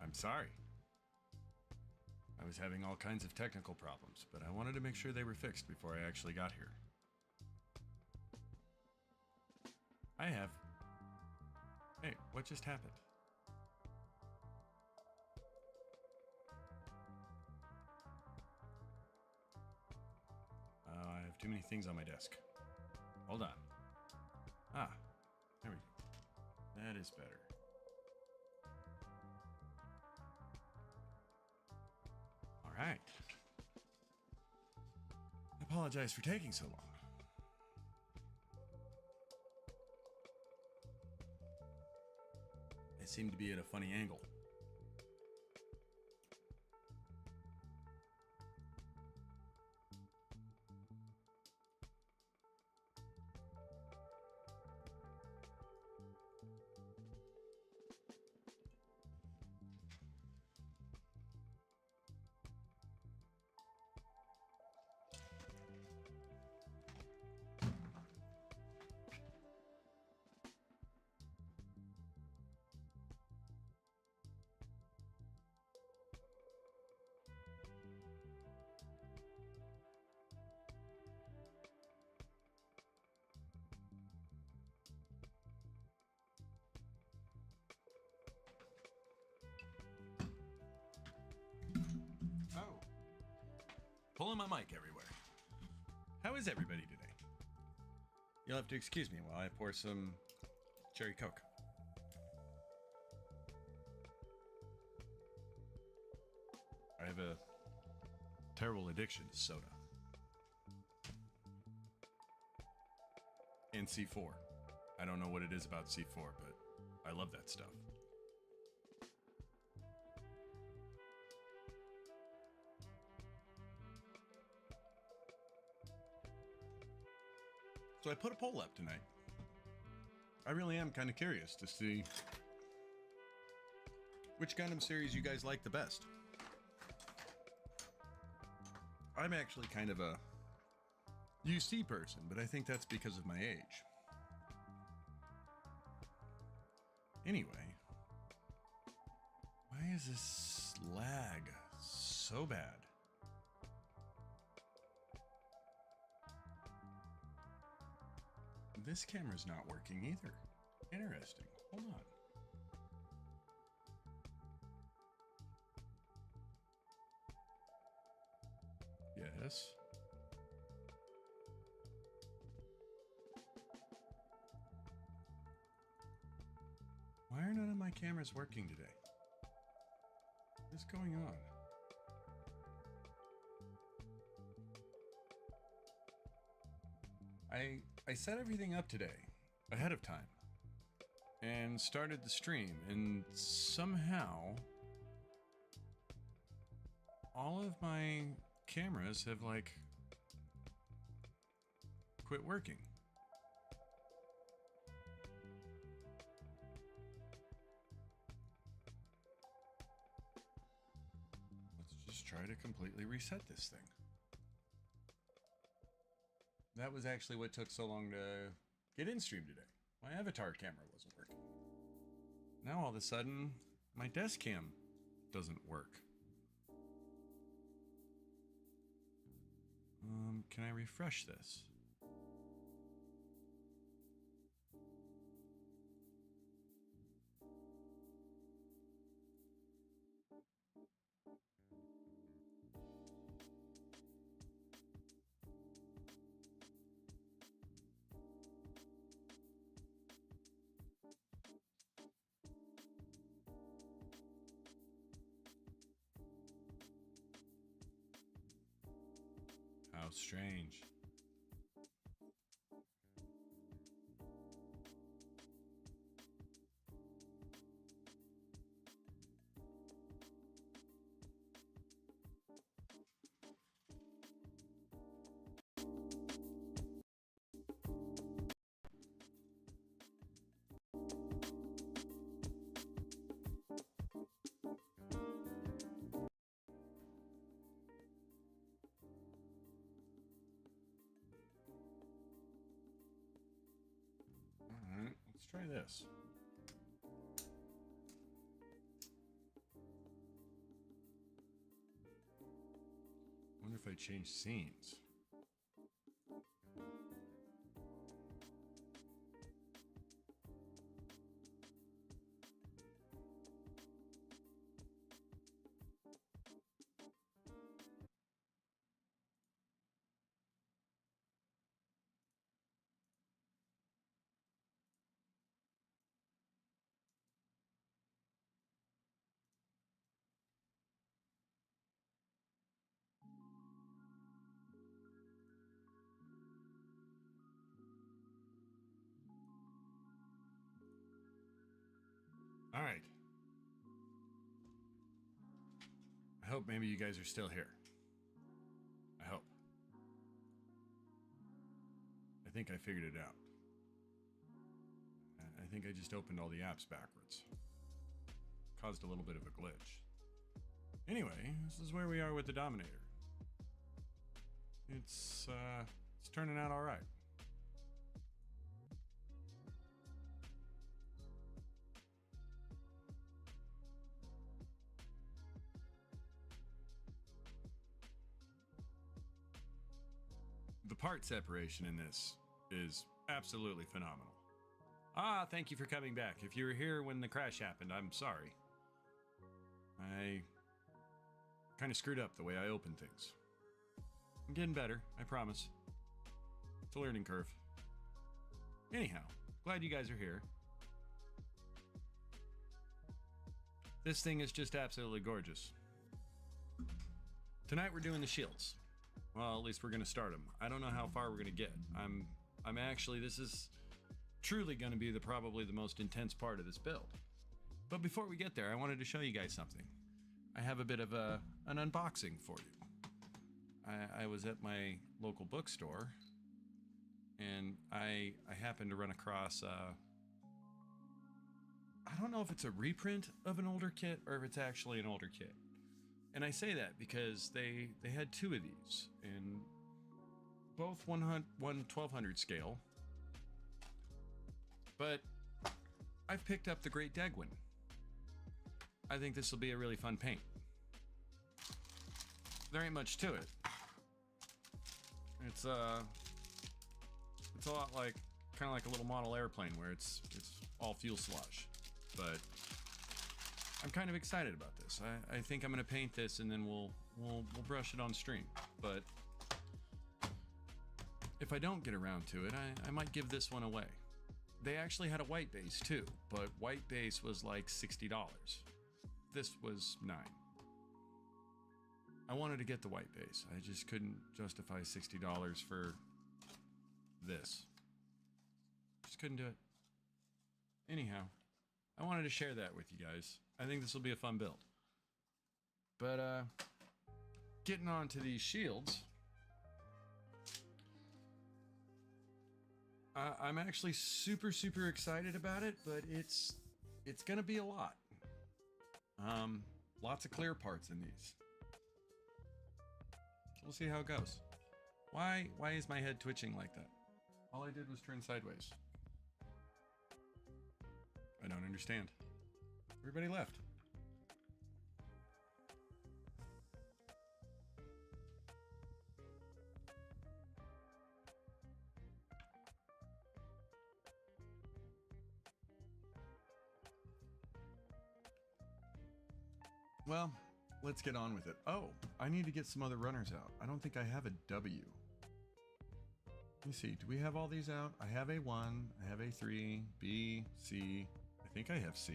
I'm sorry. I was having all kinds of technical problems, but I wanted to make sure they were fixed before I actually got here. I have. Hey, what just happened? I have too many things on my desk. Hold on. Ah, there we go. That is better. All right. I apologize for taking so long. I seem to be at a funny angle. Oh. Pulling my mic everywhere. How is everybody today? You'll have to excuse me while I pour some cherry Coke. I have a terrible addiction to soda. And C4. I don't know what it is about C4, but I love that stuff. So I put a poll up tonight. I really am kind of curious to see which Gundam series you guys like the best. I'm actually kind of a UC person, but I think that's because of my age. Anyway, why is this lag so bad? This camera's not working either. Interesting. Hold on. Yes. Why are none of my cameras working today? What is going on? I set everything up today ahead of time and started the stream, and somehow all of my cameras have like quit working. Let's just try to completely reset this thing. That was actually what took so long to get in stream today. My avatar camera wasn't working. Now all of a sudden, my desk cam doesn't work. Can I refresh this? How strange. All right, let's try this. if I change scenes? All right. I hope maybe you guys are still here. I hope. I think I figured it out. I think I just opened all the apps backwards. Caused a little bit of a glitch. Anyway, this is where we are with the Dominator. It's turning out all right. The part separation in this is absolutely phenomenal. Ah, thank you for coming back. If you were here when the crash happened, I'm sorry. I kind of screwed up the way I opened things. I'm getting better, I promise. It's a learning curve. Anyhow, glad you guys are here. This thing is just absolutely gorgeous. Tonight we're doing the shields. Well, at least we're gonna start them. I don't know how far we're gonna get. I'm actually, this is truly gonna be probably the most intense part of this build. But before we get there, I wanted to show you guys something. I have a bit of an unboxing for you. I was at my local bookstore, and I happened to run across, I don't know if it's a reprint of an older kit or if it's actually an older kit. And I say that because they had two of these, in both 1200 scale. But I've picked up the Great Degwin. I think this will be a really fun paint. There ain't much to it. It's a lot like, kind of like a little model airplane where it's all fuselage. But I'm kind of excited about this. I think I'm gonna paint this and then we'll brush it on stream. But if I don't get around to it, I might give this one away. They actually had a white base too, but white base was like $60. This was $9. I wanted to get the white base. I just couldn't justify $60 for this. Just couldn't do it. Anyhow, I wanted to share that with you guys. I think this will be a fun build. But getting on to these shields, I'm actually super excited about it, but it's gonna be a lot. Lots of clear parts in these. So we'll see how it goes. Why is my head twitching like that? All I did was turn sideways. I don't understand. Everybody left. Well, let's get on with it. Oh, I need to get some other runners out. I don't think I have a W. Let me see. Do we have all these out? I have A1, I have A3, B, C. I think I have C.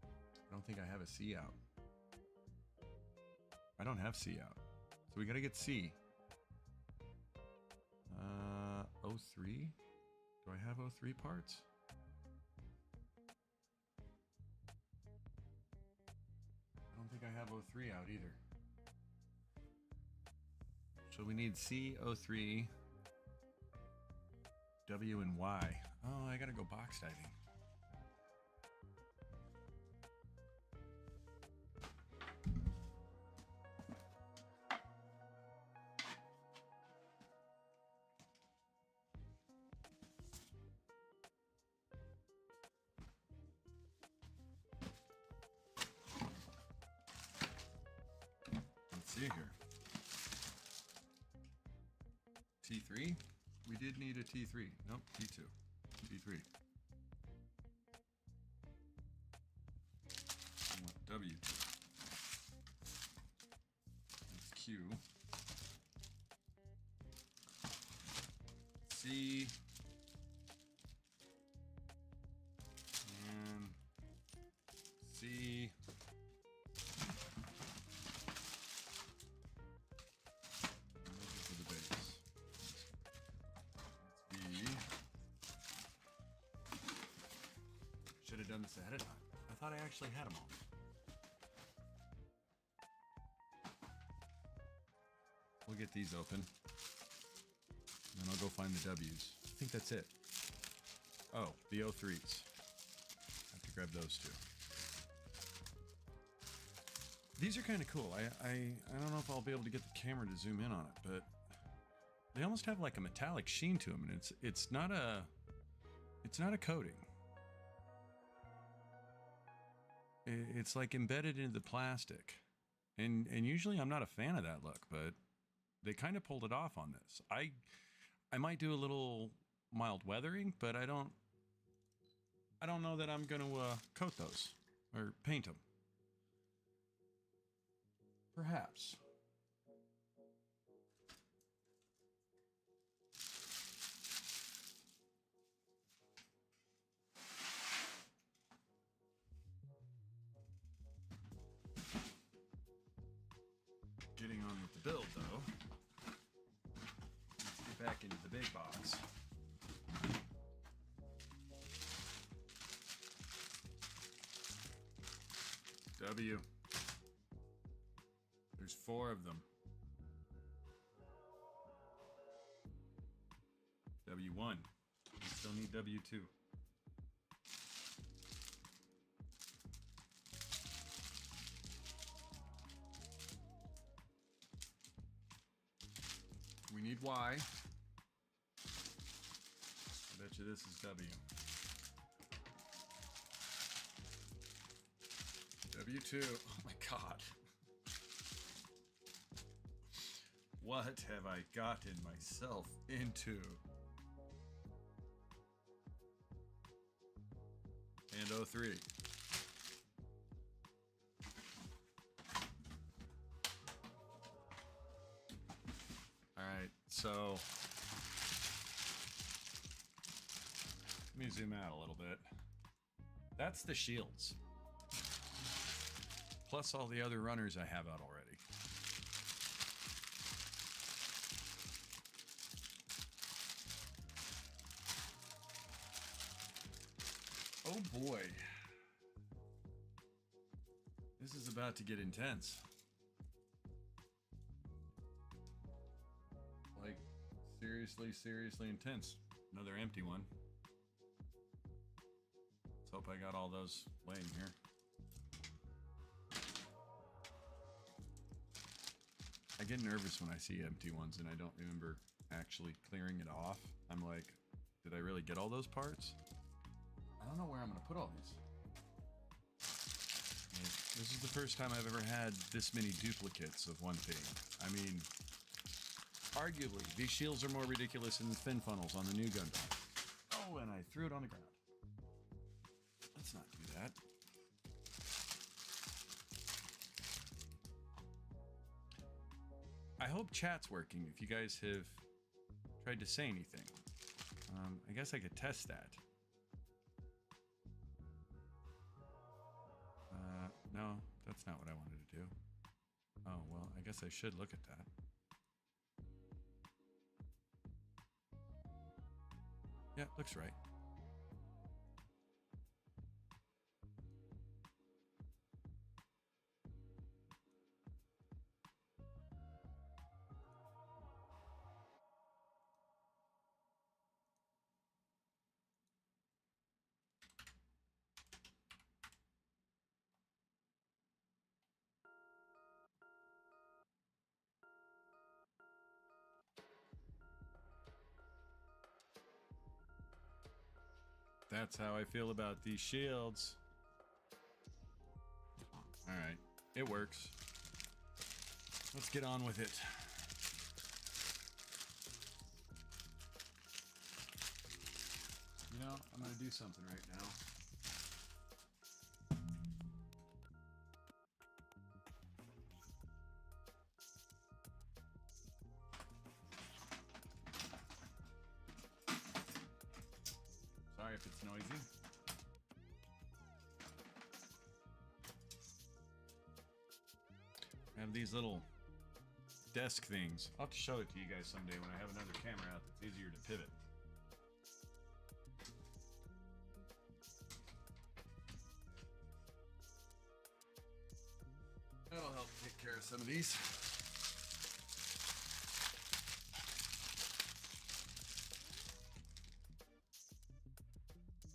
I don't think I have a C out. I don't have C out. So we gotta get C. O3? Do I have O3 parts? I don't think I have O3 out either. So we need C, O3, W, and Y. Oh, I gotta go box diving. See here. T3? We did need a T3. Nope, T2. T3. I want W. That's Q. C. And C. For the base. That's B. Should have done this ahead of time. I thought I actually had them all. We'll get these open. And then I'll go find the W's. I think that's it. Oh, the O3s. I have to grab those two. These are kind of cool. I don't know if I'll be able to get the camera to zoom in on it, but they almost have like a metallic sheen to them, and it's not a coating. It's like embedded into the plastic, and usually I'm not a fan of that look, but they kind of pulled it off on this. I might do a little mild weathering, but I don't know that I'm going to coat those or paint them. Perhaps. Getting on with the build, though. Let's get back into the big box. W. There's 4 of them. W1. We still need W2. We need Y. I bet you this is W. W2. Oh my God. What have I gotten myself into? And O3. Alright, so let me zoom out a little bit. That's the shields. Plus all the other runners I have out already. Oh boy. This is about to get intense. Like, seriously intense. Another empty one. Let's hope I got all those laying here. I get nervous when I see empty ones and I don't remember actually clearing it off. I'm like, did I really get all those parts? I don't know where I'm gonna put all these. This is the first time I've ever had this many duplicates of one thing. I mean, arguably, these shields are more ridiculous than the fin funnels on the new Gunpla. Oh, and I threw it on the ground. Let's not do that. I hope chat's working if you guys have tried to say anything. I guess I could test that. No, that's not what I wanted to do. Oh, well, I guess I should look at that. Yeah, looks right. That's how I feel about these shields. All right, it works. Let's get on with it. Well, I'm going to do something right now. Sorry if it's noisy. I have these little desk things. I'll have to show it to you guys someday when I have another camera out that's easier to pivot. That'll help take care of some of these.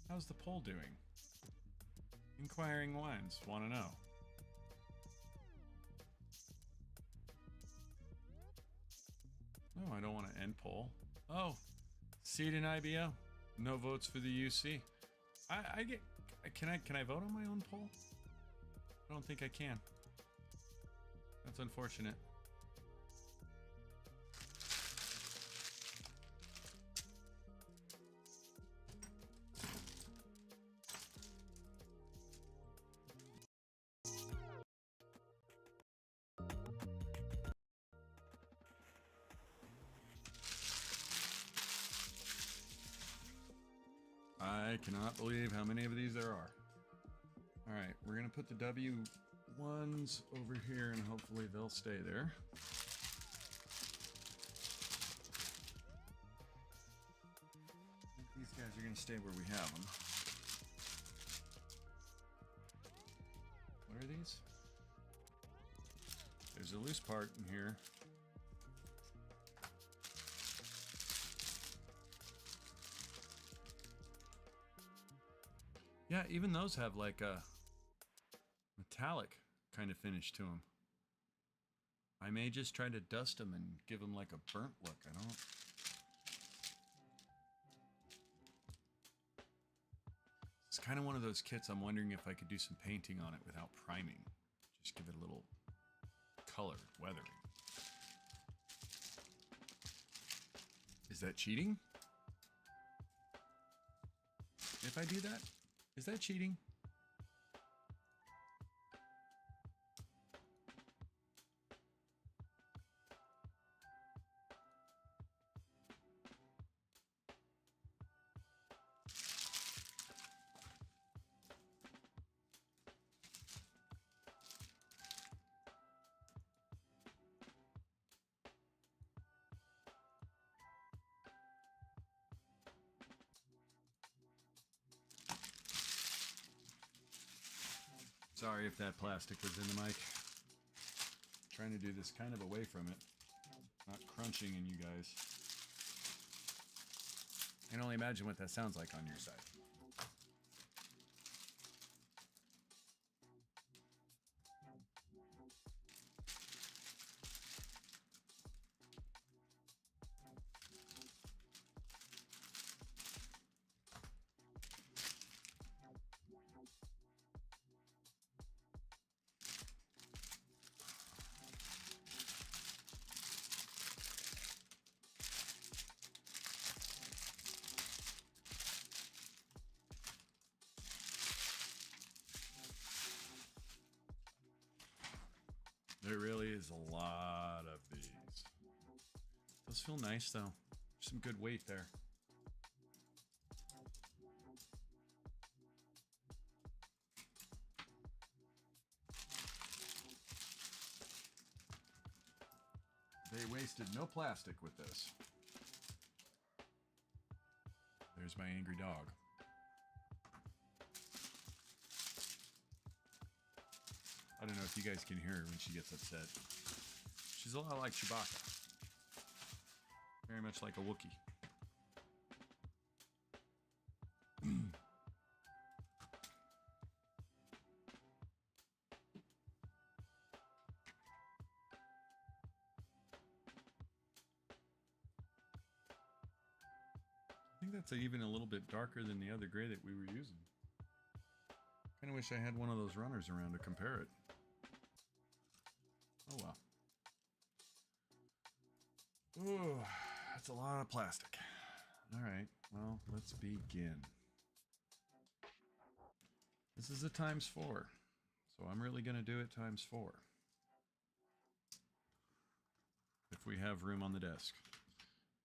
How's the poll doing? Inquiring minds want to know. No, I don't want to end poll. Oh, seat in IBO. No votes for the UC. I get. Can I vote on my own poll? I don't think I can. That's unfortunate. I cannot believe how many of these there are. All right, we're gonna put the W1s over here and hopefully they'll stay there. I think these guys are gonna stay where we have them. What are these? There's a loose part in here. Yeah, even those have like a metallic kind of finish to them. I may just try to dust them and give them like a burnt look. I don't. It's kind of one of those kits I'm wondering if I could do some painting on it without priming. Just give it a little color, weathering. Is that cheating? If I do that? Is that cheating? Sorry if that plastic was in the mic. Trying to do this kind of away from it. Not crunching in you guys. I can only imagine what that sounds like on your side. There really is a lot of these. Those feel nice though. There's some good weight there. They wasted no plastic with this. There's my angry dog. I don't know if you guys can hear her when she gets upset. She's a lot like Chewbacca. Very much like a Wookiee. I think that's even a little bit darker than the other gray that we were using. Kind of wish I had one of those runners around to compare it. Oh well. Ooh, that's a lot of plastic. All right, well, let's begin. This is a ×4, so I'm really going to do it ×4. If we have room on the desk.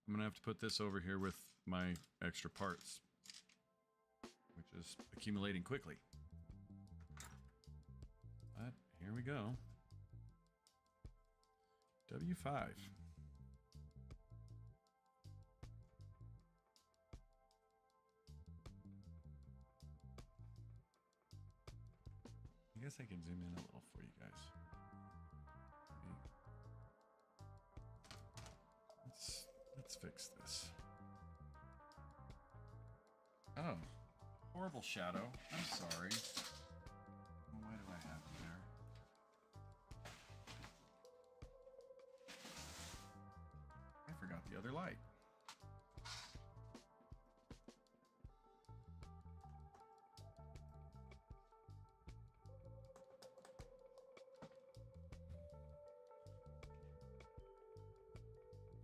I'm going to have to put this over here with my extra parts, which is accumulating quickly. But here we go. W5. I guess I can zoom in a little for you guys. Let's fix this. Oh, horrible shadow. I'm sorry. Why do I have you there? I forgot the other light.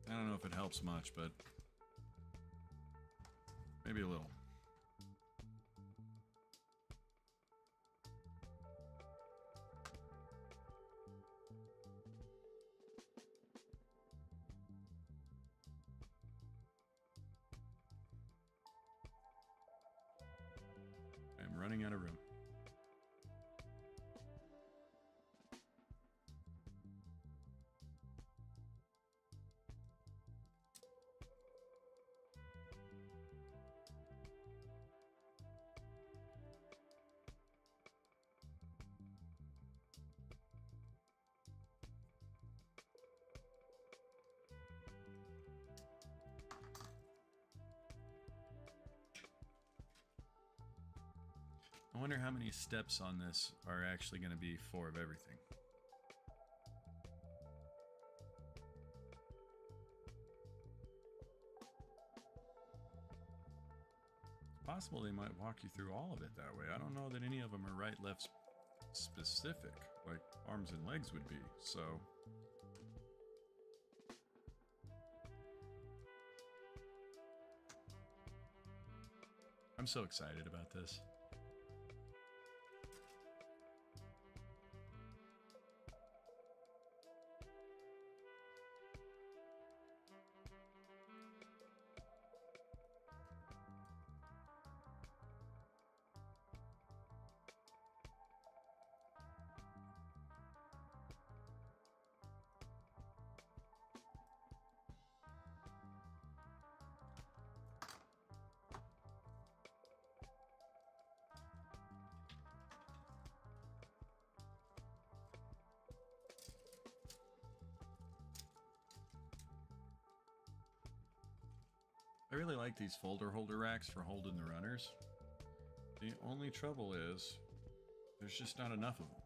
I don't know if it helps much, but maybe a little. I'm running out of room. I wonder how many steps on this are actually going to be 4 of everything. It's possible they might walk you through all of it that way. I don't know that any of them are right, left specific, like arms and legs would be, so... I'm so excited about this. I really like these folder holder racks for holding the runners. The only trouble is, there's just not enough of them.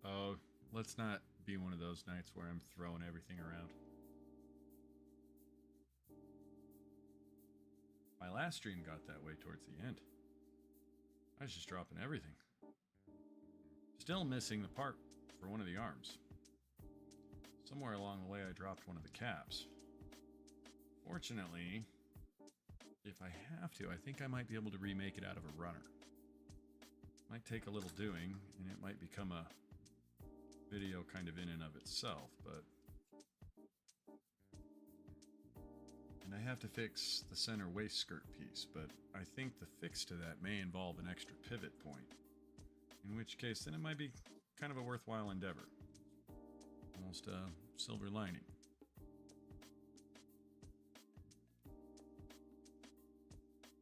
Oh, let's not be one of those nights where I'm throwing everything around. My last stream got that way towards the end. I was just dropping everything. Still missing the part for one of the arms. Somewhere along the way I dropped one of the caps. Fortunately, if I have to, I think I might be able to remake it out of a runner. Might take a little doing, and it might become a video kind of in and of itself, but... And I have to fix the center waist skirt piece, but I think the fix to that may involve an extra pivot point. In which case, then it might be kind of a worthwhile endeavor. Almost a silver lining.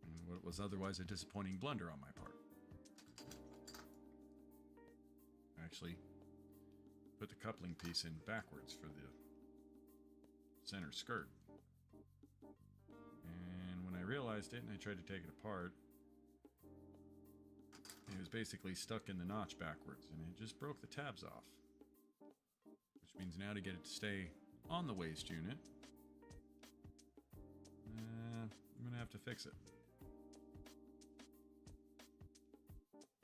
And what was otherwise a disappointing blunder on my part. I actually put the coupling piece in backwards for the center skirt. And when I realized it and I tried to take it apart, it was basically stuck in the notch backwards, and it just broke the tabs off. Which means now to get it to stay on the waist unit, I'm gonna have to fix it.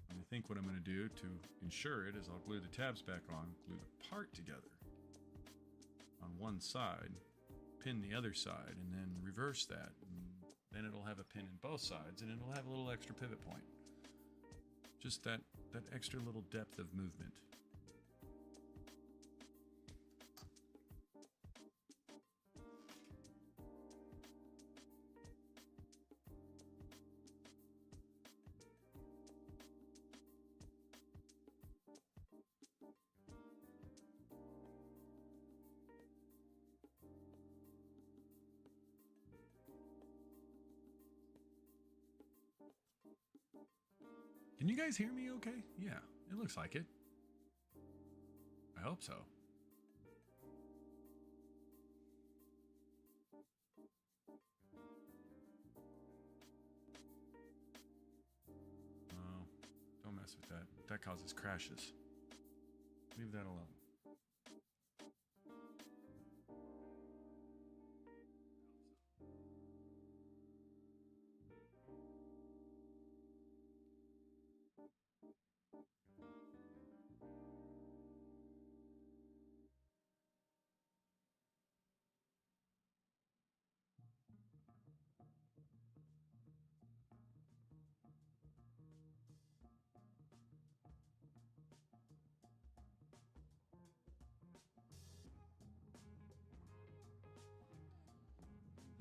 And I think what I'm gonna do to ensure it is I'll glue the tabs back on, glue the part together on one side, pin the other side, and then reverse that. And then it'll have a pin in both sides, and it'll have a little extra pivot point. Just that extra little depth of movement. Can you guys hear me okay? Yeah, it looks like it. I hope so. Oh, don't mess with that. That causes crashes. Leave that alone.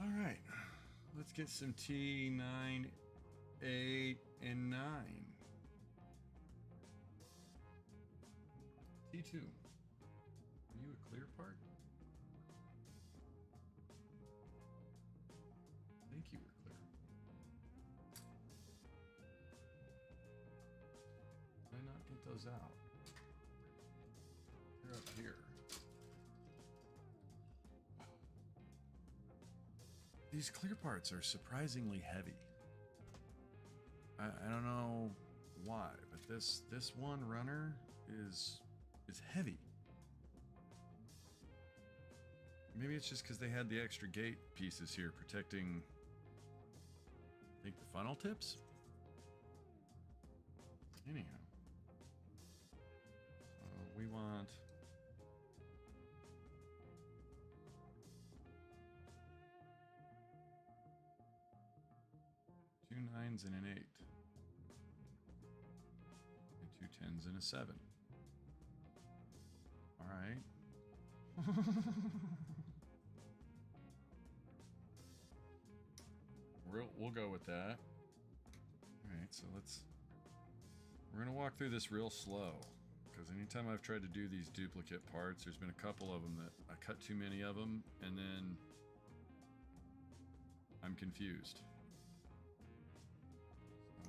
All right, let's get some T9, 8, and 9. T2, are you a clear part? I think you were clear. Did I not get those out? They're up here. These clear parts are surprisingly heavy. I don't know why, but this one runner is heavy. Maybe it's just because they had the extra gate pieces here protecting, I think, the funnel tips? Anyhow. So we want... two 9s and an 8. And two 10s and a 7. All right. We'll go with that. All right, so we're gonna walk through this real slow, because anytime I've tried to do these duplicate parts, there's been a couple of them that I cut too many of them, and then I'm confused.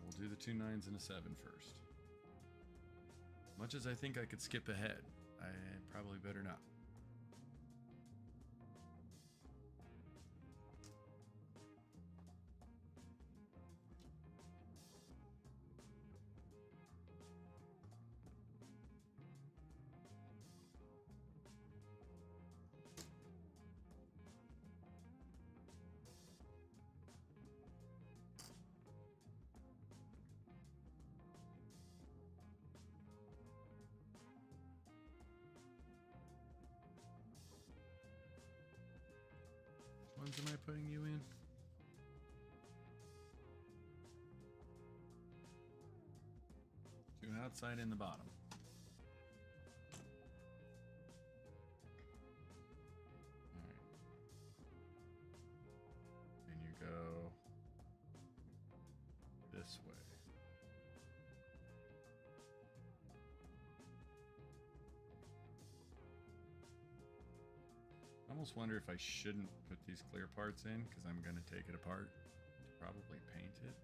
We'll do the two 9s and a 7 first. Much as I think I could skip ahead, I probably better not. Which ones am I putting you in? Two outside and the bottom. Alright. And you go this way. almost wonder if I shouldn't put these clear parts in because I'm going to take it apart to probably paint it.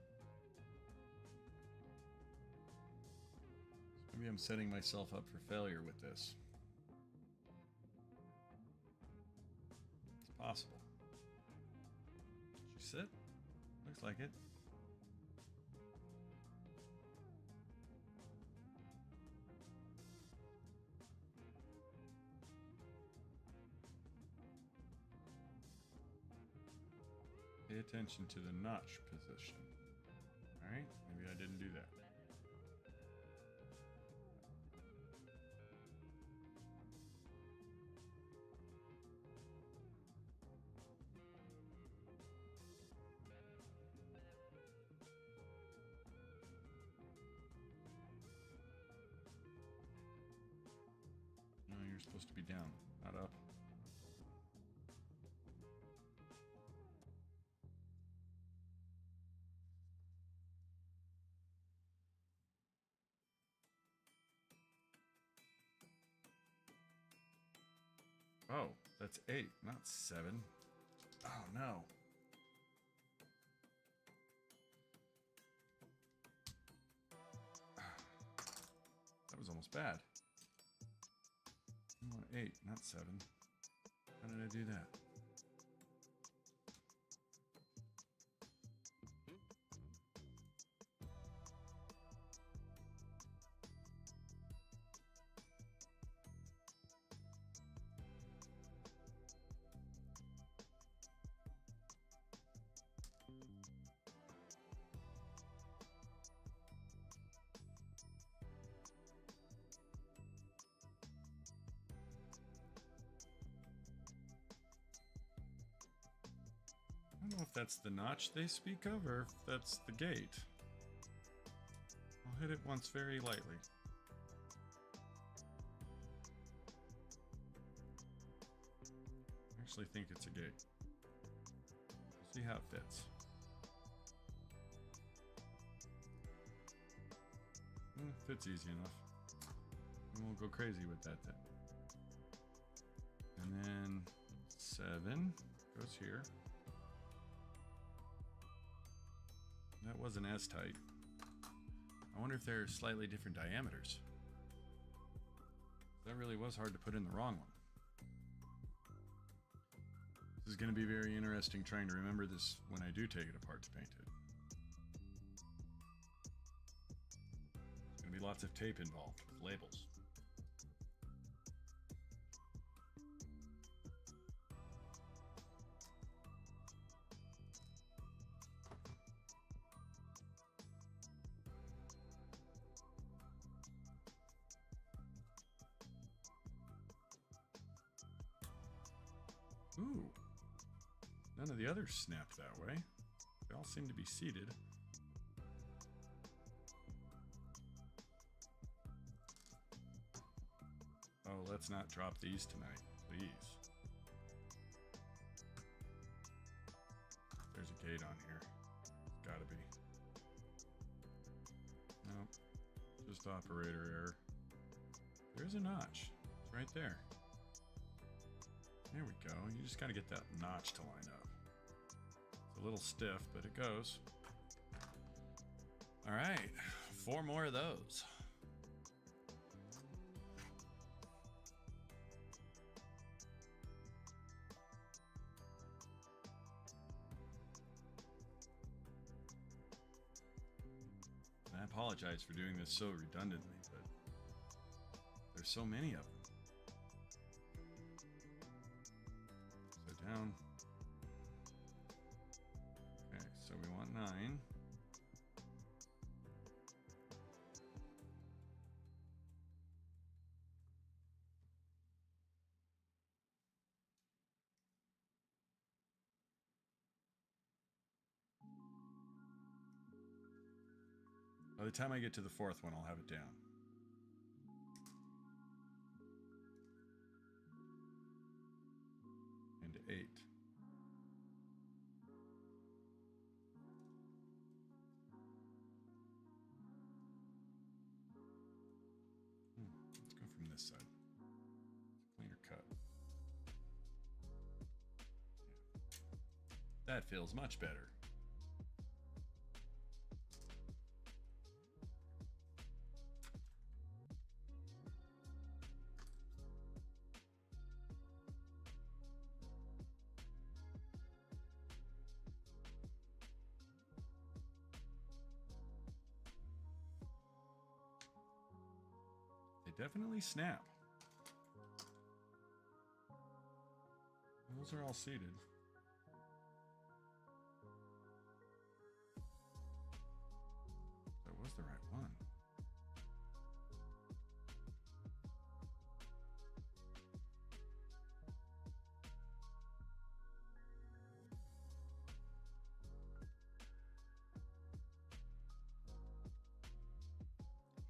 So maybe I'm setting myself up for failure with this. It's possible. Did you sit? Looks like it. Pay attention to the notch position. Alright, maybe I didn't do that. No, you're supposed to be down, not up. Oh, that's 8, not 7. Oh no. That was almost bad. I want 8, not 7. How did I do that? I don't know if that's the notch they speak of or if that's the gate. I'll hit it once very lightly. I actually think it's a gate. We'll see how it fits. Fits easy enough. We won't go crazy with that then. And then 7 goes here. That wasn't as tight. I wonder if they're slightly different diameters. That really was hard to put in the wrong one. This is going to be very interesting trying to remember this when I do take it apart to paint it. There's going to be lots of tape involved with labels. Ooh, none of the others snap that way. They all seem to be seated. Oh, let's not drop these tonight, please. There's a gate on here. Gotta be. Nope, just operator error. There's a notch. It's right there. There we go. You just got to get that notch to line up. It's a little stiff, but it goes. All right, 4 more of those. I apologize for doing this so redundantly, but there's so many of them. Down. Okay, so we want 9. By the time I get to the 4th one, I'll have it down. And 8. Let's go from this side. It's a cleaner cut. That feels much better. They definitely snap. Those are all seated. That was the right one.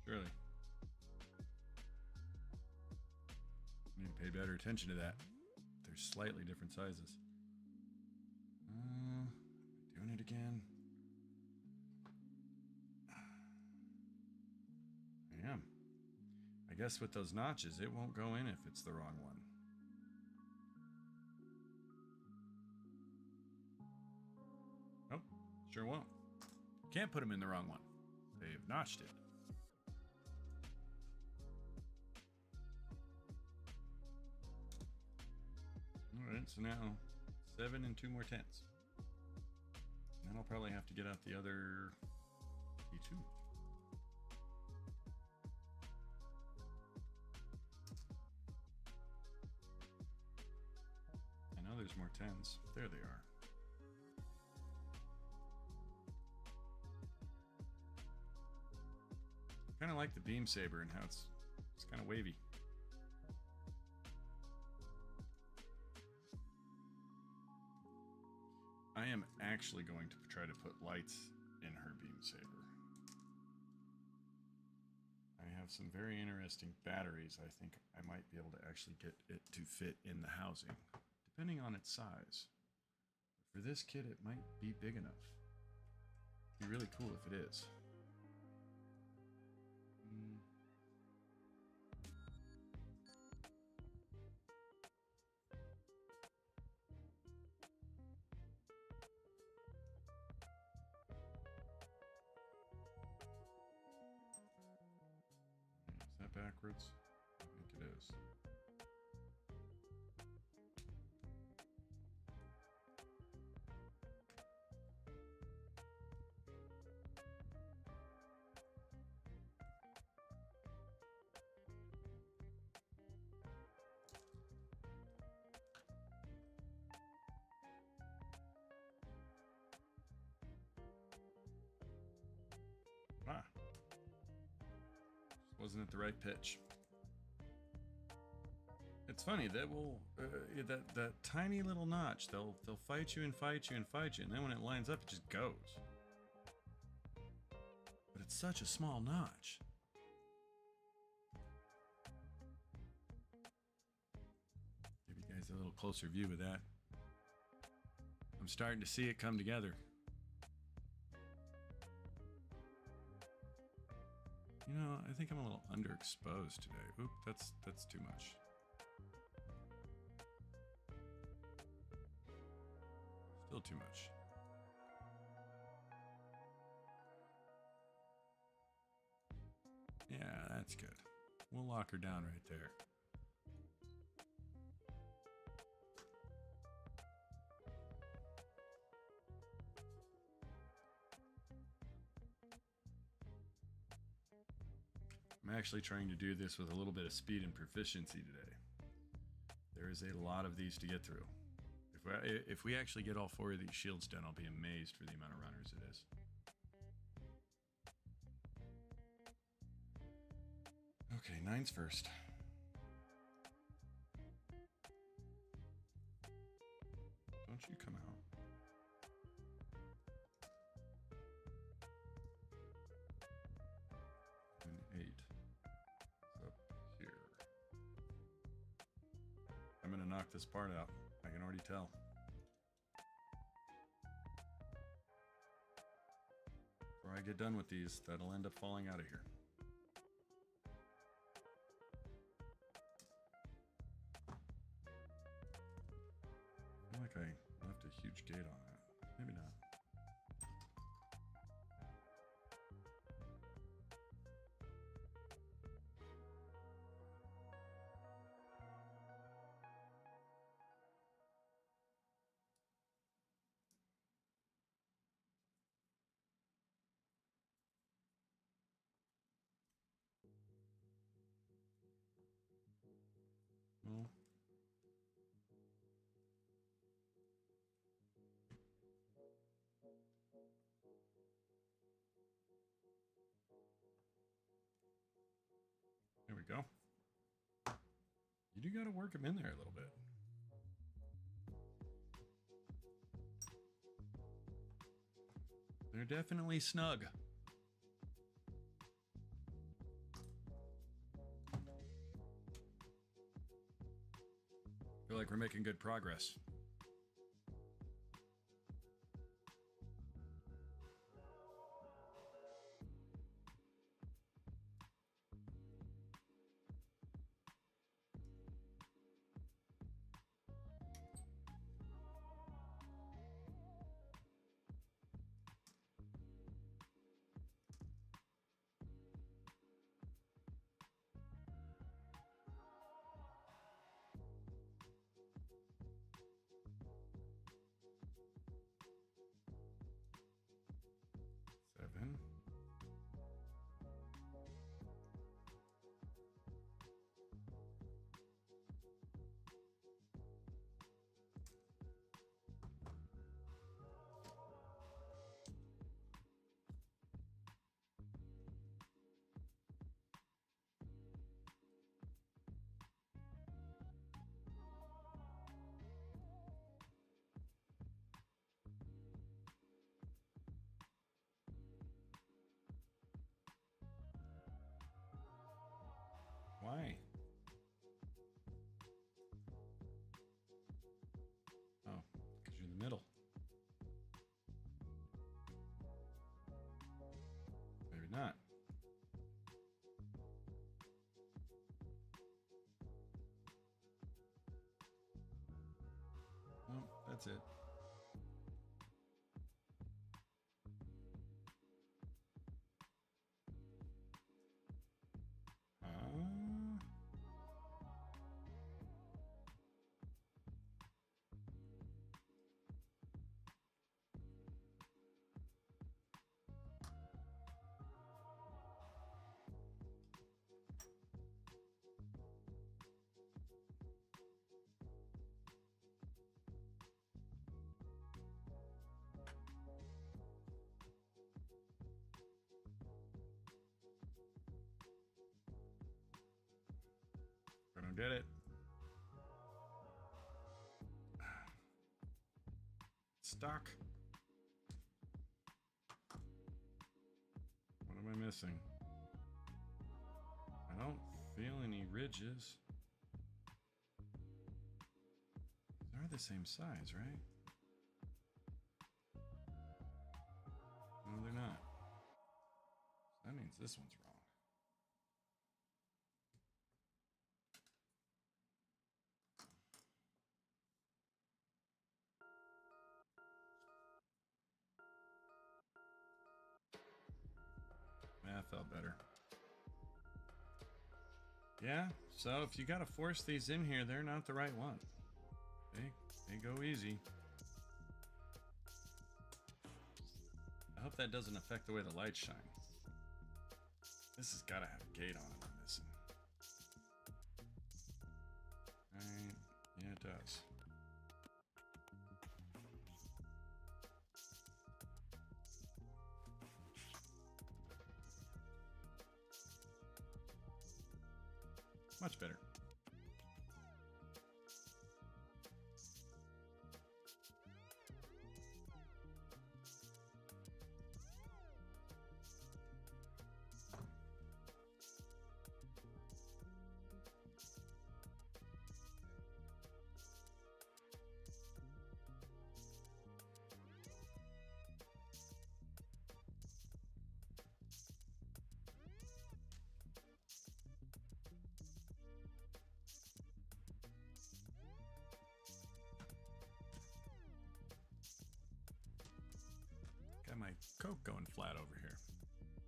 Surely. Need to pay better attention to that. They're slightly different sizes. Doing it again. I am. I guess with those notches, it won't go in if it's the wrong one. Nope, sure won't. Can't put them in the wrong one. They've notched it. Alright, so now 7 and 2 more 10s. And then I'll probably have to get out the other E2. I know there's more 10s. There they are. Kind of like the beam saber and how it's kind of wavy. I am actually going to try to put lights in her beam saber. I have some very interesting batteries. I think I might be able to actually get it to fit in the housing, depending on its size. For this kit, it might be big enough. It'd be really cool if it is. Backwards? I think it is. Ah. Wasn't at the right pitch. It's funny that will that tiny little notch. They'll fight you and fight you and fight you, and then when it lines up, it just goes. But it's such a small notch. Give you guys a little closer view of that. I'm starting to see it come together. You know, I think I'm a little underexposed today. Oop, that's too much. Still too much. Yeah, that's good. We'll lock her down right there. I'm actually trying to do this with a little bit of speed and proficiency today. There is a lot of these to get through. If we actually get all 4 of these shields done, I'll be amazed for the amount of runners it is. Okay, 9's first. Don't you come out. And 8 is up here. I'm gonna knock this part out. I can already tell. Before I get done with these, that'll end up falling out of here. I feel like I left a huge gate on that. Maybe not. Well, there we go. You do got to work them in there a little bit. They're definitely snug. Feel like we're making good progress. Seven. Why? Oh, because you're in the middle. Maybe not. No, that's it. I don't get it. Stuck. What am I missing? I don't feel any ridges. They're the same size, right? No, they're not. That means this one's wrong. Yeah, felt better. Yeah, so if you gotta force these in here, they're not the right one. They go easy. I hope that doesn't affect the way the lights shine. This has gotta have a gate on it I'm missing. Alright, yeah it does. Much better. Got my Coke going flat over here.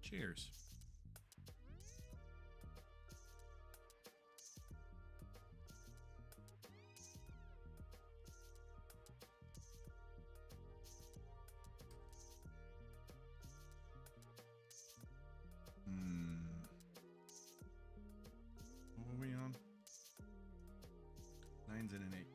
Cheers. What were we on? 9s and an 8.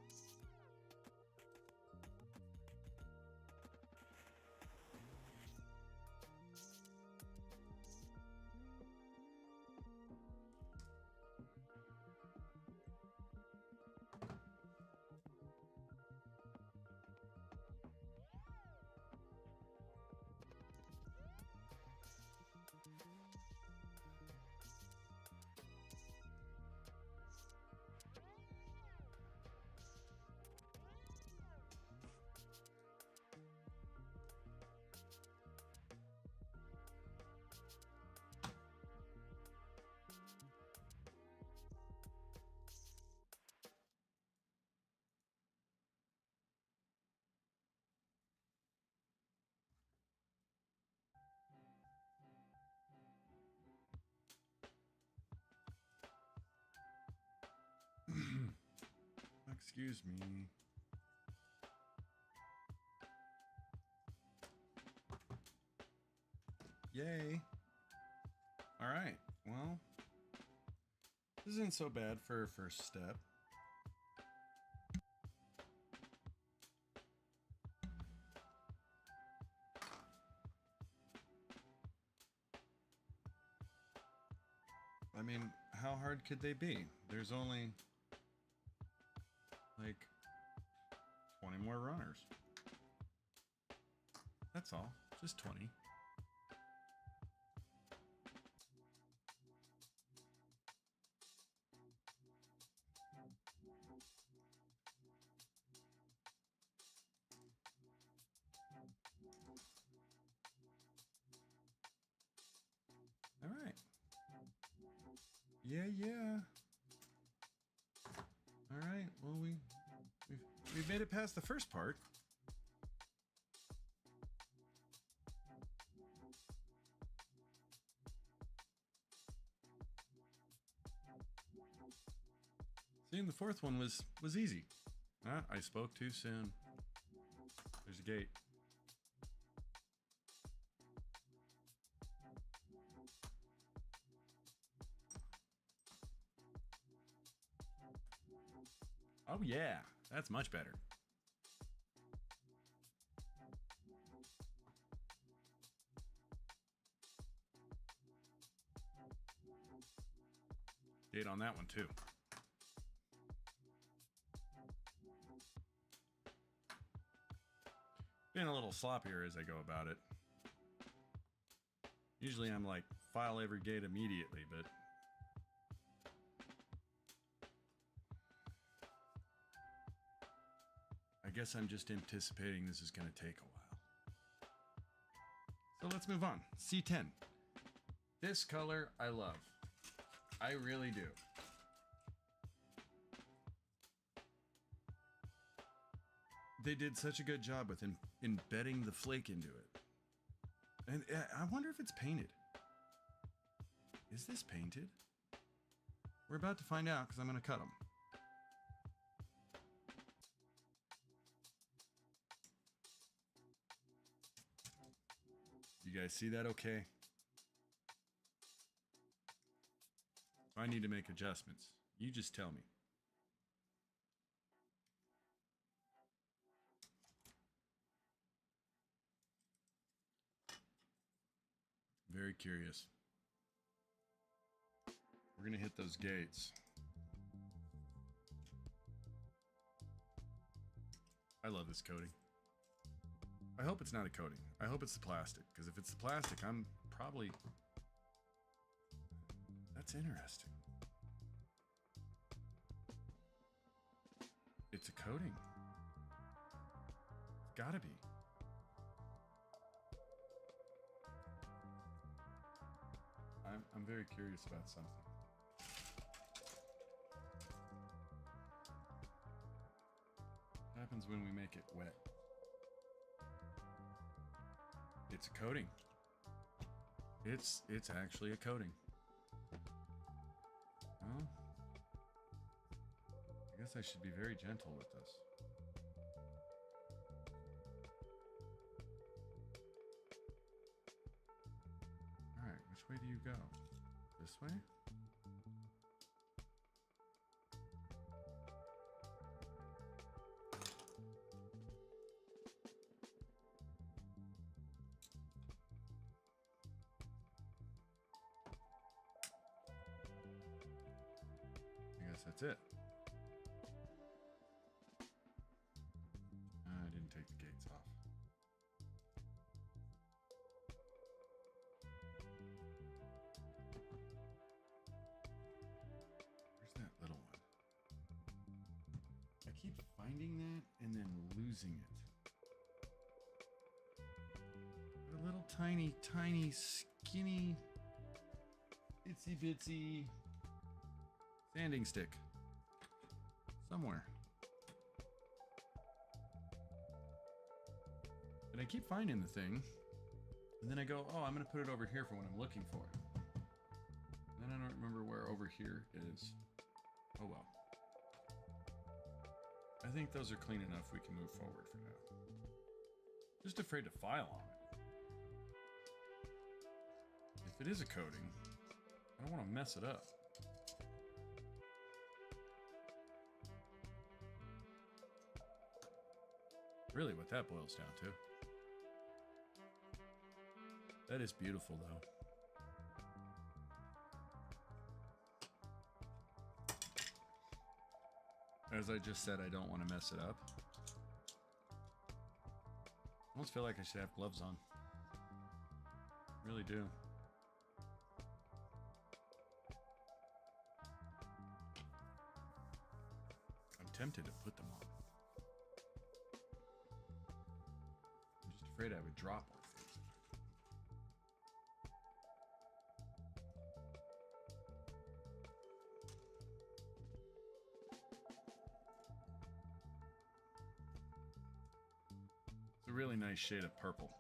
Excuse me. Yay. All right. Well, this isn't so bad for a first step. I mean, how hard could they be? There's only like 20 more runners. That's all. Just 20. All right. Yeah. All right. Well, we've made it past the first part. Seeing the fourth one was easy. Ah, I spoke too soon. There's a gate. Oh yeah, that's much better. Gate on that one too. Being a little sloppier as I go about it. Usually I'm like, file every gate immediately, but I guess I'm just anticipating this is going to take a while. So let's move on. C10. This color I love. I really do. They did such a good job with embedding the flake into it. And I wonder if it's painted. Is this painted? We're about to find out because I'm going to cut them. You guys see that okay? If I need to make adjustments, you just tell me. Very curious. We're gonna hit those gates. I love this coating. I hope it's not a coating. I hope it's the plastic, because if it's the plastic, I'm probably... That's interesting. It's a coating. It's gotta be. I'm very curious about something. What happens when we make it wet? It's a coating. It's actually a coating. Well, I guess I should be very gentle with this. All right, which way do you go? This way? That's it. I didn't take the gates off. Where's that little one? I keep finding that and then losing it. A little tiny, skinny, itsy bitsy sanding stick somewhere. And I keep finding the thing, and then I go, oh, I'm gonna put it over here for when I'm looking for it. And then I don't remember where over here is. Oh well. I think those are clean enough. We can move forward for now. Just afraid to file on it. If it is a coating, I don't want to mess it up. Really what that boils down to. That is beautiful though. As I just said, I don't want to mess it up. I almost feel like I should have gloves on. Really do. I'm tempted to put them on. Afraid I would drop one. It's a really nice shade of purple.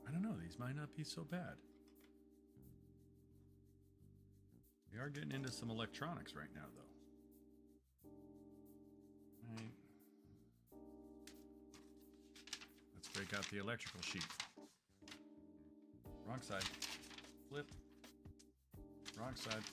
I don't know, these might not be so bad. We are getting into some electronics right now, though. Right. Let's break out the electrical sheet. Wrong side. Flip. Wrong side.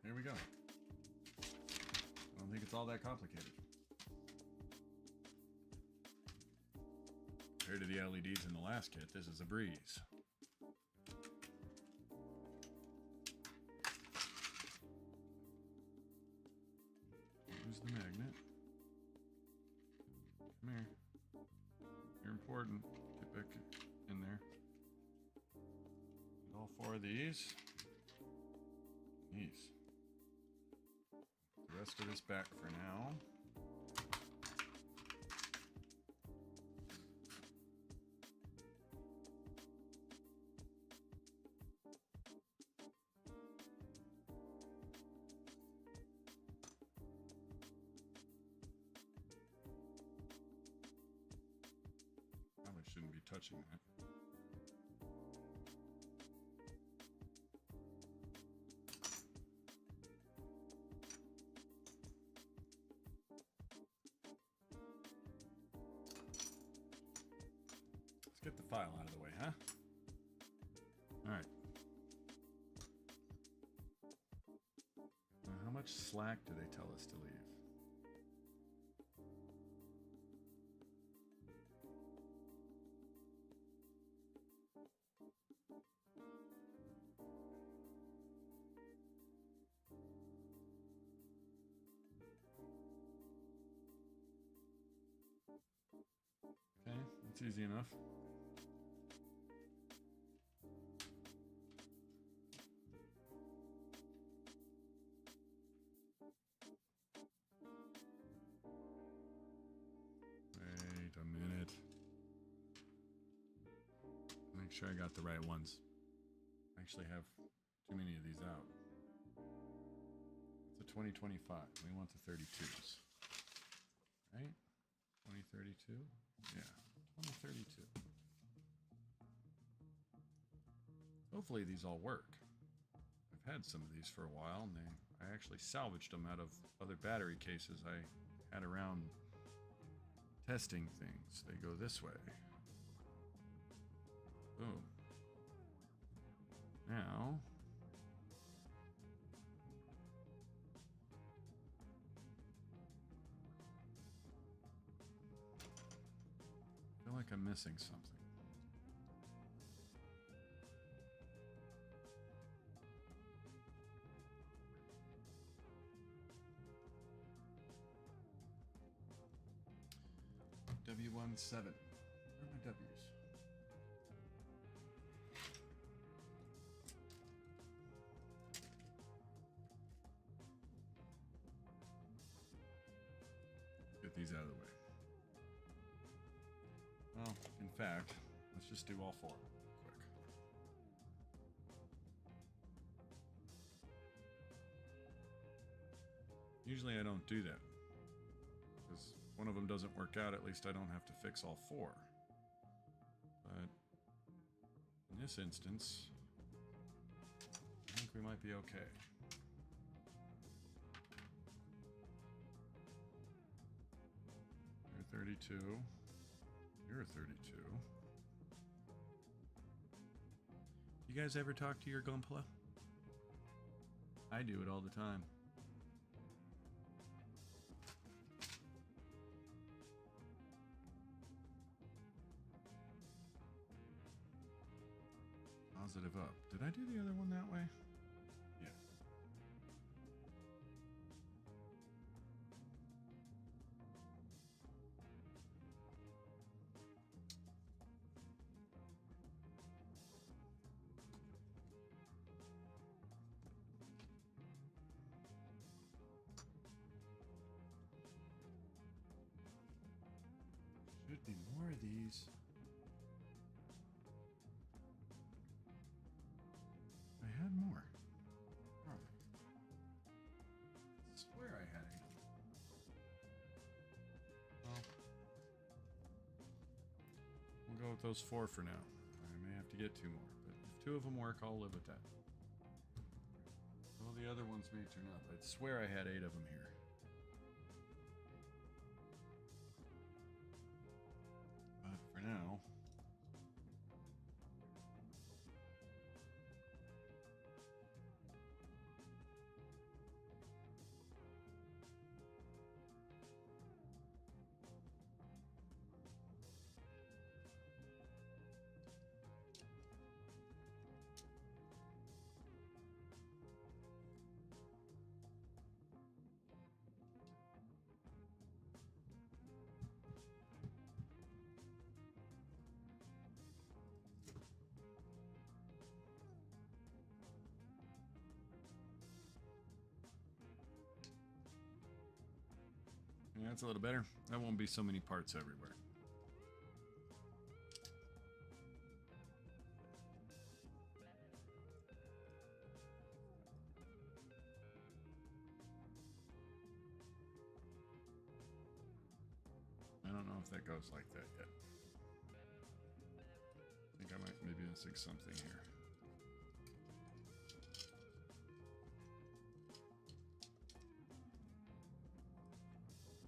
Here we go. I don't think it's all that complicated. Compared to the LEDs in the last kit, this is a breeze. Use the magnet. Come here. You're important. Get back in there. Get all four of these. These. The rest of this back for now. Probably shouldn't be touching that. pile out of the way, huh? All right. Now, how much slack do they tell us to leave? Okay, that's easy enough. Wait a minute. Make sure I got the right ones. I actually have too many of these out. It's a 2025. We want the 32s. Right? 2032? Yeah, 2032. Hopefully these all work. I've had some of these for a while, and I actually salvaged them out of other battery cases I had around testing things. They go this way. Boom. Now, I feel like I'm missing something. W17. Where are my W's? Get these out of the way. Well, in fact, let's just do all four quick. Usually I don't do that, because one of them doesn't work out. At least I don't have to fix all four. But in this instance, I think we might be okay. You're 32. You're 32. You guys ever talk to your Gunpla? I do it all the time. Positive up. Did I do the other one that way? Yeah. Should be more of these. I had more. Oh. I swear I had 8. Well, we'll go with those 4 for now. I may have to get 2 more, but if 2 of them work, I'll live with that. Well, the other ones may turn up. I swear I had 8 of them here. But for now, yeah, that's a little better. That won't be so many parts everywhere. I don't know if that goes like that yet. I think I might maybe missing something here.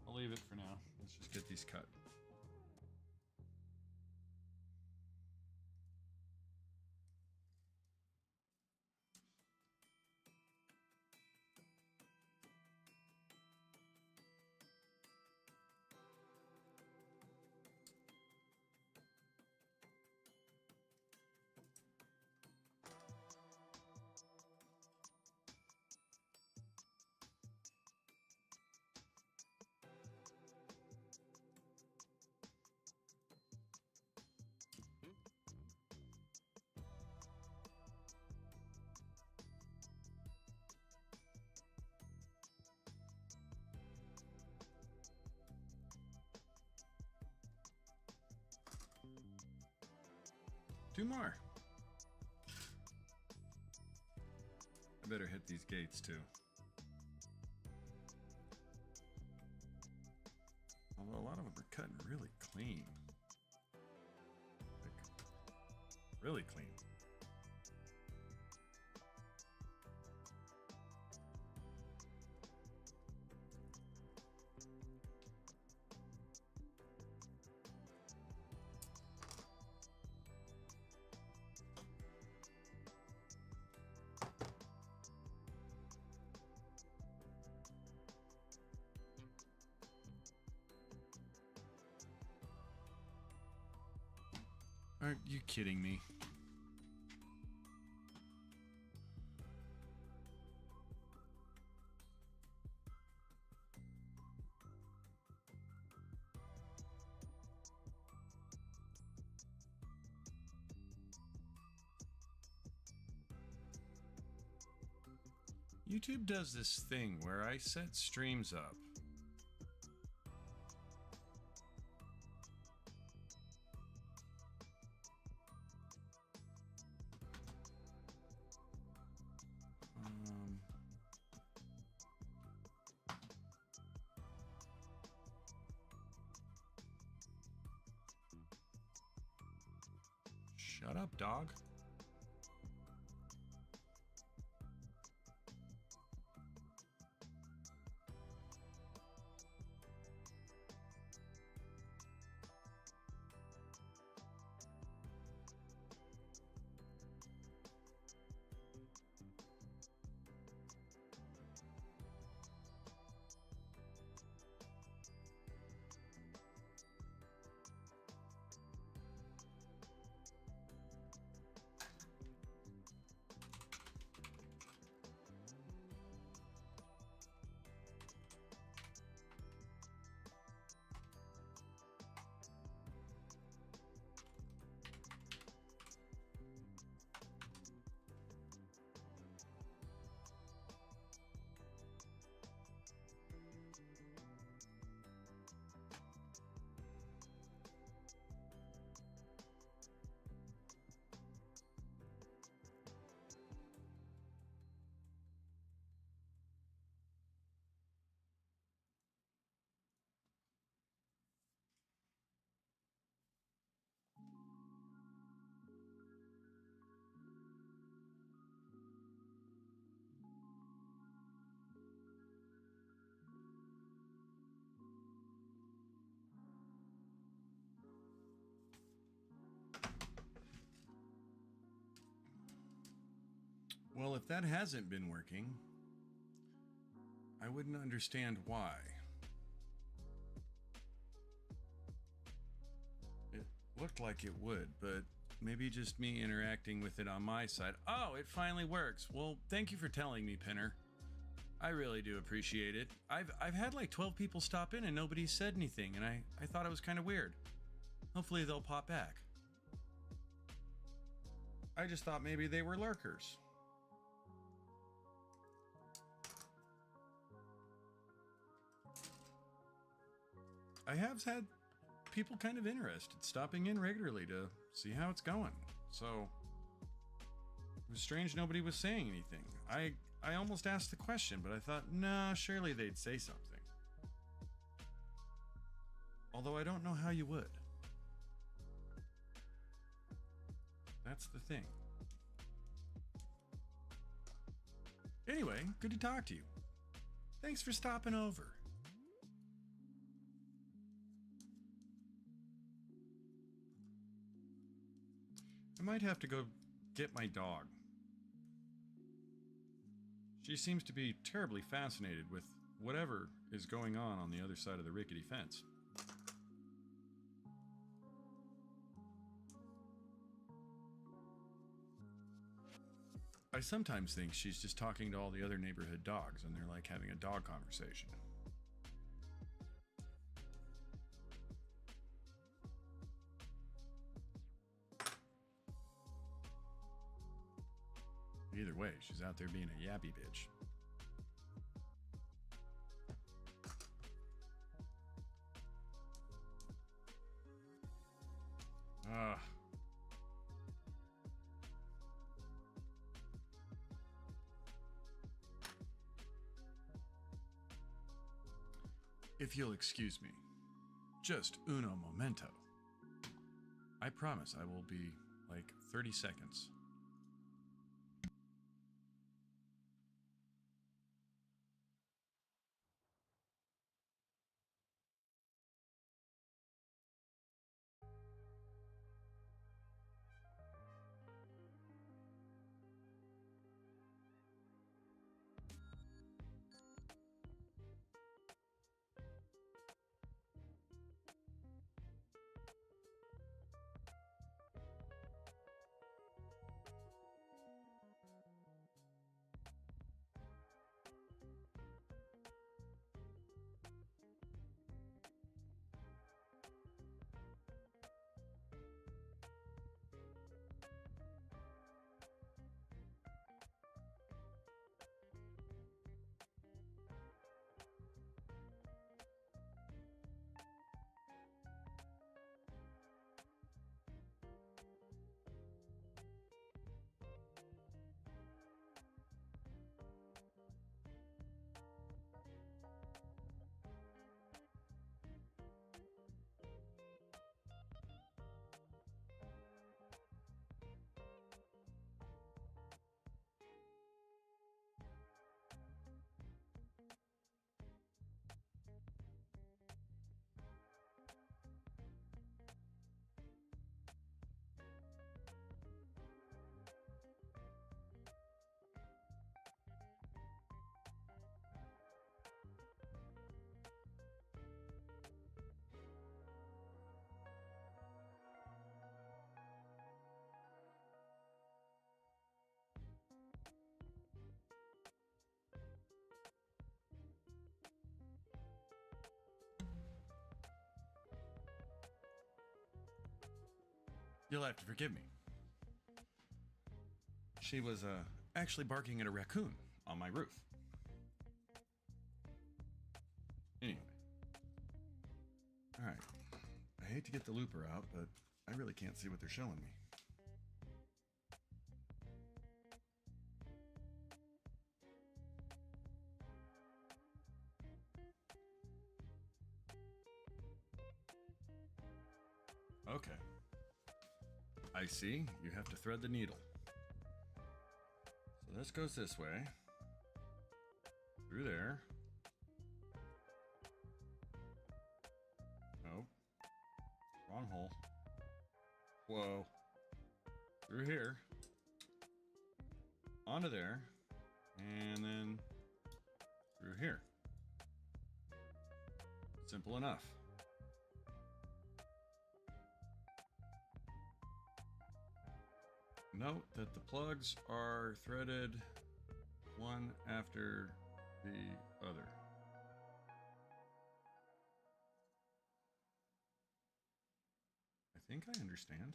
I'll leave it for now. Let's just get these cut. 2 more. I better hit these gates too. Although a lot of them are cutting really clean. Like, really clean. Aren't you kidding me? YouTube does this thing where I set streams up. Shut up, dog. Well, if that hasn't been working, I wouldn't understand why. It looked like it would, but maybe just me interacting with it on my side. Oh, it finally works. Well, thank you for telling me, Pinner. I really do appreciate it. I've had like 12 people stop in and nobody said anything, and I thought it was kind of weird. Hopefully they'll pop back. I just thought maybe they were lurkers. I have had people kind of interested, stopping in regularly to see how it's going. So it was strange nobody was saying anything. I almost asked the question, but I thought, nah, surely they'd say something. Although I don't know how you would. That's the thing. Anyway, good to talk to you. Thanks for stopping over. I might have to go get my dog. She seems to be terribly fascinated with whatever is going on the other side of the rickety fence. I sometimes think she's just talking to all the other neighborhood dogs and they're like having a dog conversation. Either way, she's out there being a yappy bitch. If you'll excuse me, just uno momento. I promise I will be like 30 seconds. You'll have to forgive me. She was actually barking at a raccoon on my roof. Anyway. Alright. I hate to get the looper out, but I really can't see what they're showing me. Okay. I see. You have to thread the needle. So this goes this way. Through there. Nope. Wrong hole. Whoa. Through here. Onto there. And then through here. Simple enough. Note that the plugs are threaded one after the other. I think I understand.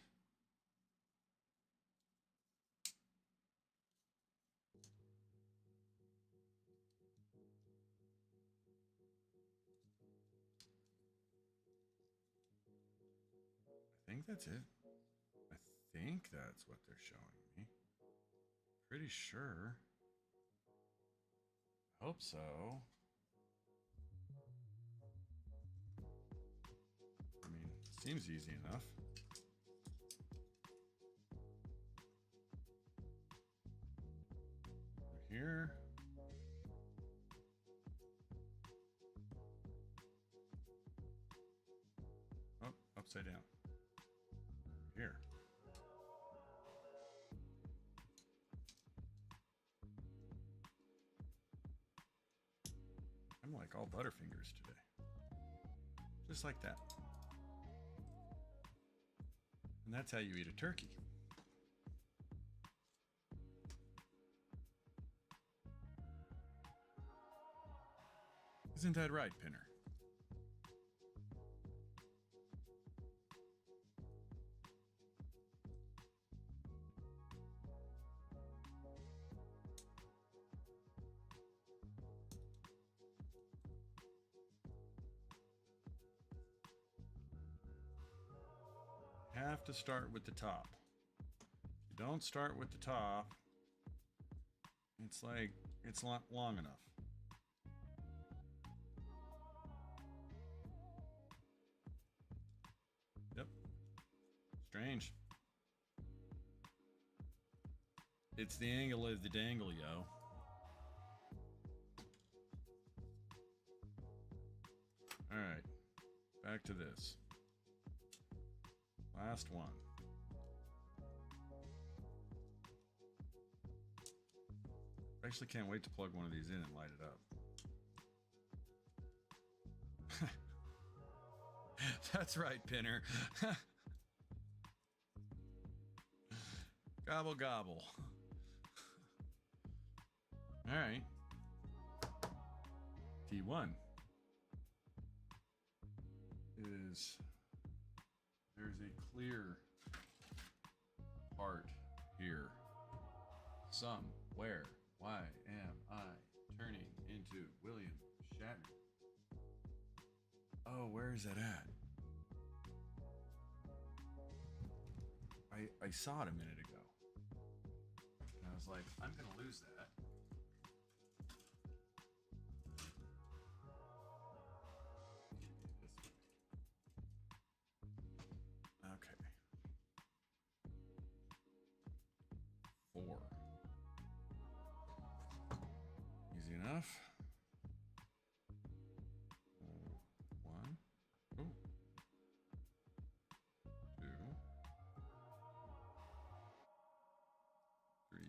I think that's it. I think that's what they're showing me. Pretty sure. Hope so. I mean, seems easy enough. Over here. Oh, upside down. Here. I'm like all Butterfingers today. Just like that. And that's how you eat a turkey. Isn't that right, Pinner? Have to start with the top. If you don't start with the top, it's like it's not long enough. Strange. It's the angle of the dangle, yo. Alright. Back to this. Last one. I actually can't wait to plug one of these in and light it up. That's right, Pinner. Gobble, gobble. All right. T1 is there's a clear part here. Somewhere. Why am I turning into William Shatner? Oh, where is that at? I saw it a minute ago. And I was like, I'm going to lose that. Okay. 4. Easy enough. 1. Oh. 2. 3.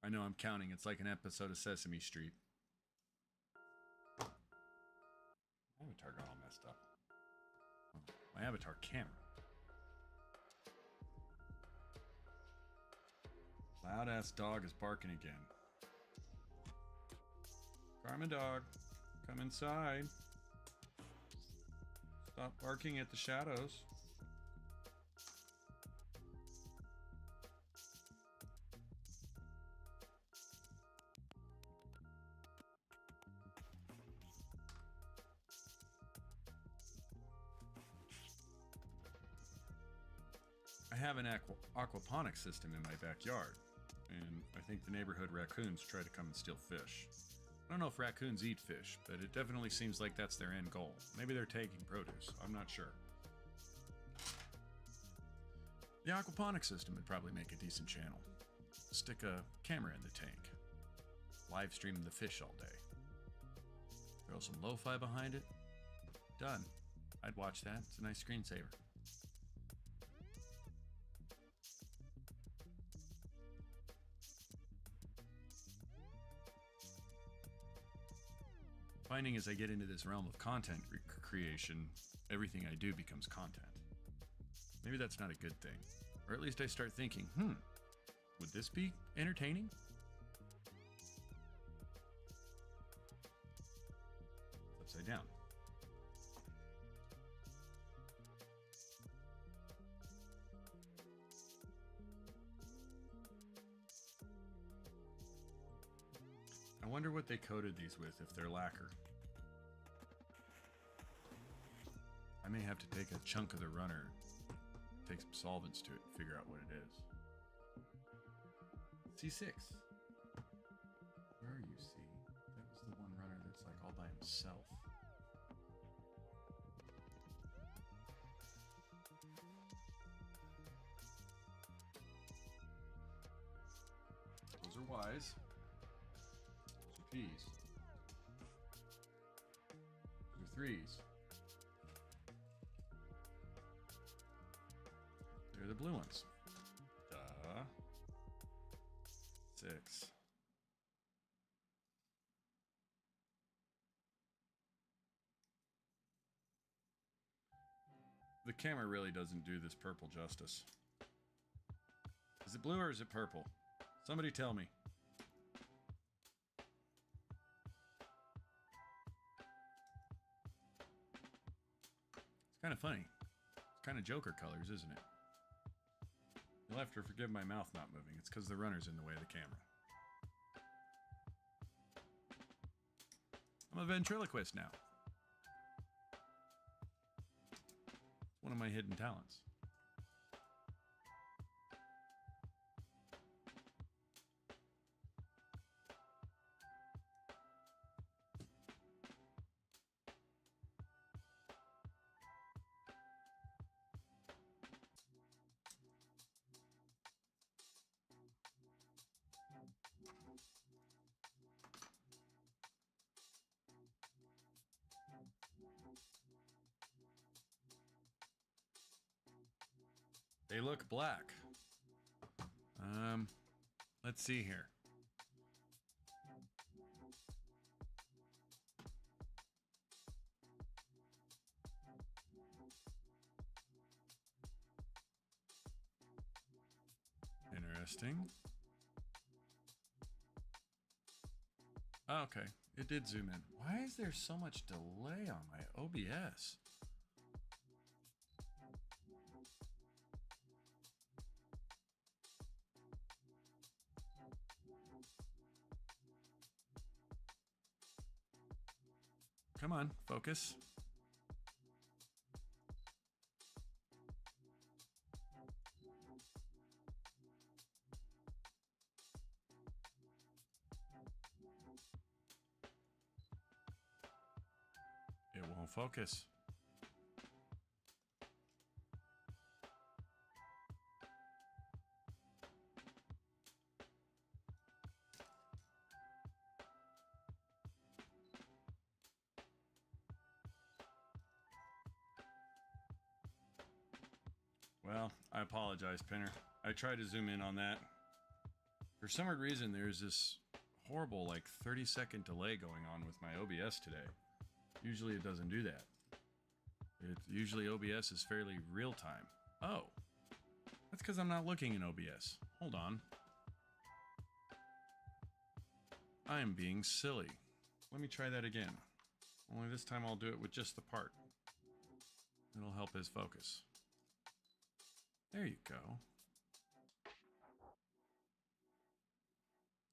I know I'm counting. It's like an episode of Sesame Street. My avatar got all messed up. My avatar camera. Loud ass dog is barking again. Carmen dog, come inside. Stop barking at the shadows. I have an aquaponics system in my backyard, and I think the neighborhood raccoons try to come and steal fish. I don't know if raccoons eat fish, but it definitely seems like that's their end goal. Maybe they're taking produce. I'm not sure. The aquaponics system would probably make a decent channel. Stick a camera in the tank. Live stream the fish all day. Throw some lo-fi behind it. Done. I'd watch that. It's a nice screensaver. Finding as I get into this realm of content creation, everything I do becomes content. Maybe that's not a good thing. Or at least I start thinking, would this be entertaining? Upside down. I wonder what they coated these with if they're lacquer. I may have to take a chunk of the runner, take some solvents to it, and figure out what it is. C6. Where are you, C? That was the one runner that's like all by himself. Those are Ys. Those are Ps. Those are 3s. They're the blue ones. Duh. 6. The camera really doesn't do this purple justice. Is it blue or is it purple? Somebody tell me. It's kind of funny. It's kind of Joker colors, isn't it? You'll have to forgive my mouth not moving. It's because the runner's in the way of the camera. I'm a ventriloquist now. It's one of my hidden talents. They look black. Let's see here. Interesting. Oh, okay, it did zoom in. Why is there so much delay on my OBS? Come on, focus. It won't focus. Well, I apologize, Pinner. I tried to zoom in on that. For some weird reason, there's this horrible, like, 30-second delay going on with my OBS today. Usually it doesn't do that. Usually OBS is fairly real time. Oh, that's because I'm not looking in OBS. Hold on. I am being silly. Let me try that again. Only this time I'll do it with just the part. It'll help his focus. There you go.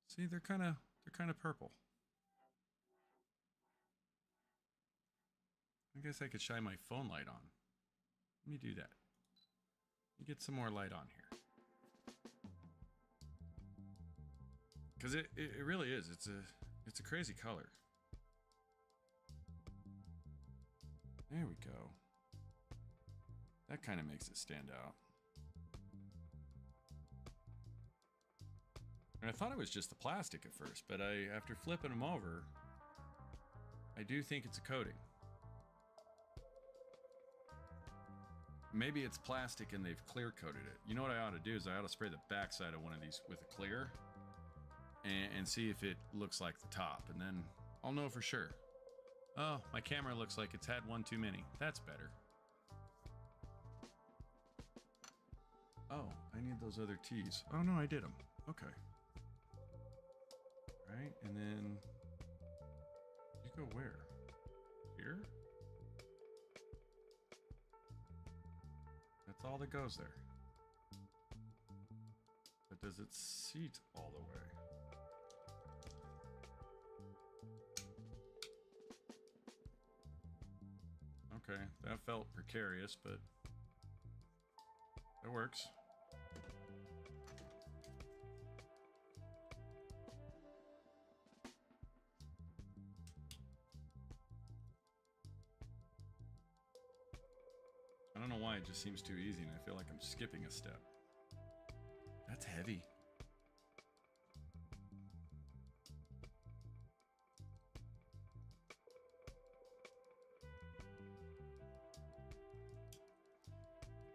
See, they're kind of purple. I guess I could shine my phone light on. Let me do that. Let me get some more light on here. Because it really is. It's a crazy color. There we go. That kind of makes it stand out. And I thought it was just the plastic at first, but after flipping them over, I do think it's a coating. Maybe it's plastic and they've clear coated it. You know what I ought to do is I ought to spray the backside of one of these with a clear and see if it looks like the top, and then I'll know for sure. Oh, my camera looks like it's had one too many. That's better. Oh, I need those other T's. Oh no, I did them. Okay. Right, and then you go where? Here? That's all that goes there. But does it seat all the way? Okay, that felt precarious, but that works. I don't know why it just seems too easy and I feel like I'm skipping a step. That's heavy.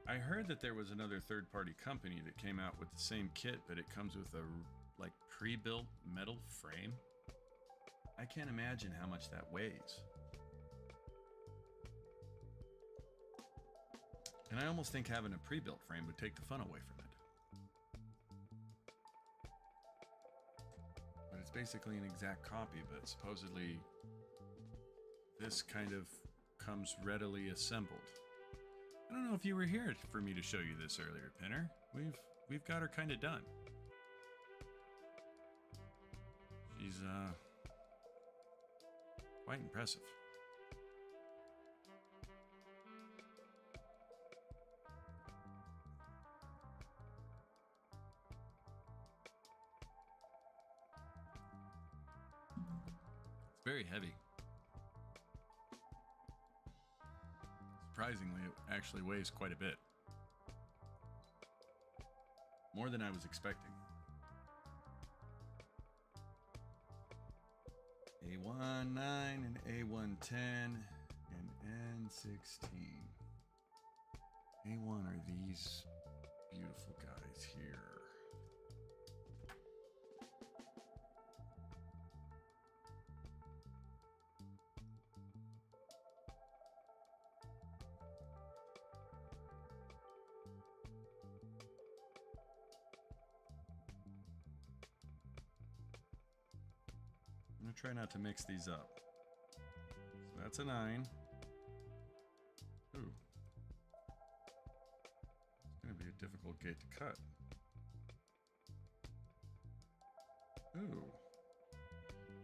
I heard that there was another third-party company that came out with the same kit, but it comes with a like pre-built metal frame. I can't imagine how much that weighs. And I almost think having a pre-built frame would take the fun away from it. But it's basically an exact copy, but supposedly this kind of comes readily assembled. I don't know if you were here for me to show you this earlier, Pinner. We've got her kind of done. She's quite impressive. It's very heavy. Surprisingly, it actually weighs quite a bit. More than I was expecting. A19 and A110 and N16. A1 are these beautiful guys here. I'm going to try not to mix these up. So that's a 9. Ooh. It's going to be a difficult gate to cut. Ooh.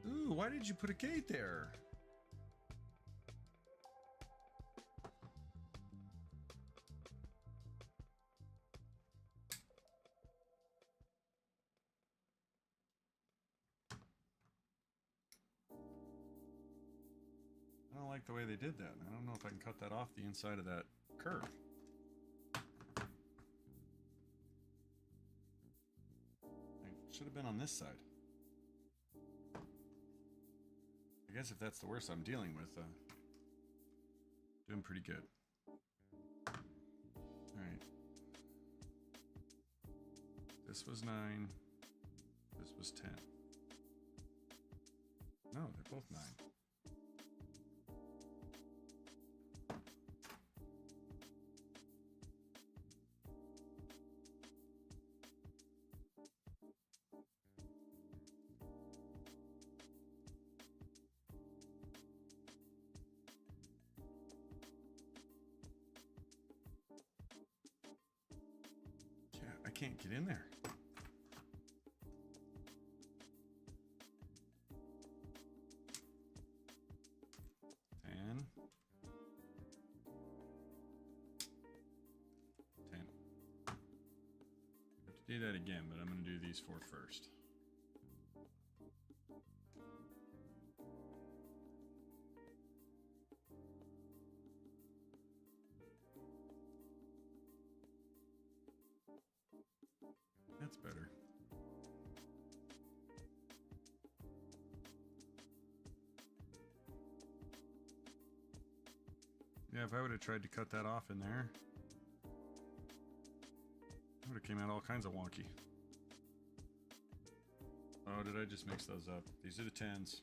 Ooh, why did you put a gate there? I don't like the way they did that. I don't know if I can cut that off the inside of that curve. It should have been on this side. I guess if that's the worst I'm dealing with, doing pretty good. Alright. This was 9. This was 10. No, they're both 9. I can't get in there. Ten. I have to do that again, but I'm going to do these 4 first. That's better. Yeah, if I would have tried to cut that off in there, it would have came out all kinds of wonky. Oh, did I just mix those up? These are the 10s.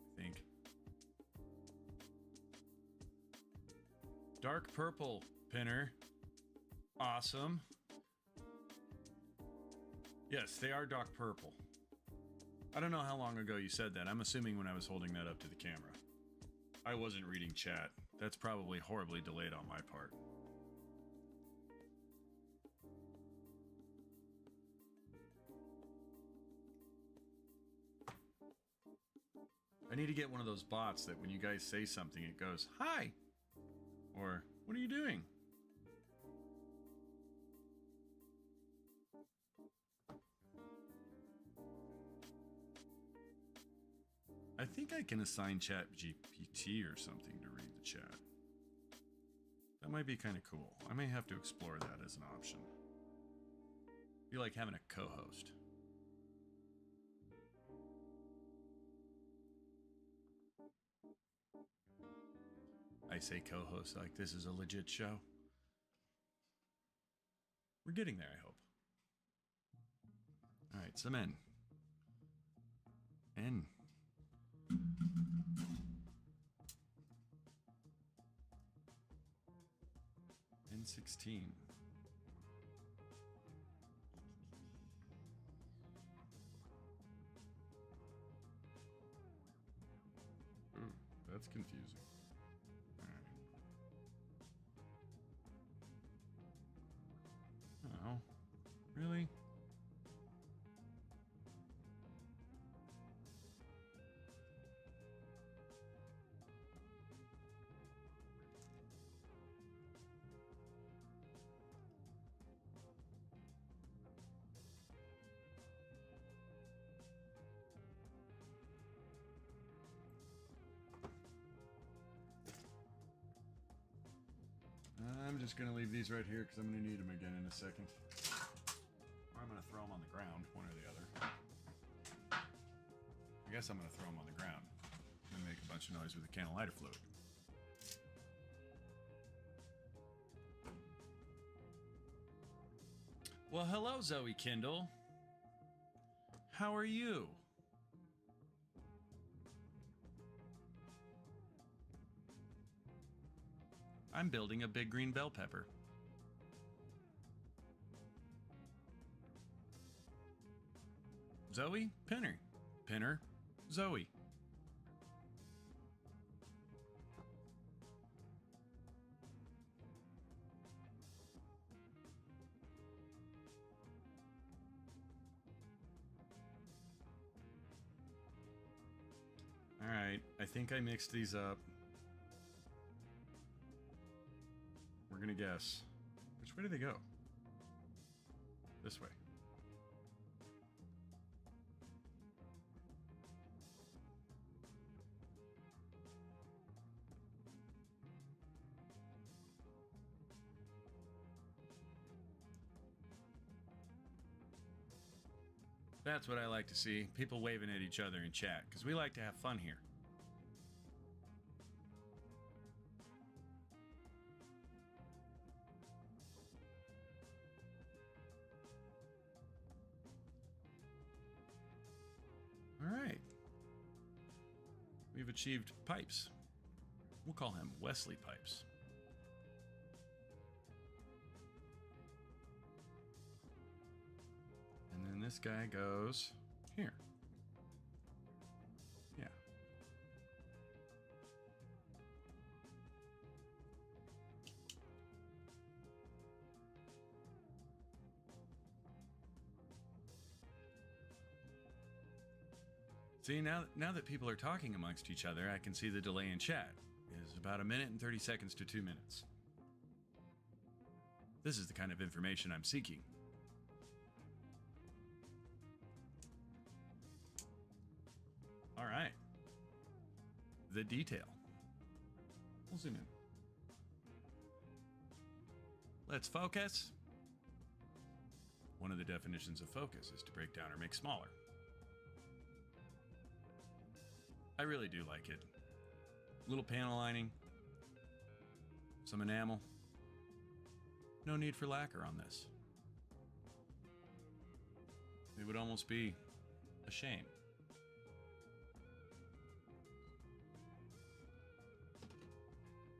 I think. Dark purple pinner. Awesome. Yes, they are dark purple. I don't know how long ago you said that. I'm assuming when I was holding that up to the camera. I wasn't reading chat. That's probably horribly delayed on my part. I need to get one of those bots that when you guys say something, it goes, "Hi!" Or, "What are you doing?" I think I can assign ChatGPT or something to read the chat. That might be kind of cool. I may have to explore that as an option. Be like having a co-host. I say co-host like this is a legit show. We're getting there, I hope. All right, some N. N. N16. Ooh, that's confusing. All right. Oh, really? I'm just going to leave these right here because I'm going to need them again in a second. Or I'm going to throw them on the ground, one or the other. I guess I'm going to throw them on the ground and make a bunch of noise with a can of lighter fluid. Well, hello, Zoe Kindle. How are you? I'm building a big green bell pepper. Zoe, Pinner. Pinner, Zoe. All right, I think I mixed these up. We're gonna guess. Which way do they go? This way. That's what I like to see. People waving at each other in chat, because we like to have fun here. All right. We've achieved Pipes. We'll call him Wesley Pipes. And then this guy goes here. Yeah. See, now that people are talking amongst each other, I can see the delay in chat is about 1 minute and 30 seconds to 2 minutes. This is the kind of information I'm seeking. All right. The detail. We'll zoom in. Let's focus. One of the definitions of focus is to break down or make smaller. I really do like it. Little panel lining. Some enamel. No need for lacquer on this. It would almost be a shame.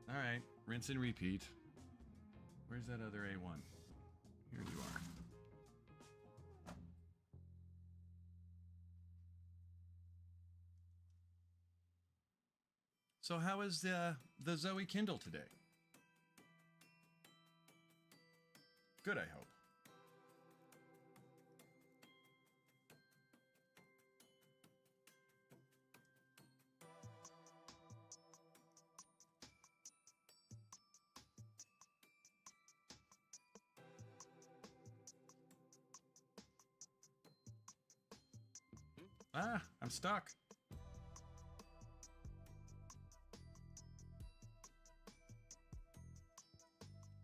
All right, rinse and repeat. Where's that other A1? Here you are. So how is the Zoe Kindle today? Good, I hope. Ah, I'm stuck.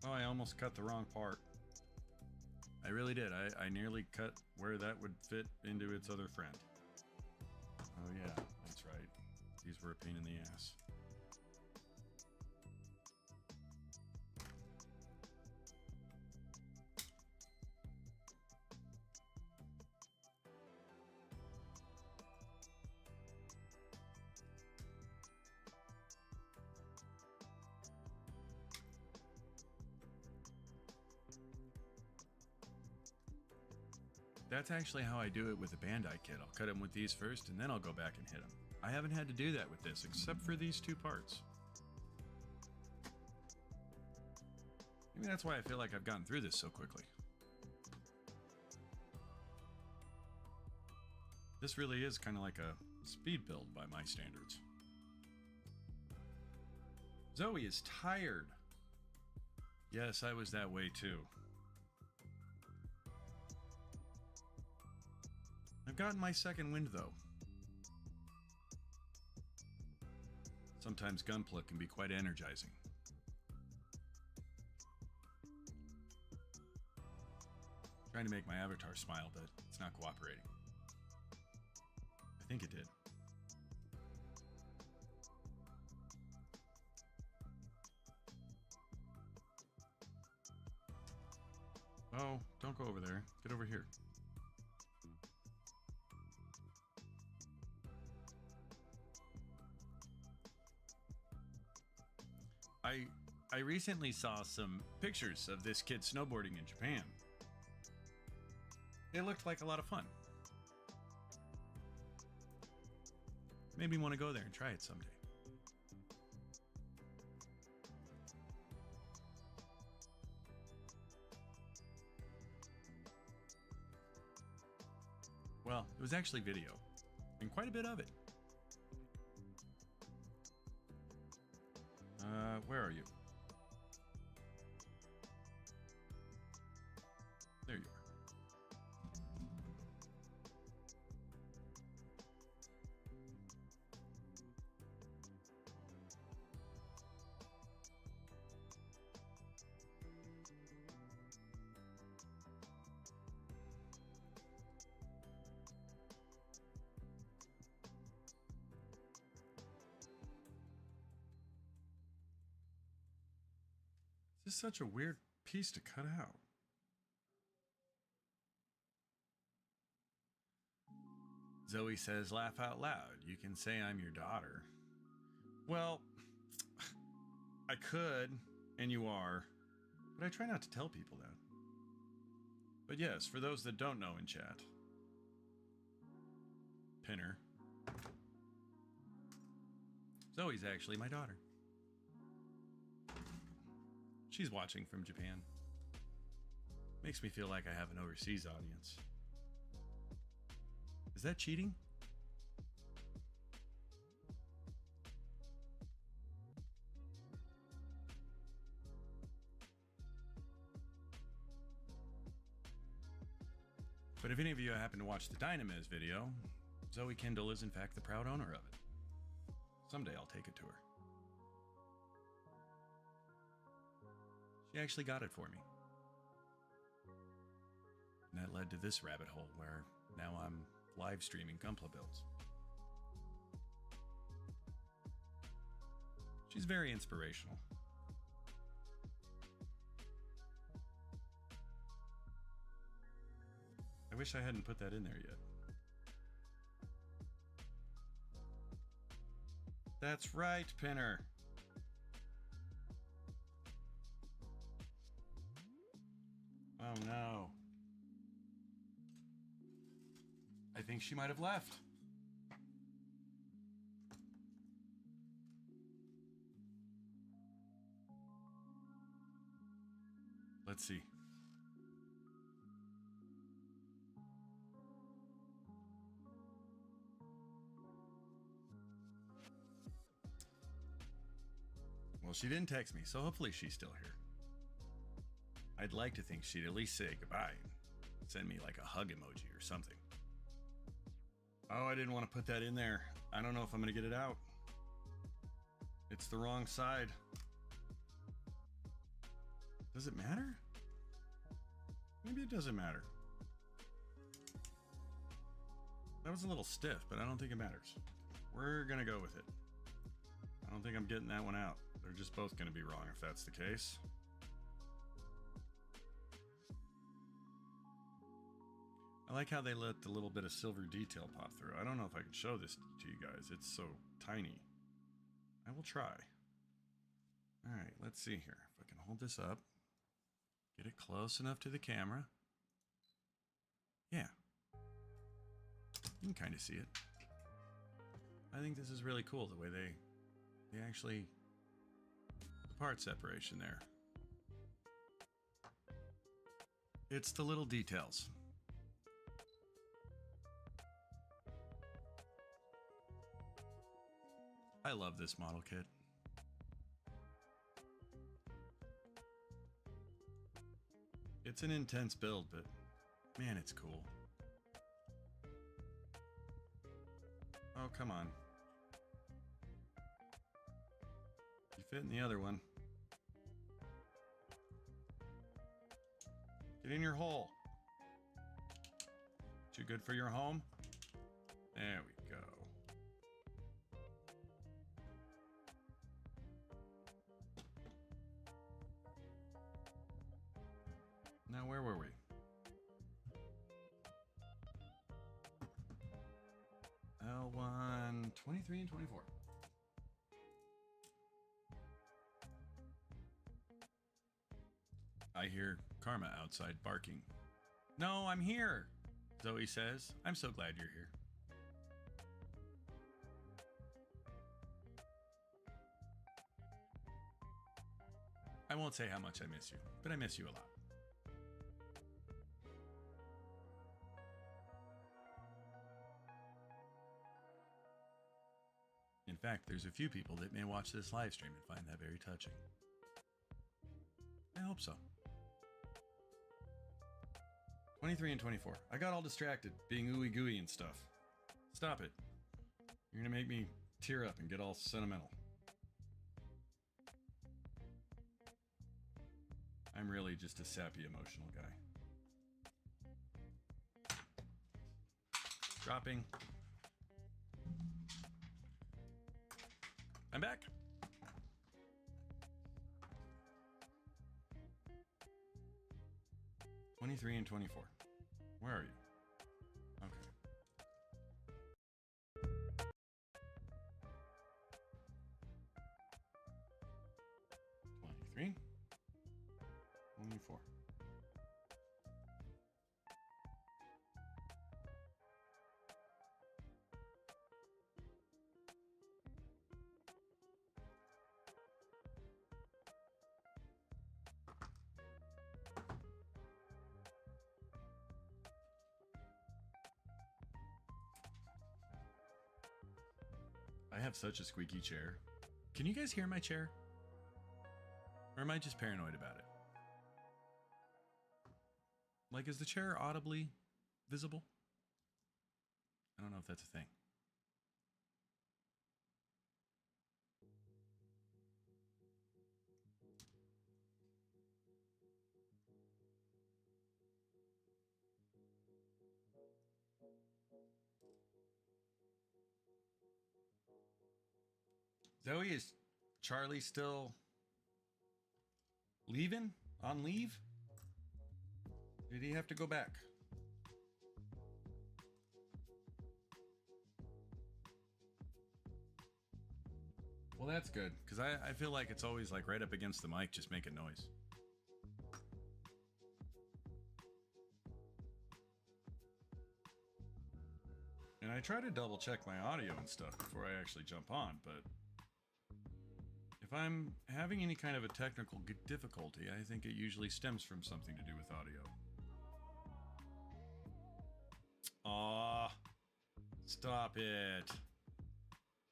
Oh, I almost cut the wrong part. I really did. I nearly cut where that would fit into its other friend. Oh yeah, that's right. These were a pain in the ass. That's actually how I do it with the Bandai kit. I'll cut them with these first, and then I'll go back and hit them. I haven't had to do that with this, except for these two parts. Maybe that's why I feel like I've gotten through this so quickly. This really is kind of like a speed build by my standards. Zoe is tired. Yes, I was that way too. I've gotten my second wind though. Sometimes Gunpla can be quite energizing. Trying to make my avatar smile, but it's not cooperating. I think it did. Oh, don't go over there. Get over here. I recently saw some pictures of this kid snowboarding in Japan. It looked like a lot of fun. Made me want to go there and try it someday. Well, it was actually video, and quite a bit of it. Where are you? There you are. This is such a weird piece to cut out. Zoe says, laugh out loud. You can say I'm your daughter. Well, I could, and you are, but I try not to tell people that. But yes, for those that don't know in chat, Pinner, Zoe's actually my daughter. She's watching from Japan. Makes me feel like I have an overseas audience. Is that cheating? But if any of you happen to watch the Dynamez video, Zoe Kendall is in fact the proud owner of it. Someday I'll take it to her. She actually got it for me. And that led to this rabbit hole where now I'm live streaming Gunpla builds. She's very inspirational. I wish I hadn't put that in there yet. That's right, Pinner. Oh no. I think she might have left. Let's see. Well, she didn't text me, so hopefully she's still here. I'd like to think she'd at least say goodbye and send me like a hug emoji or something. Oh, I didn't want to put that in there. I don't know if I'm going to get it out. It's the wrong side. Does it matter? Maybe it doesn't matter. That was a little stiff, but I don't think it matters. We're going to go with it. I don't think I'm getting that one out. They're just both going to be wrong if that's the case. I like how they let the little bit of silver detail pop through. I don't know if I can show this to you guys. It's so tiny. I will try. All right, let's see here. If I can hold this up. Get it close enough to the camera. Yeah. You can kind of see it. I think this is really cool, the way they actually... the part separation there. It's the little details. I love this model kit. It's an intense build, but man, it's cool. Oh, come on. You fit in the other one. Get in your hole. Too good for your home? There we go. Now, where were we? L1, 23 and 24. I hear Karma outside barking. No, I'm here, Zoe says. I'm so glad you're here. I won't say how much I miss you, but I miss you a lot. In fact, there's a few people that may watch this live stream and find that very touching. I hope so. 23 and 24. I got all distracted, being ooey gooey and stuff. Stop it. You're gonna make me tear up and get all sentimental. I'm really just a sappy, emotional guy. Dropping. I'm back. $23 and $24. Where are you? Okay. 23. 24. I have such a squeaky chair. Can you guys hear my chair? Or am I just paranoid about it? Like, is the chair audibly visible? I don't know if that's a thing. Zoe, is Charlie still leaving? On leave? Did he have to go back? Well, that's good, because I feel like it's always like right up against the mic, just making noise. And I try to double check my audio and stuff before I actually jump on, but if I'm having any kind of a technical difficulty, I think it usually stems from something to do with audio. Aw, stop it.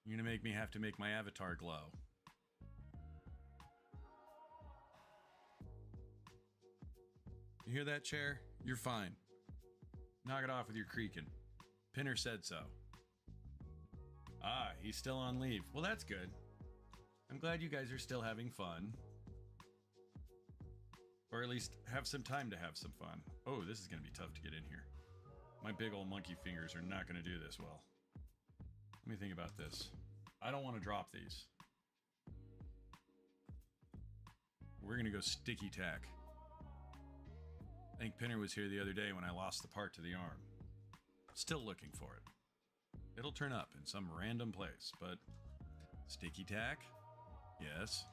You're gonna make me have to make my avatar glow. You hear that, chair? You're fine. Knock it off with your creaking. Pinner said so. Ah, he's still on leave. Well, that's good. I'm glad you guys are still having fun. Or at least have some time to have some fun. Oh, this is gonna be tough to get in here. My big old monkey fingers are not gonna do this well. Let me think about this. I don't want to drop these. We're gonna go sticky tack. I think Pinner was here the other day when I lost the part to the arm. Still looking for it. It'll turn up in some random place, but sticky tack? Yes.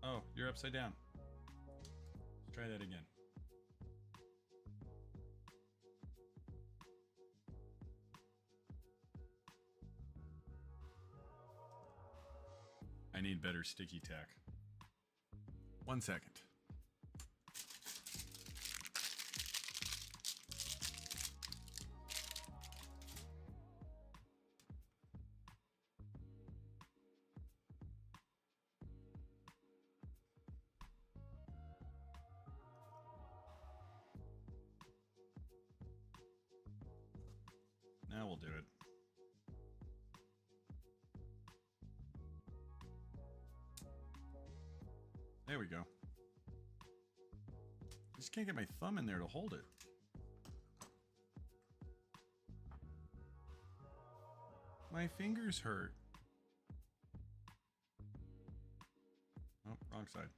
Oh, you're upside down. Let's try that again. I need better sticky tack. 1 second. Now we'll do it. There we go. Just can't get my thumb in there to hold it. My fingers hurt. Oh, wrong side.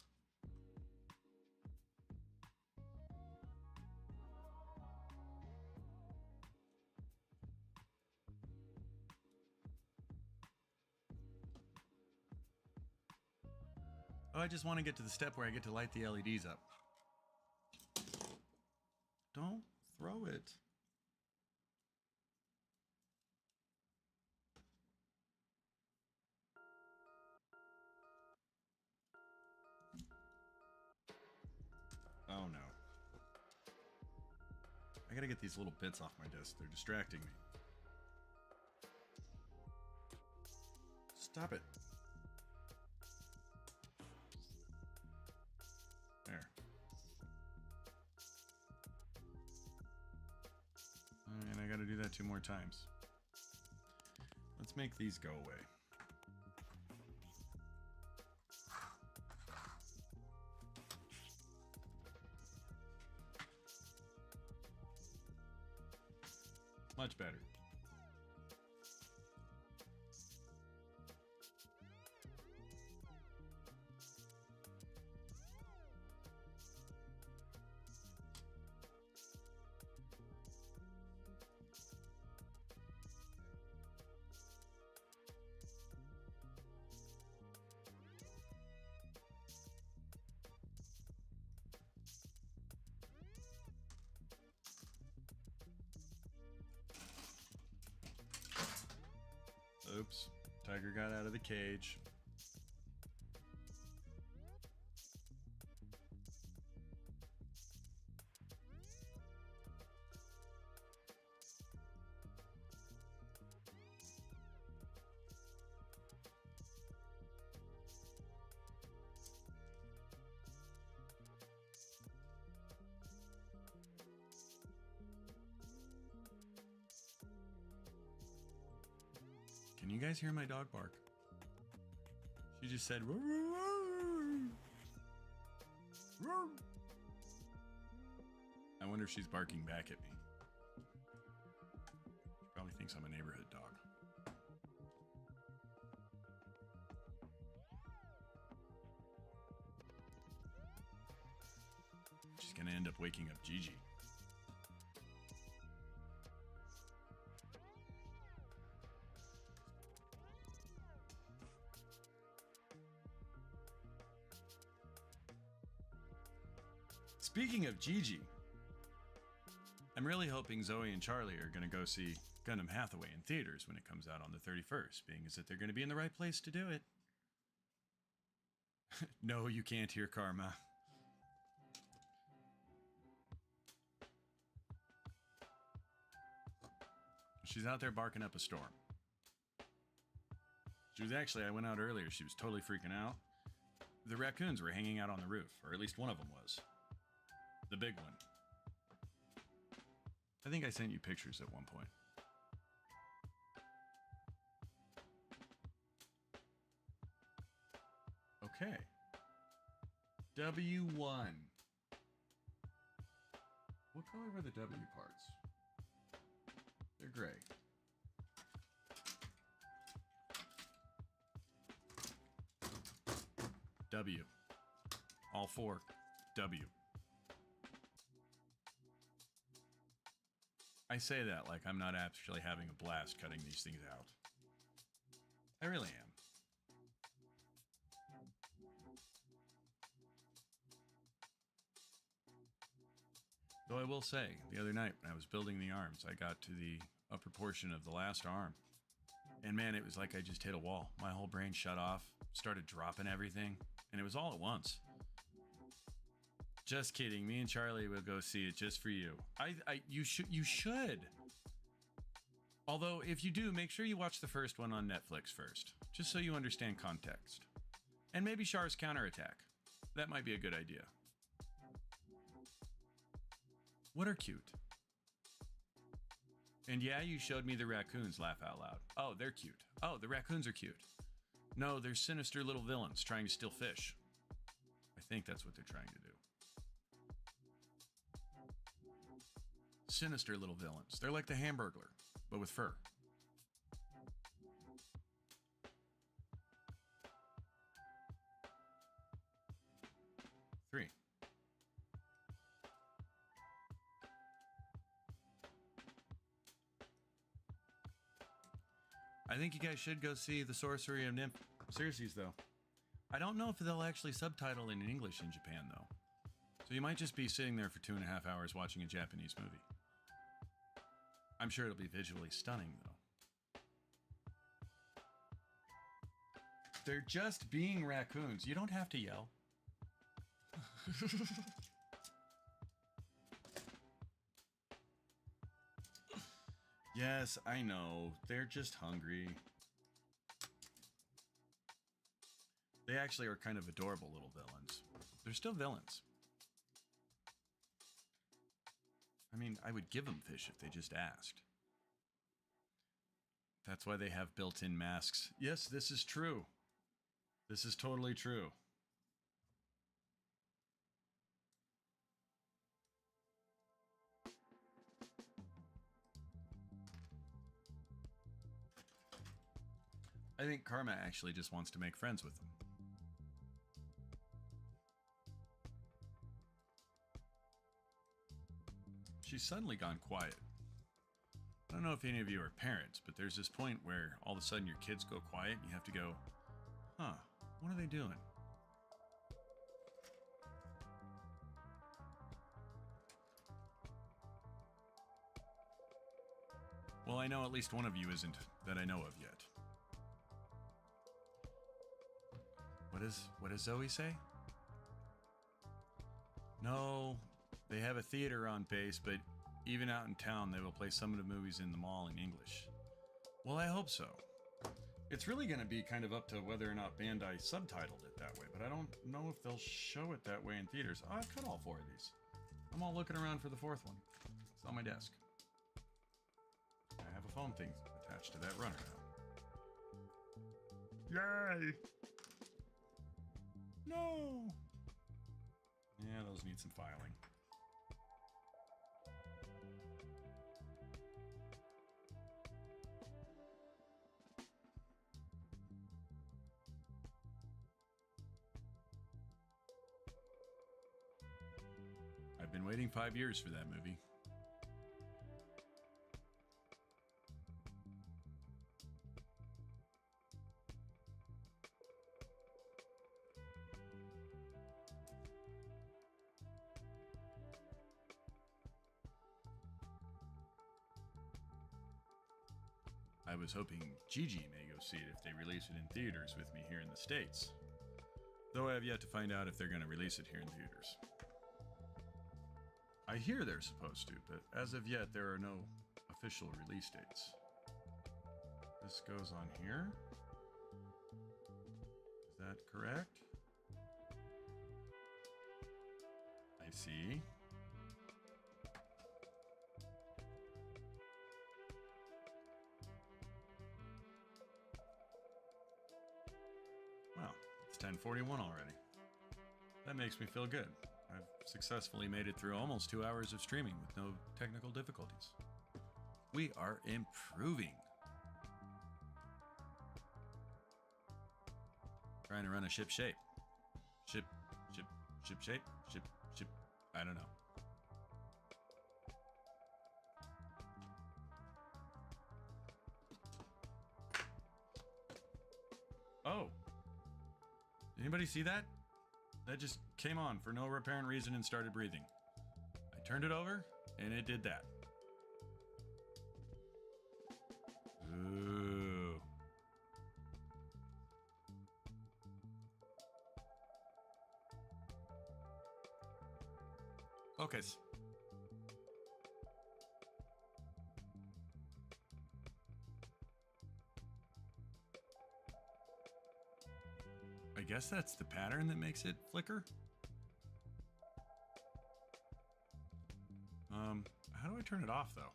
Oh, I just want to get to the step where I get to light the LEDs up. Don't throw it. Oh no. I gotta get these little bits off my desk. They're distracting me. Stop it. There. And I gotta do that 2 more times. Let's make these go away. Much better. Oops, tiger got out of the cage. Can you guys hear my dog bark? She just said, "Roar, roar, roar." I wonder if she's barking back at me. She probably thinks I'm a neighborhood dog. She's gonna end up waking up Gigi. Speaking of Gigi, I'm really hoping Zoe and Charlie are going to go see Gundam Hathaway in theaters when it comes out on the 31st, being as that they're going to be in the right place to do it. No, you can't hear Karma. She's out there barking up a storm. She was actually, I went out earlier, she was totally freaking out. The raccoons were hanging out on the roof, or at least one of them was. The big one. I think I sent you pictures at one point. Okay. W1. What color were the W parts? They're gray. W. All 4. W. I say that like I'm not actually having a blast cutting these things out. I really am. Though I will say, the other night when I was building the arms, I got to the upper portion of the last arm. And man, it was like I just hit a wall. My whole brain shut off, started dropping everything, and it was all at once. Just kidding. Me and Charlie will go see it just for you. You should. Although, if you do, make sure you watch the first one on Netflix first, just so you understand context. And maybe Char's counterattack. That might be a good idea. What are cute? And yeah, you showed me the raccoons, laugh out loud. Oh, they're cute. Oh, the raccoons are cute. No, they're sinister little villains trying to steal fish. I think that's what they're trying to do. Sinister little villains. They're like the Hamburglar, but with fur. 3. I think you guys should go see The Sorcery of Nymph Circes, though. I don't know if they'll actually subtitle in English in Japan, though. So you might just be sitting there for 2.5 hours watching a Japanese movie. I'm sure it'll be visually stunning, though. They're just being raccoons. You don't have to yell. Yes, I know. They're just hungry. They actually are kind of adorable little villains. They're still villains. I mean, I would give them fish if they just asked. That's why they have built-in masks. Yes, this is true. This is totally true. I think Karma actually just wants to make friends with them. She's suddenly gone quiet. I don't know if any of you are parents, but there's this point where all of a sudden your kids go quiet and you have to go, huh, what are they doing? Well, I know at least one of you isn't that I know of yet. What does Zoe say? No, they have a theater on base, but even out in town, they will play some of the movies in the mall in English. Well, I hope so. It's really going to be kind of up to whether or not Bandai subtitled it that way, but I don't know if they'll show it that way in theaters. Oh, I've cut all 4 of these. I'm all looking around for the 4th one. It's on my desk. I have a phone thing attached to that runner now. Yay! No! Yeah, those need some filing. I've been waiting 5 years for that movie. I was hoping Gigi may go see it if they release it in theaters with me here in the States. Though I have yet to find out if they're going to release it here in theaters. I hear they're supposed to, but as of yet there are no official release dates. This goes on here. Is that correct? I see. Wow, it's 10:41 already. That makes me feel good. I've successfully made it through almost 2 hours of streaming with no technical difficulties. We are improving. Trying to run a ship shape. Ship shape? Ship. I don't know. Oh. Anybody see that? That just came on for no apparent reason and started breathing. I turned it over, and it did that. Ooh. Focus. I guess that's the pattern that makes it flicker. How do I turn it off, though?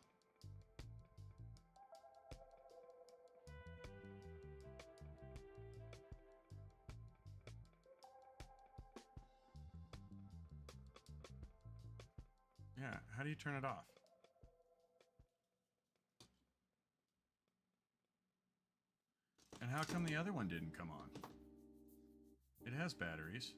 Yeah, how do you turn it off? And how come the other one didn't come on? It has batteries.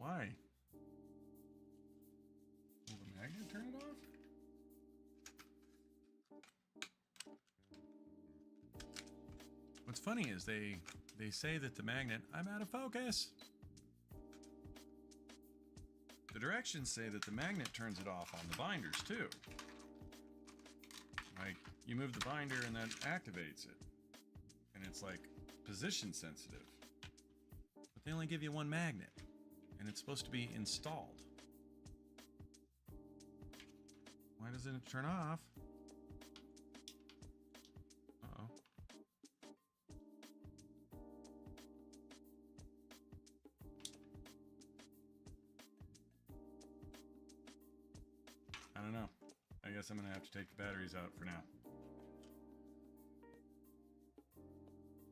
Why? Will the magnet turn it off? What's funny is they say that the magnet, I'm out of focus. The directions say that the magnet turns it off on the binders too. Like, you move the binder and that activates it. And it's like position sensitive. But they only give you one magnet. And it's supposed to be installed. Why doesn't it turn off? Uh-oh. I don't know. I guess I'm gonna have to take the batteries out for now.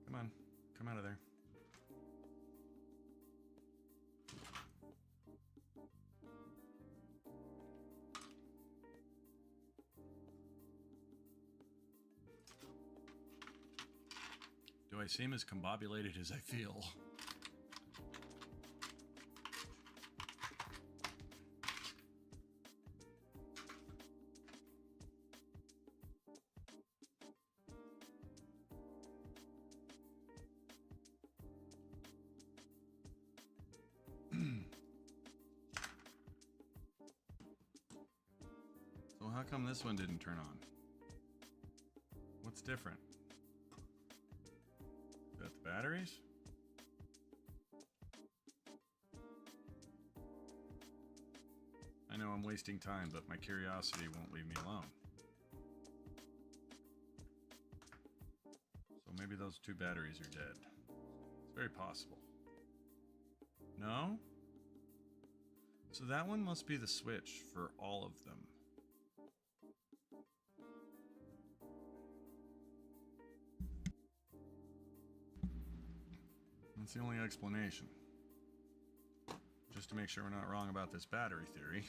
Come on, come out of there. Do I seem as combobulated as I feel? So how come this one didn't turn on? What's different? Is that the batteries? I know I'm wasting time, but my curiosity won't leave me alone. So maybe those two batteries are dead. It's very possible. No? So that one must be the switch for all of them. That's the only explanation. Just to make sure we're not wrong about this battery theory.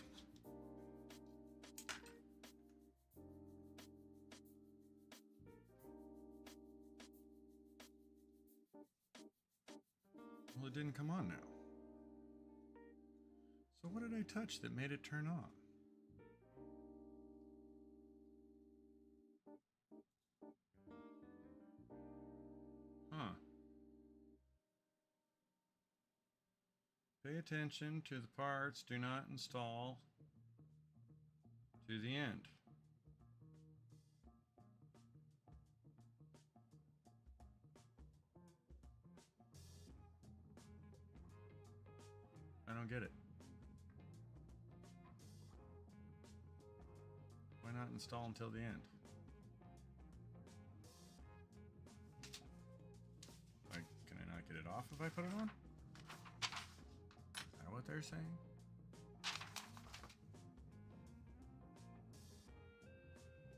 Well, it didn't come on now. So what did I touch that made it turn on? Huh. Pay attention to the parts, do not install to the end. I don't get it. Why not install until the end? Like, can I not get it off if I put it on? Is that what they're saying?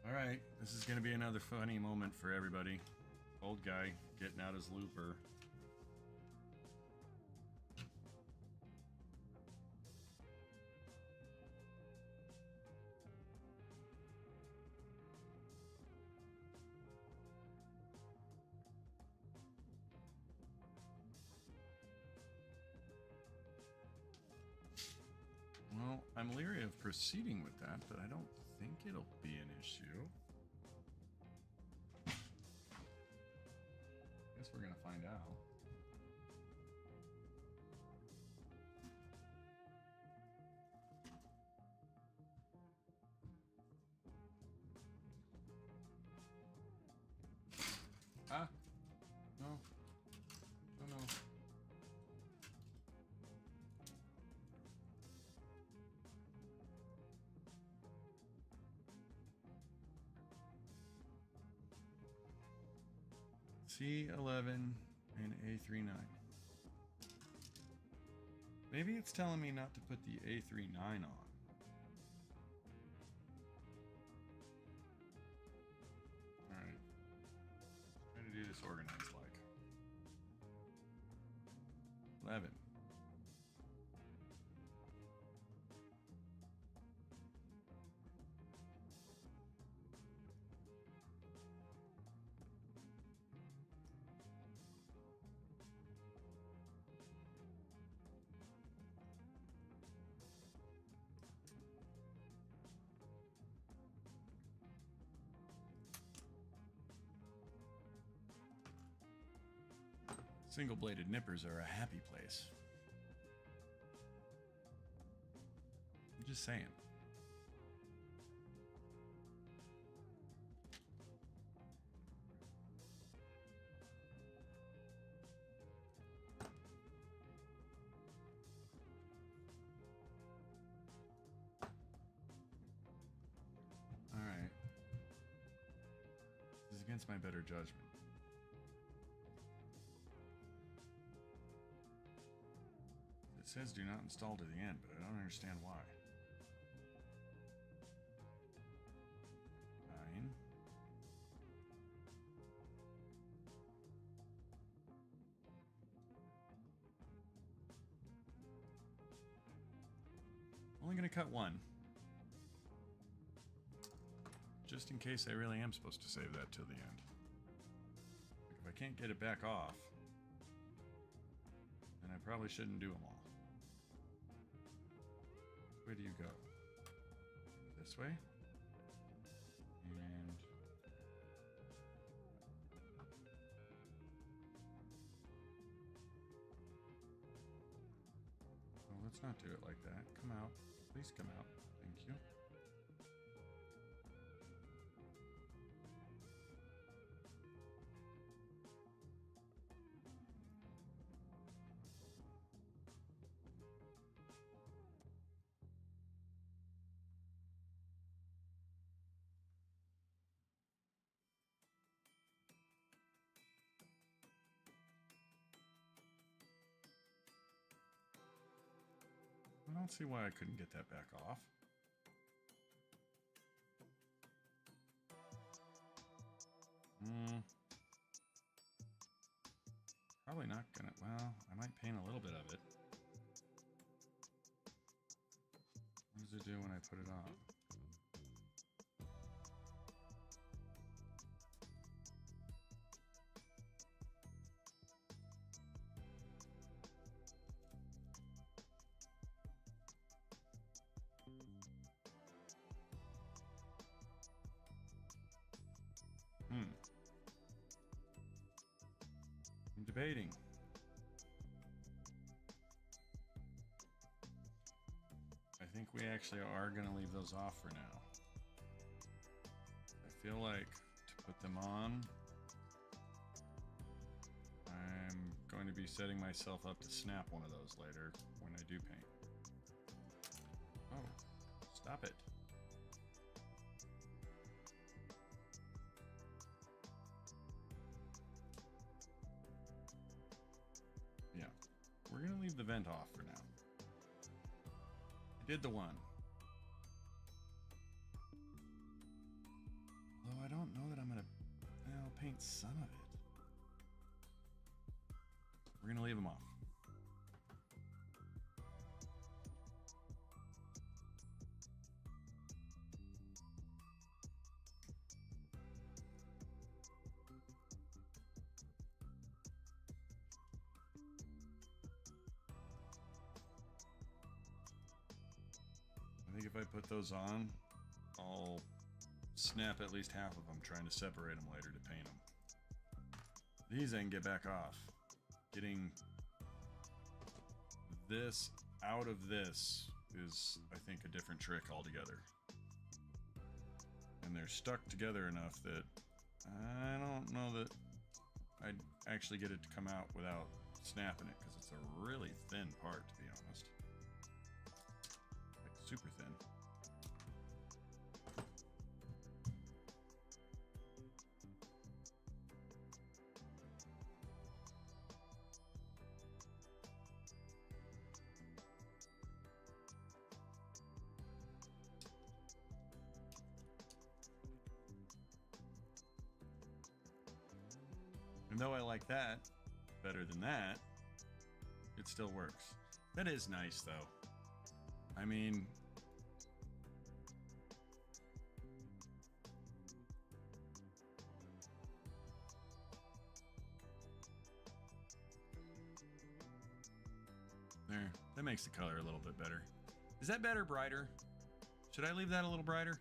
Alright, this is gonna be another funny moment for everybody. Old guy getting out his looper. Well, I'm leery of proceeding with that, but I don't think it'll be an issue. Guess we're gonna find out. Ah, no, no, no. C11 and A39. Maybe it's telling me not to put the A39 on. Alright. Try to do this organized like. 11. Single-bladed nippers are a happy place. I'm just saying. All right. This is against my better judgment. It says do not install to the end, but I don't understand why. 9. Only going to cut 1. Just in case I really am supposed to save that till the end. If I can't get it back off, then I probably shouldn't do them all. Where do you go? This way? And... well, let's not do it like that. Come out. Please come out. Thank you. I don't see why I couldn't get that back off. Probably not gonna, well, I might paint a little bit of it. What does it do when I put it on? I'm debating. I think we actually are going to leave those off for now. I feel like to put them on, I'm going to be setting myself up to snap one of those later when I do paint. Oh, stop it. Yeah, we're going to leave the vent off for now. I did the one. Although I don't know that I'm going to, I'll paint some of it. We're going to leave them off. I think if I put those on, I'll snap at least half of them, trying to separate them later to paint them. These I can get back off. Getting this out of this is, I think, a different trick altogether. And they're stuck together enough that I don't know that I'd actually get it to come out without snapping it, because it's a really thin part, to be honest. Like super thin. And though I like that better than that, it still works. That is nice, though. I mean, there, that makes the color a little bit better. Is that better, brighter? Should I leave that a little brighter?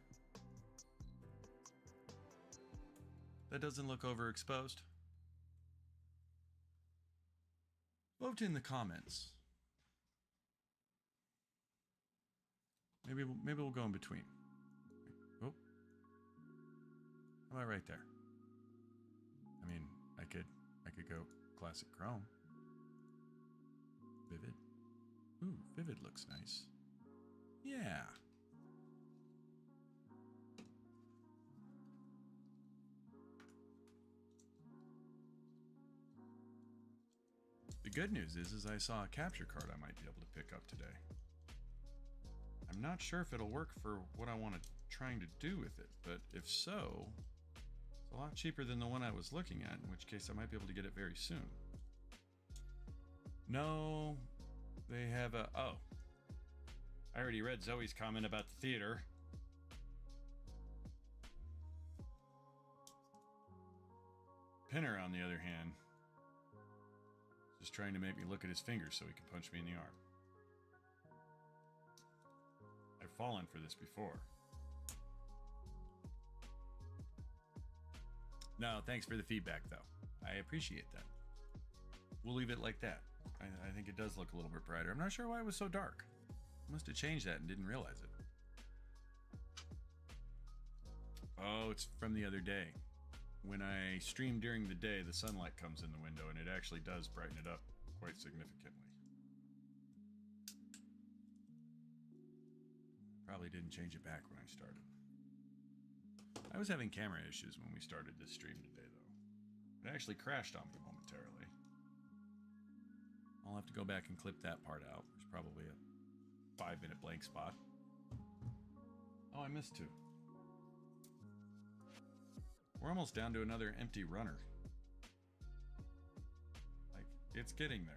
That doesn't look overexposed. Vote in the comments. Maybe we'll go in between. Oh, how about right there? I mean, I could go classic chrome. Vivid. Ooh, vivid looks nice. Yeah. The good news is I saw a capture card I might be able to pick up today. I'm not sure if it'll work for what I want to trying to do with it, but if so, it's a lot cheaper than the one I was looking at, in which case I might be able to get it very soon. No, they have a... Oh. I already read Zoe's comment about the theater. Pinner, on the other hand, just trying to make me look at his fingers so he can punch me in the arm. I've fallen for this before. No, thanks for the feedback, though. I appreciate that. We'll leave it like that. I think it does look a little bit brighter. I'm not sure why it was so dark. I must have changed that and didn't realize it. Oh, it's from the other day. When I stream during the day, the sunlight comes in the window, and it actually does brighten it up quite significantly. Probably didn't change it back when I started. I was having camera issues when we started this stream today, though. It actually crashed on me momentarily. I'll have to go back and clip that part out. There's probably a 5-minute blank spot. Oh, I missed 2. We're almost down to another empty runner. Like, it's getting there.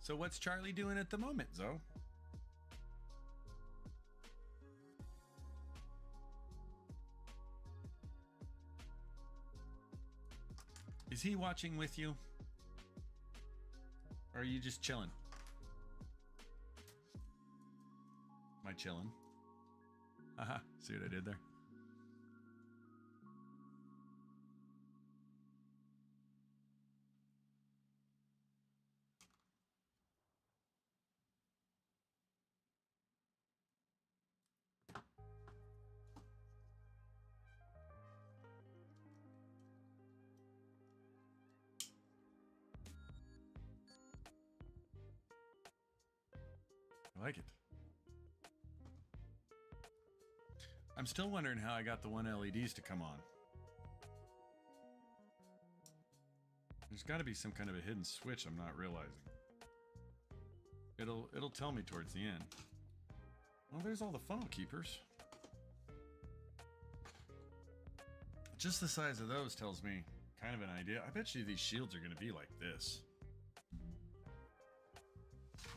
So what's Charlie doing at the moment, Zoe? Is he watching with you? Or are you just chilling? Am I chilling? Haha, see what I did there? I like it. I'm still wondering how I got the 1 LEDs to come on. There's got to be some kind of a hidden switch I'm not realizing. It'll tell me towards the end. Well, there's all the funnel keepers. Just the size of those tells me kind of an idea. I bet you these shields are going to be like this.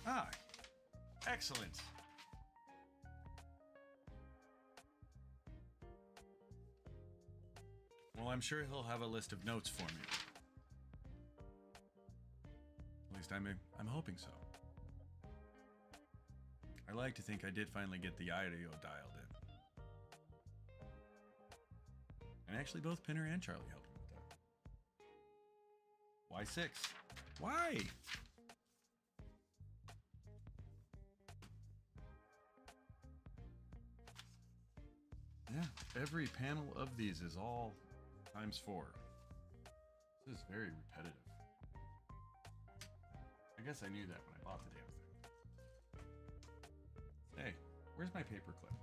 Ah, excellent. Well, I'm sure he'll have a list of notes for me. At least I'm hoping so. I like to think I did finally get the audio dialed in. And actually both Pinner and Charlie helped me with that. Why 6? Why? Yeah, every panel of these is all times 4. This is very repetitive. I guess I knew that when I bought the damn thing. Hey, where's my paper clip?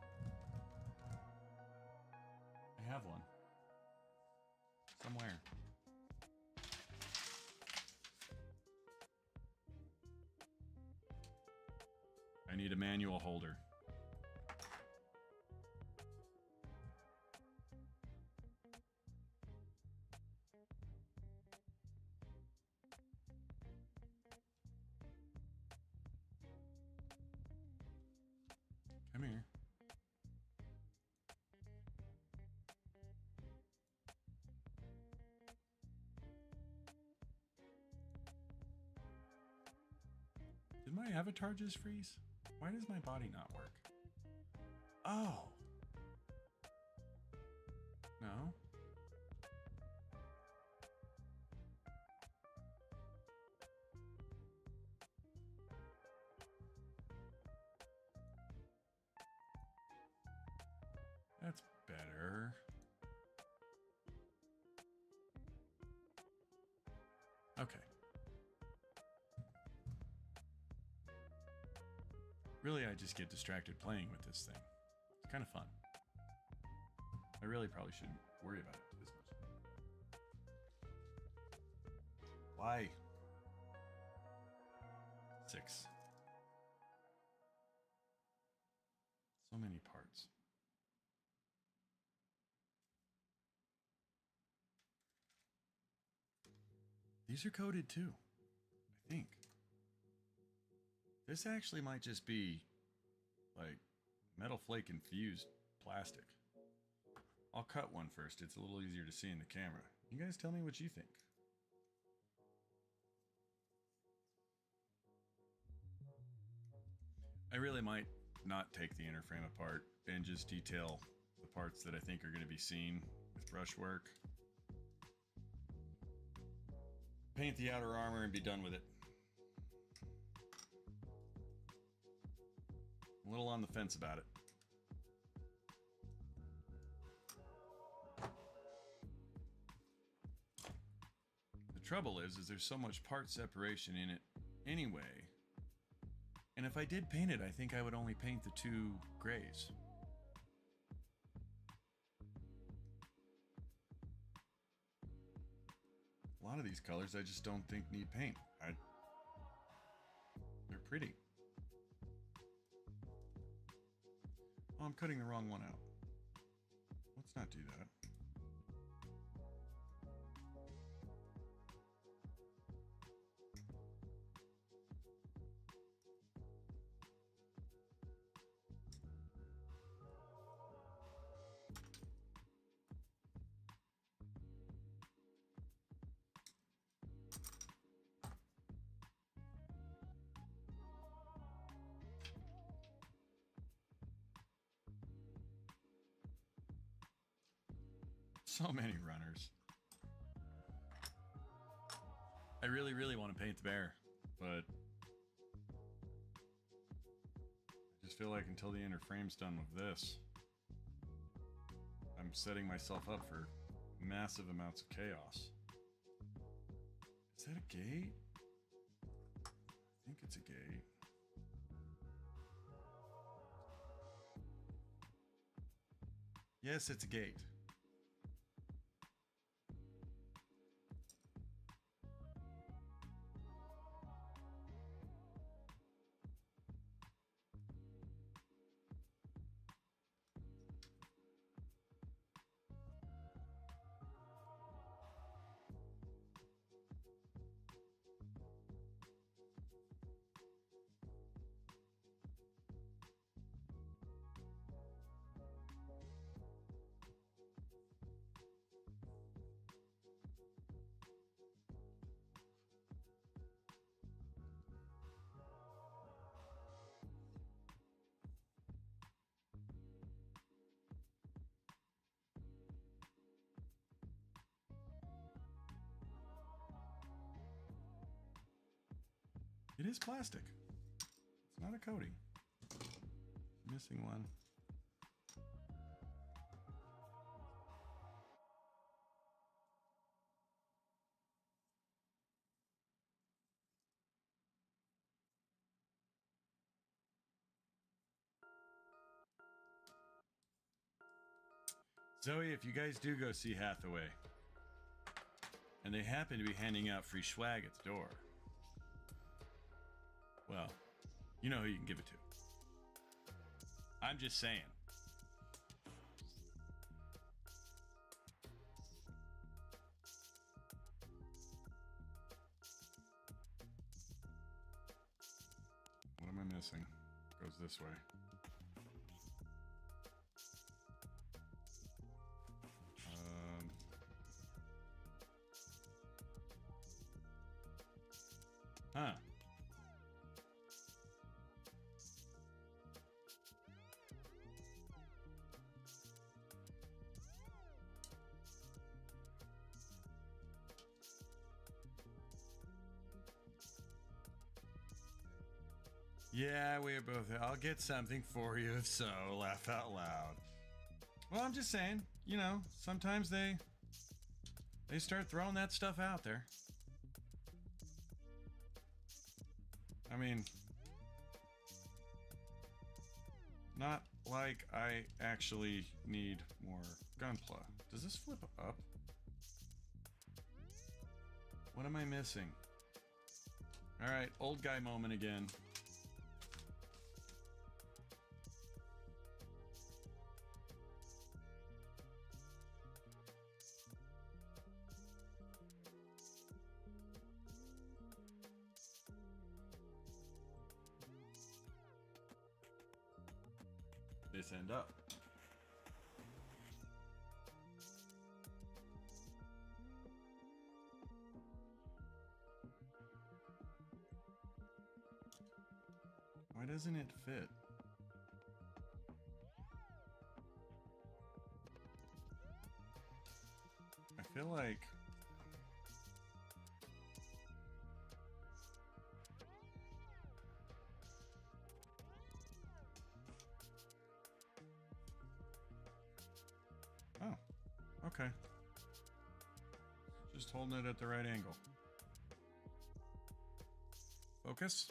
I have one. Somewhere. I need a manual holder. Come here. Did my avatar just freeze? Why does my body not work? Oh. No. That's better. Okay. Really, I just get distracted playing with this thing. It's kind of fun. I really probably shouldn't worry about it this much. Why? 6. So many parts. These are coded too, I think. This actually might just be like metal flake infused plastic. I'll cut one first. It's a little easier to see in the camera. You guys tell me what you think. I really might not take the inner frame apart and just detail the parts that I think are going to be seen with brushwork. Paint the outer armor and be done with it. A little on the fence about it. The trouble is there's so much part separation in it anyway. And if I did paint it, I think I would only paint the 2 grays. A lot of these colors I just don't think need paint. They're pretty. Oh, I'm cutting the wrong one out. Let's not do that. So many runners. I really, really want to paint the bear, but I just feel like until the inner frame's done with this, I'm setting myself up for massive amounts of chaos. Is that a gate? I think it's a gate. Yes, it's a gate. It is plastic. It's not a coating. Missing one. Zoe, if you guys do go see Hathaway, and they happen to be handing out free swag at the door, well, you know who you can give it to. I'm just saying. What am I missing? Goes this way. Huh. Yeah, we are both. I'll get something for you if so. Laugh out loud. Well, I'm just saying, you know, sometimes they start throwing that stuff out there. I mean, not like I actually need more Gunpla. Does this flip up? What am I missing? All right, old guy moment again. This end up. Why doesn't it fit? I feel like oh, okay. Just holding it at the right angle. Focus.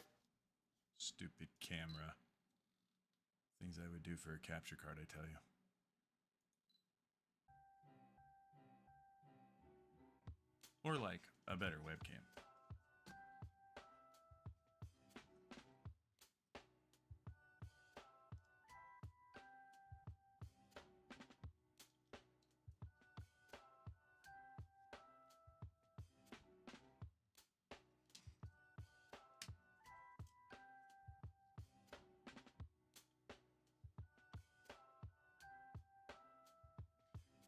Stupid camera. Things I would do for a capture card, I tell you. Or like a better webcam.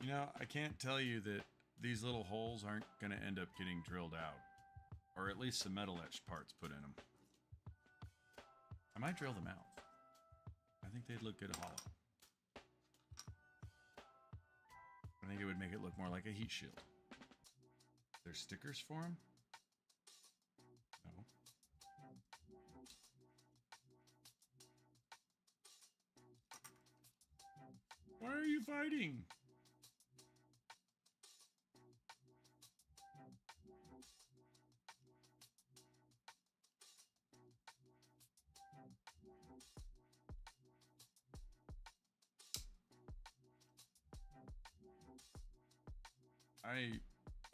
You know, I can't tell you that these little holes aren't going to end up getting drilled out. Or at least some metal etched parts put in them. I might drill them out. I think they'd look good hollow. I think it would make it look more like a heat shield. There's stickers for them? No. Why are you fighting?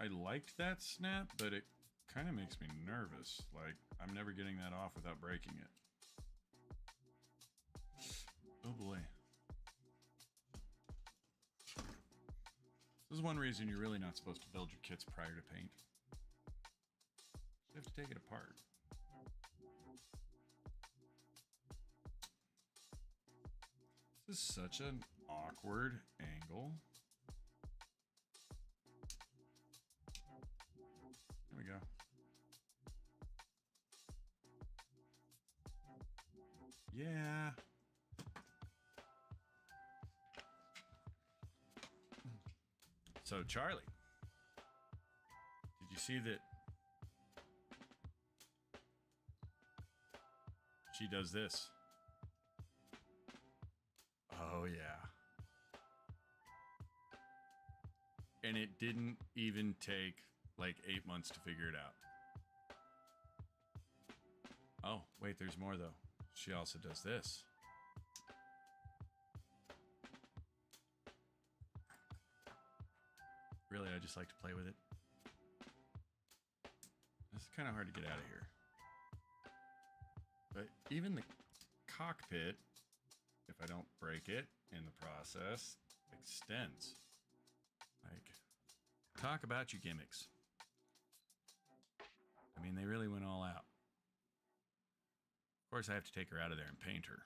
I liked that snap, but it kind of makes me nervous. Like, I'm never getting that off without breaking it. Oh boy. This is one reason you're really not supposed to build your kits prior to paint. You have to take it apart. This is such an awkward angle. There we go. Yeah. So Charlie, did you see that she does this? Oh yeah. And it didn't even take like 8 months to figure it out. Oh, wait, there's more though. She also does this. Really, I just like to play with it. This is kind of hard to get out of here. But even the cockpit, if I don't break it in the process, extends. Like, talk about your gimmicks. I mean, they really went all out. Of course, I have to take her out of there and paint her.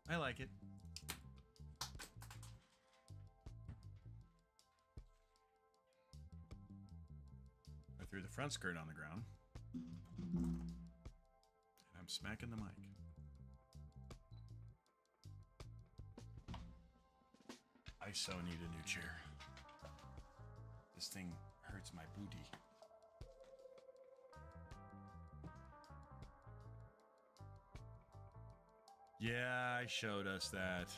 I like it. I threw the front skirt on the ground. And I'm smacking the mic. I so need a new chair. This thing hurts my booty. Yeah, I showed us that.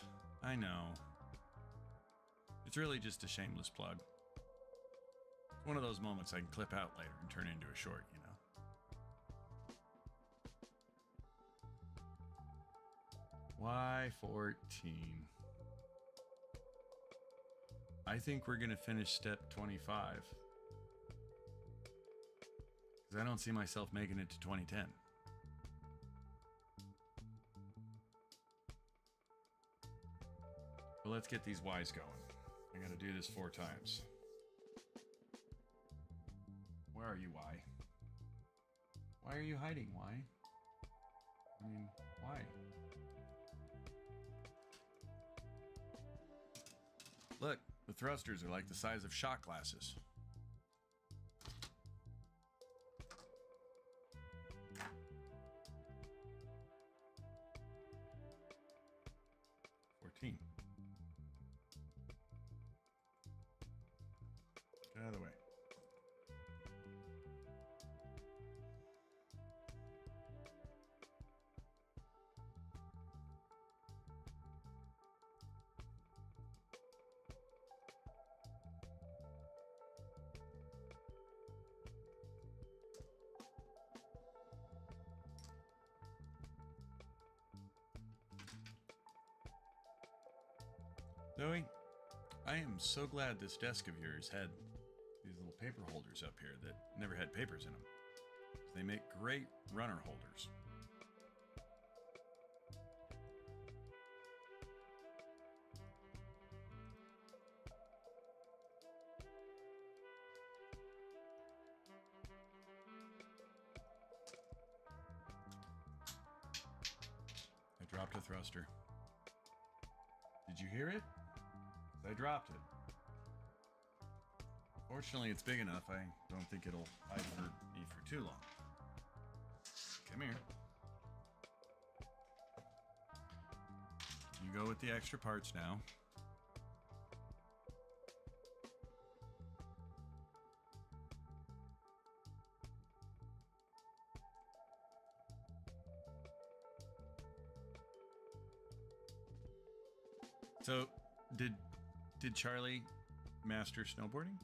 I know. It's really just a shameless plug. It's one of those moments I can clip out later and turn into a short, you know? Y14. I think we're going to finish step 25. Because I don't see myself making it to 2010. But let's get these Ys going. I got to do this 4 times. Where are you, Y? Why are you hiding, Y? I mean, why? Look, the thrusters are like the size of shot glasses. Get out of the way. Zoe, I am so glad this desk of yours had these little paper holders up here that never had papers in them. They make great runner holders. I dropped a thruster. Did you hear it? I dropped it. Fortunately, it's big enough. I don't think it'll hide for me for too long. Come here. You go with the extra parts now. So, did Charlie master snowboarding?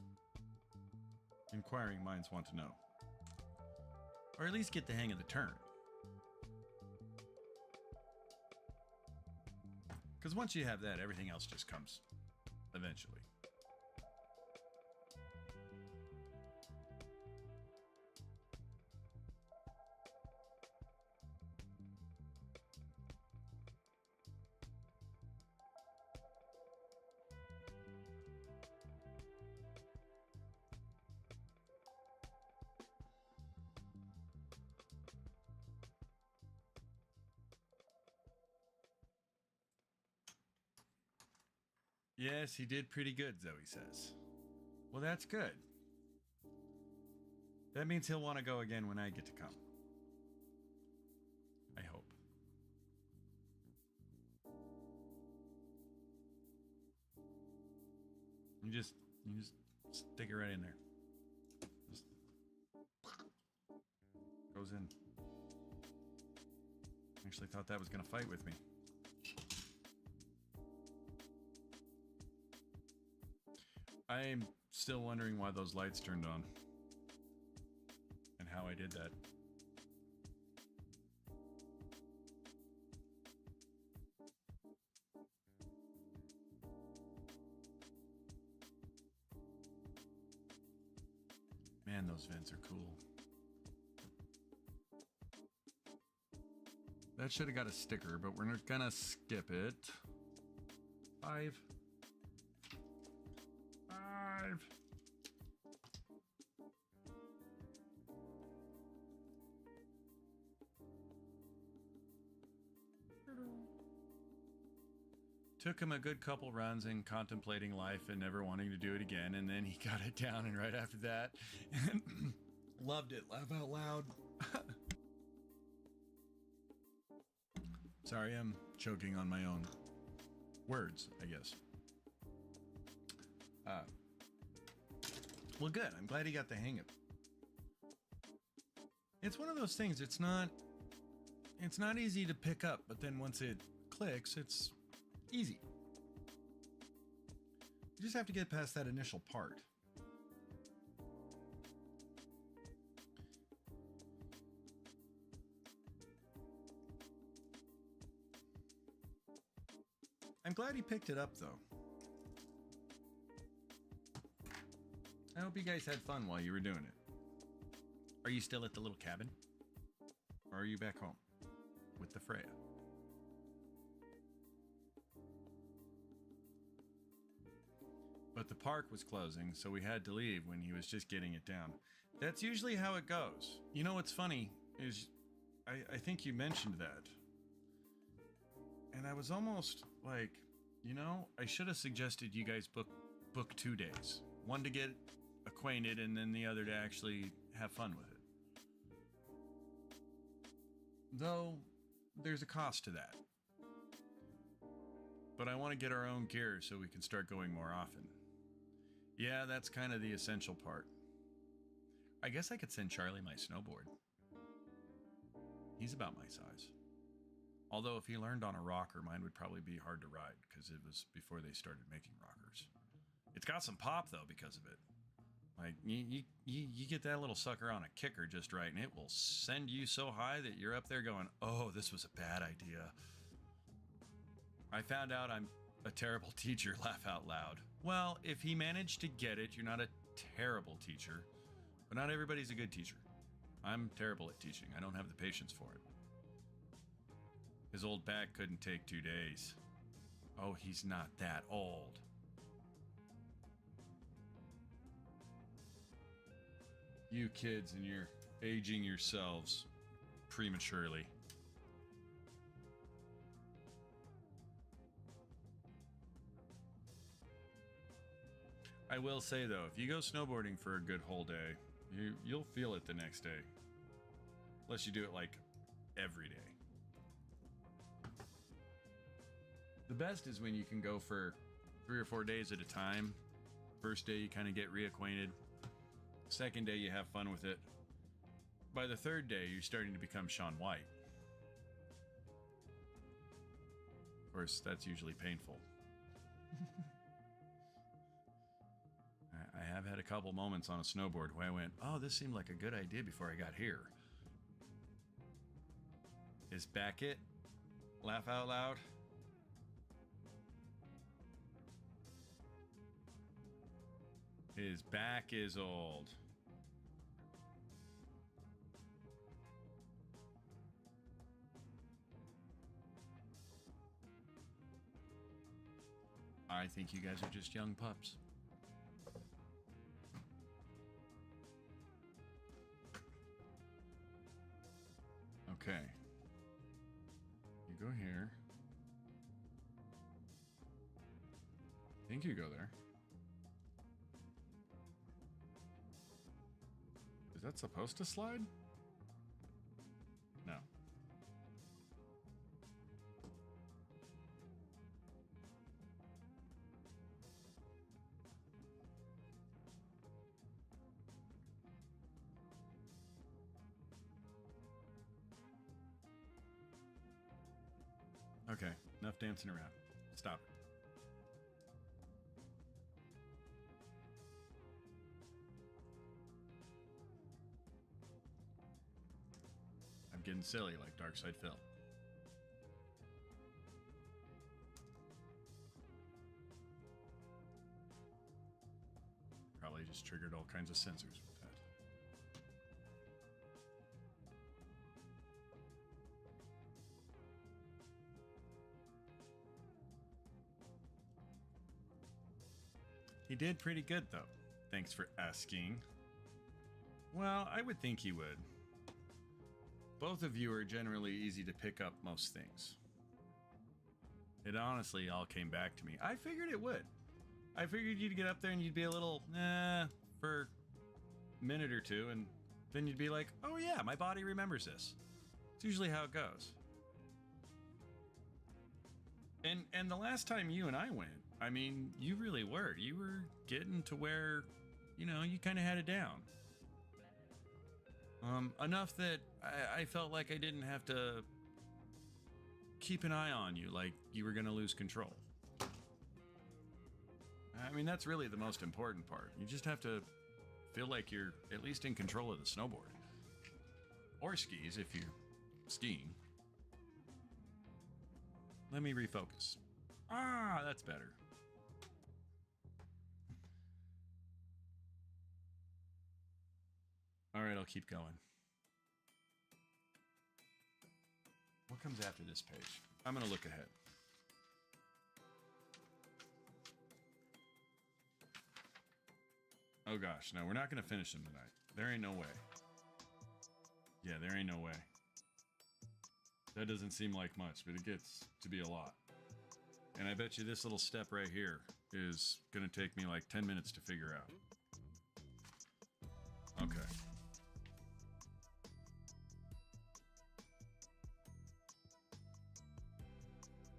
Inquiring minds want to know. Or at least get the hang of the turn. Because once you have that, everything else just comes eventually. Yes, he did pretty good, Zoe says. Well, that's good. That means he'll want to go again when I get to come. I hope. You just stick it right in there. Just goes in. Actually thought that was going to fight with me. I'm still wondering why those lights turned on and how I did that. Man, those vents are cool. That should have got a sticker, but we're not gonna skip it. 5. Took him a good couple runs in contemplating life and never wanting to do it again, and then he got it down, and right after that, loved it. Laugh out loud. Sorry, I'm choking on my own words, I guess. Well, good. I'm glad he got the hang of it. It's one of those things. It's not easy to pick up, but then once it clicks, it's easy. You just have to get past that initial part. I'm glad he picked it up, though. I hope you guys had fun while you were doing it. Are you still at the little cabin? Or are you back home with the Freya? But the park was closing, so we had to leave when he was just getting it down. That's usually how it goes. You know what's funny is I think you mentioned that. And I was almost like, you know, I should have suggested you guys book 2 days. One to get acquainted and then the other to actually have fun with it. Though, there's a cost to that. But I want to get our own gear so we can start going more often. Yeah, that's kind of the essential part. I guess I could send Charlie my snowboard. He's about my size. Although if he learned on a rocker, mine would probably be hard to ride because it was before they started making rockers. It's got some pop though because of it. Like you get that little sucker on a kicker just right and it will send you so high that you're up there going, oh, this was a bad idea. I found out I'm a terrible teacher, laugh out loud. Well, if he managed to get it, you're not a terrible teacher. But not everybody's a good teacher. I'm terrible at teaching. I don't have the patience for it. His old back couldn't take 2 days. Oh, he's not that old. You kids and you're aging yourselves prematurely. I will say though, if you go snowboarding for a good whole day, you'll feel it the next day. Unless you do it like every day. The best is when you can go for 3 or 4 days at a time. First day you kind of get reacquainted. Second day you have fun with it. By the third day you're starting to become Shaun White. Of course, that's usually painful. I have had a couple moments on a snowboard where I went, oh, this seemed like a good idea before I got here. Is back it? Laugh out loud. His back is old. I think you guys are just young pups. Okay. You go here. I think you go there. Is that supposed to slide? No. Okay, enough dancing around. Stop it. I'm getting silly like Darkside Phil. Probably just triggered all kinds of sensors with that. He did pretty good, though. Thanks for asking. Well, I would think he would. Both of you are generally easy to pick up most things. It honestly all came back to me. I figured it would. I figured you'd get up there and you'd be a little, for a minute or two, and then you'd be like, oh yeah, my body remembers this. It's usually how it goes. And the last time you and I went, I mean, you really were. You were getting to where, you know, you kind of had it down. Enough that I felt like I didn't have to keep an eye on you like you were going to lose control. I mean, that's really the most important part. You just have to feel like you're at least in control of the snowboard. Or skis if you're skiing. Let me refocus. Ah, that's better. All right, I'll keep going. What comes after this page? I'm going to look ahead. Oh gosh, no, we're not going to finish them tonight. There ain't no way. Yeah, there ain't no way. That doesn't seem like much, but it gets to be a lot. And I bet you this little step right here is going to take me like 10 minutes to figure out. Okay.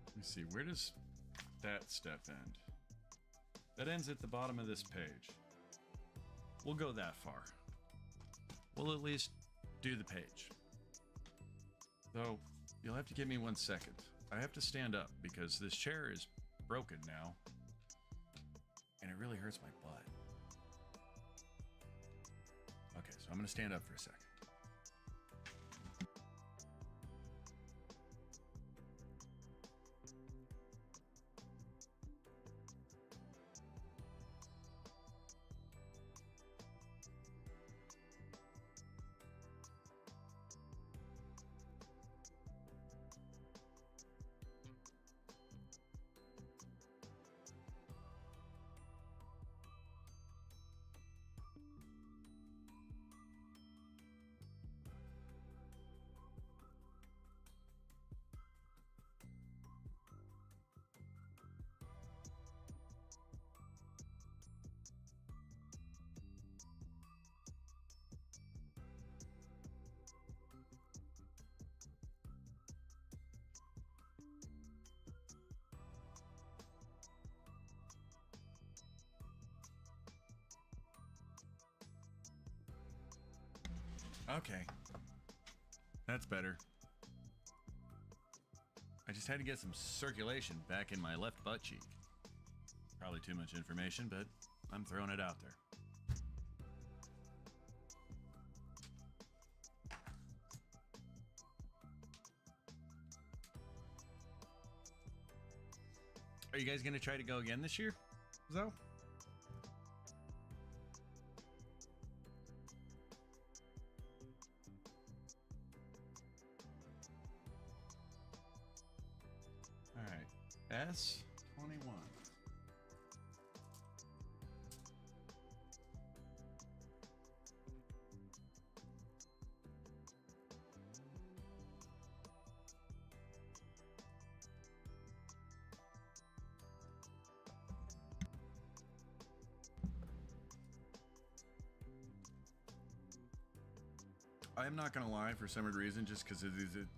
Let me see, where does that step end? That ends at the bottom of this page. We'll go that far. We'll at least do the page. Though, you'll have to give me 1 second. I have to stand up because this chair is broken now. And it really hurts my butt. Okay, so I'm gonna stand up for a second. Okay. That's better. I just had to get some circulation back in my left butt cheek. Probably too much information, but I'm throwing it out there. Are you guys going to try to go again this year, Zoe? S21. I'm not gonna lie, for some reason, just because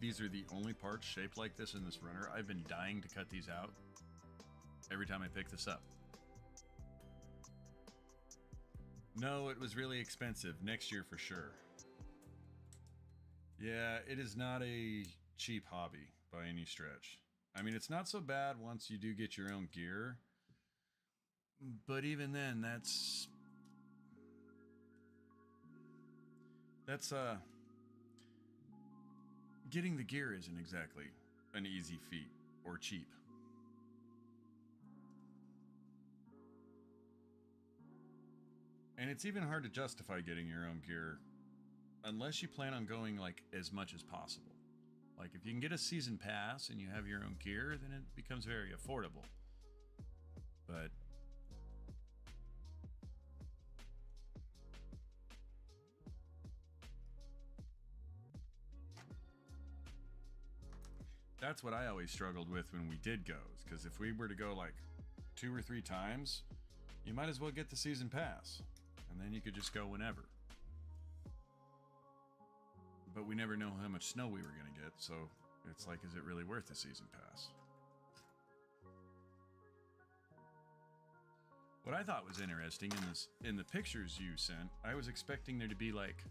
these are the only parts shaped like this in this runner, I've been dying to cut these out every time I pick this up. No, it was really expensive. Next year for sure. Yeah, it is not a cheap hobby by any stretch. I mean, it's not so bad once you do get your own gear, but even then, that's getting the gear isn't exactly an easy feat or cheap. And it's even hard to justify getting your own gear unless you plan on going like as much as possible. Like if you can get a season pass and you have your own gear, then it becomes very affordable. But that's what I always struggled with when we did go, because if we were to go like 2 or 3 times, you might as well get the season pass, and then you could just go whenever. But we never know how much snow we were going to get, so it's like, is it really worth the season pass? What I thought was interesting in the pictures you sent, I was expecting there to be like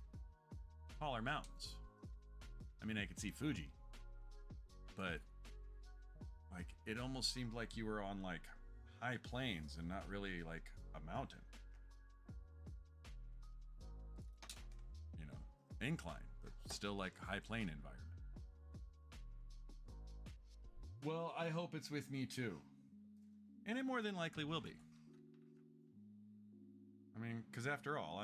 taller mountains. I mean, I could see Fuji, but like it almost seemed like you were on like high plains and not really like a mountain. You know, incline, but still like a high plain environment. Well, I hope it's with me too. And it more than likely will be. I mean, because after all,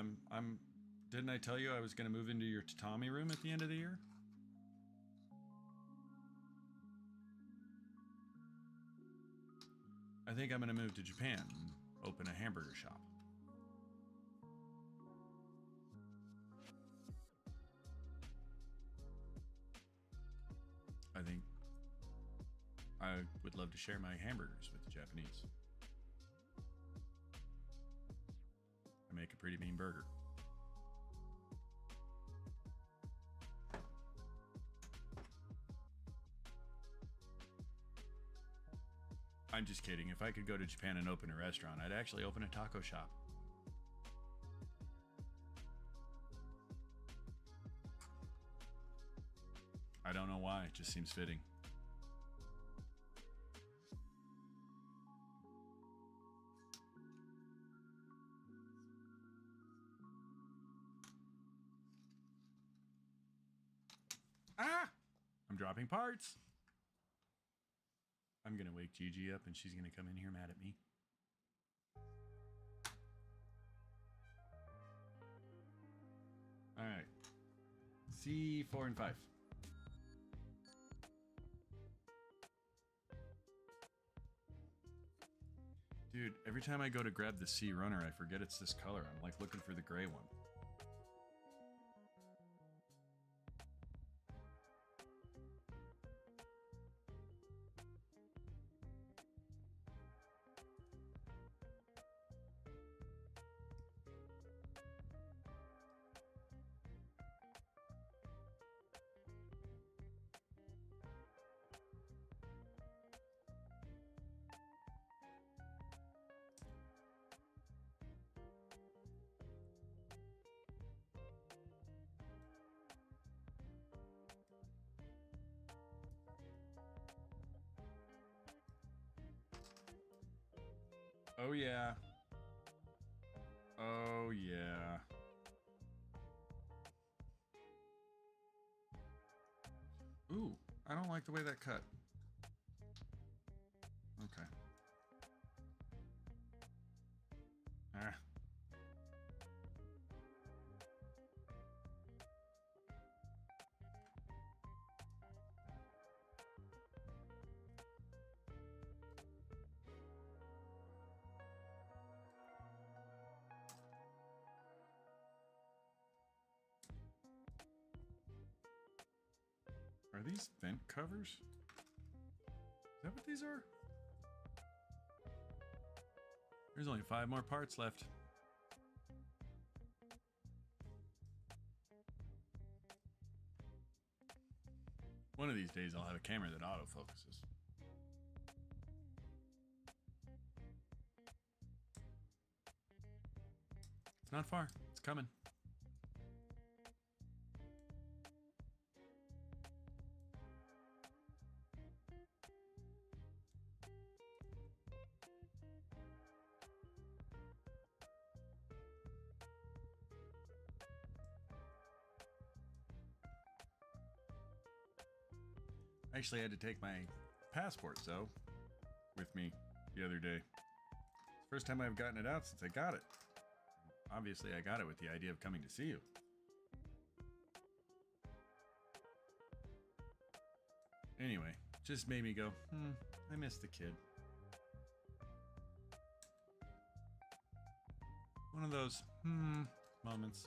didn't I tell you I was going to move into your tatami room at the end of the year? I think I'm going to move to Japan and open a hamburger shop. I think I would love to share my hamburgers with the Japanese. I make a pretty mean burger. I'm just kidding. If I could go to Japan and open a restaurant, I'd actually open a taco shop. I don't know why, it just seems fitting. Ah! I'm dropping parts. I'm gonna wake Gigi up and she's gonna come in here mad at me. Alright. C4 and 5. Dude, every time I go to grab the C runner, I forget it's this color. I'm like looking for the gray one. Oh yeah. Oh yeah. Ooh, I don't like the way that cut. Okay. Ah. Are these vent covers? Is that what these are? There's only 5 more parts left. One of these days I'll have a camera that autofocuses. It's not far. It's coming. I actually had to take my passport, though, with me the other day. It's the first time I've gotten it out since I got it. Obviously, I got it with the idea of coming to see you. Anyway, just made me go, I miss the kid. One of those, moments.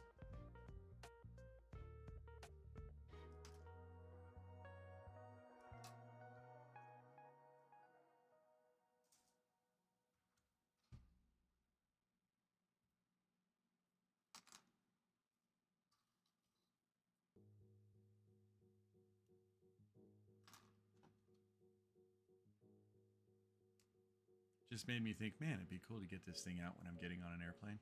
just made me think, man, it'd be cool to get this thing out when I'm getting on an airplane.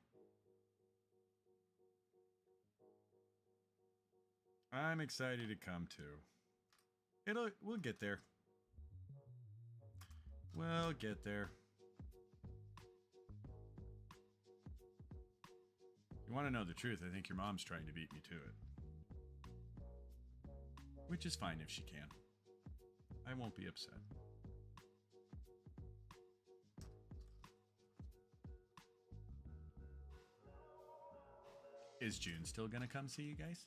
I'm excited to come to. We'll get there. We'll get there. You want to know the truth, I think your mom's trying to beat me to it. Which is fine if she can. I won't be upset. Is June still gonna come see you guys?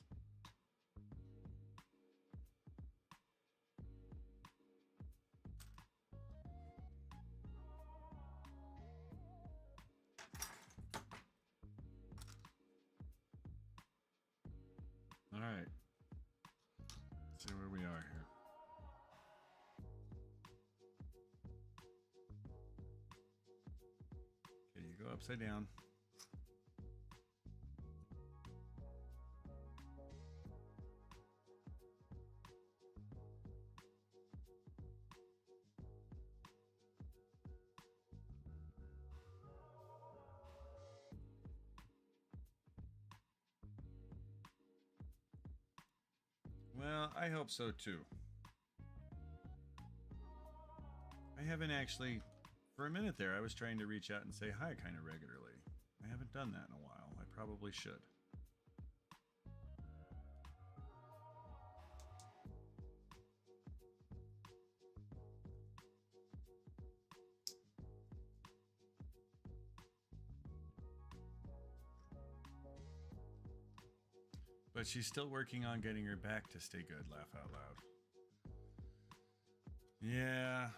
All right. Let's see where we are here. Okay, you go upside down. Well, I hope so too. I haven't actually, for a minute there, I was trying to reach out and say hi kind of regularly. I haven't done that in a while. I probably should. But she's still working on getting her back to stay good, laugh out loud. Yeah.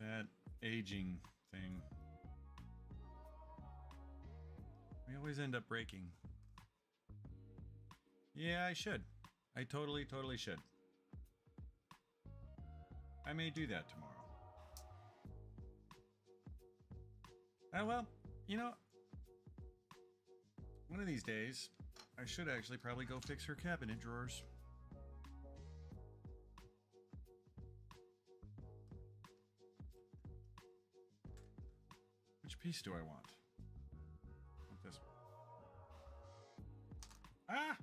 That aging thing. We always end up breaking. Yeah, I should. I totally should. I may do that tomorrow. Oh, well, you know, one of these days, I should actually probably go fix her cabinet drawers. Which piece do I want? I want this one. Ah!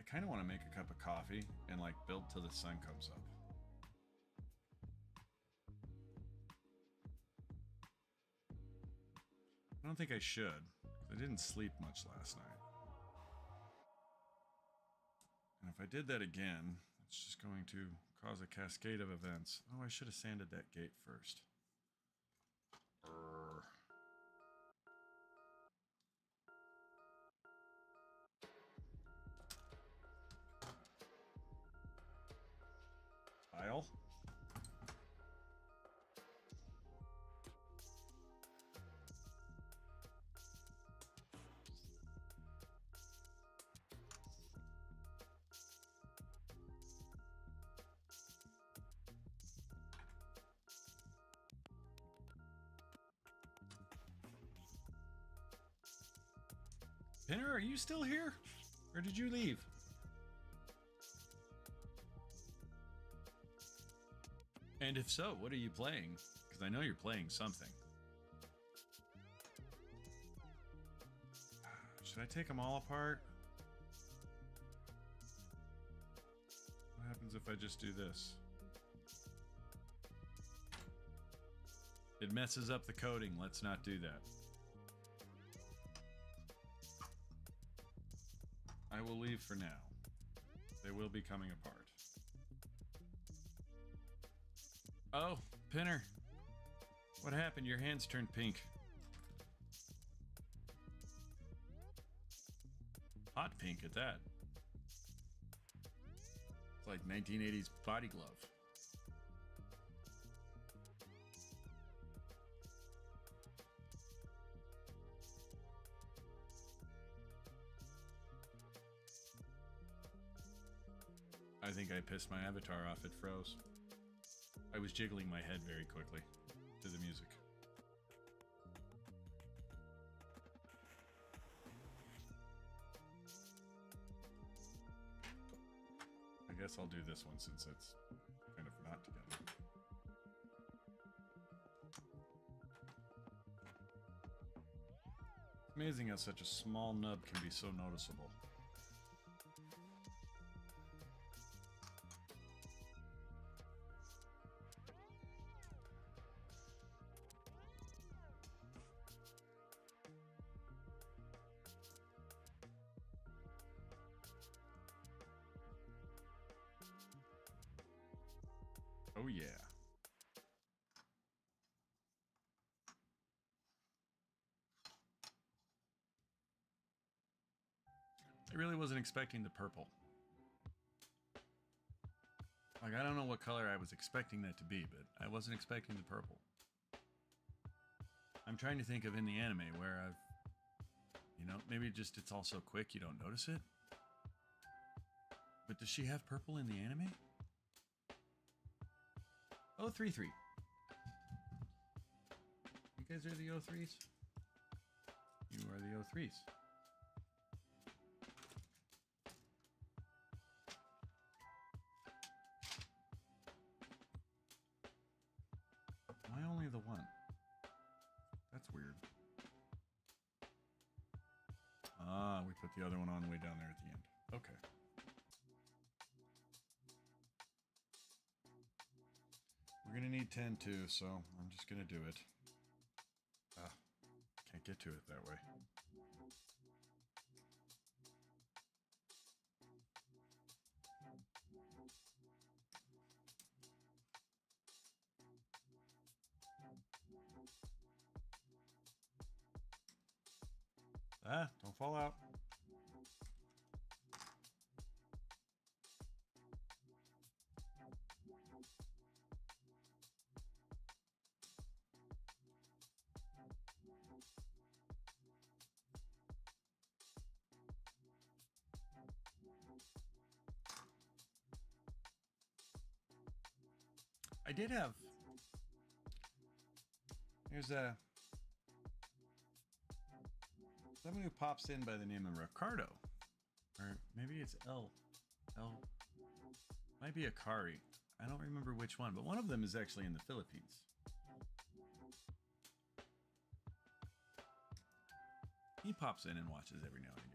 I kind of want to make a cup of coffee and, like, build till the sun comes up. I don't think I should, because I didn't sleep much last night. And if I did that again, it's just going to cause a cascade of events. Oh, I should have sanded that gate first. File. Pinner, are you still here? Or did you leave? And if so, what are you playing? Because I know you're playing something. Should I take them all apart? What happens if I just do this? It messes up the coding. Let's not do that. I will leave for now. They will be coming apart. Oh, Pinner. What happened? Your hands turned pink. Hot pink at that. It's like 1980s body glove. I think I pissed my avatar off. It froze. I was jiggling my head very quickly to the music. guess I'll do this one since it's kind of not together. It's amazing how such a small nub can be so noticeable. Oh yeah. I really wasn't expecting the purple. Like, I don't know what color I was expecting that to be, but I wasn't expecting the purple. I'm trying to think of in the anime where I've, you know, maybe just it's all so quick you don't notice it. But does she have purple in the anime? Oh, 3-3. You guys are the O3s? You are the O3s. Why only the one? That's weird. Ah, we put the other one on way down there at the end. Okay. We're gonna need 10 too, so I'm just gonna do it. Ah, can't get to it that way. Ah, don't fall out. I did have. There's a someone who pops in by the name of Ricardo, or maybe it's L. Might be Akari. I don't remember which one, but one of them is actually in the Philippines. He pops in and watches every now and again.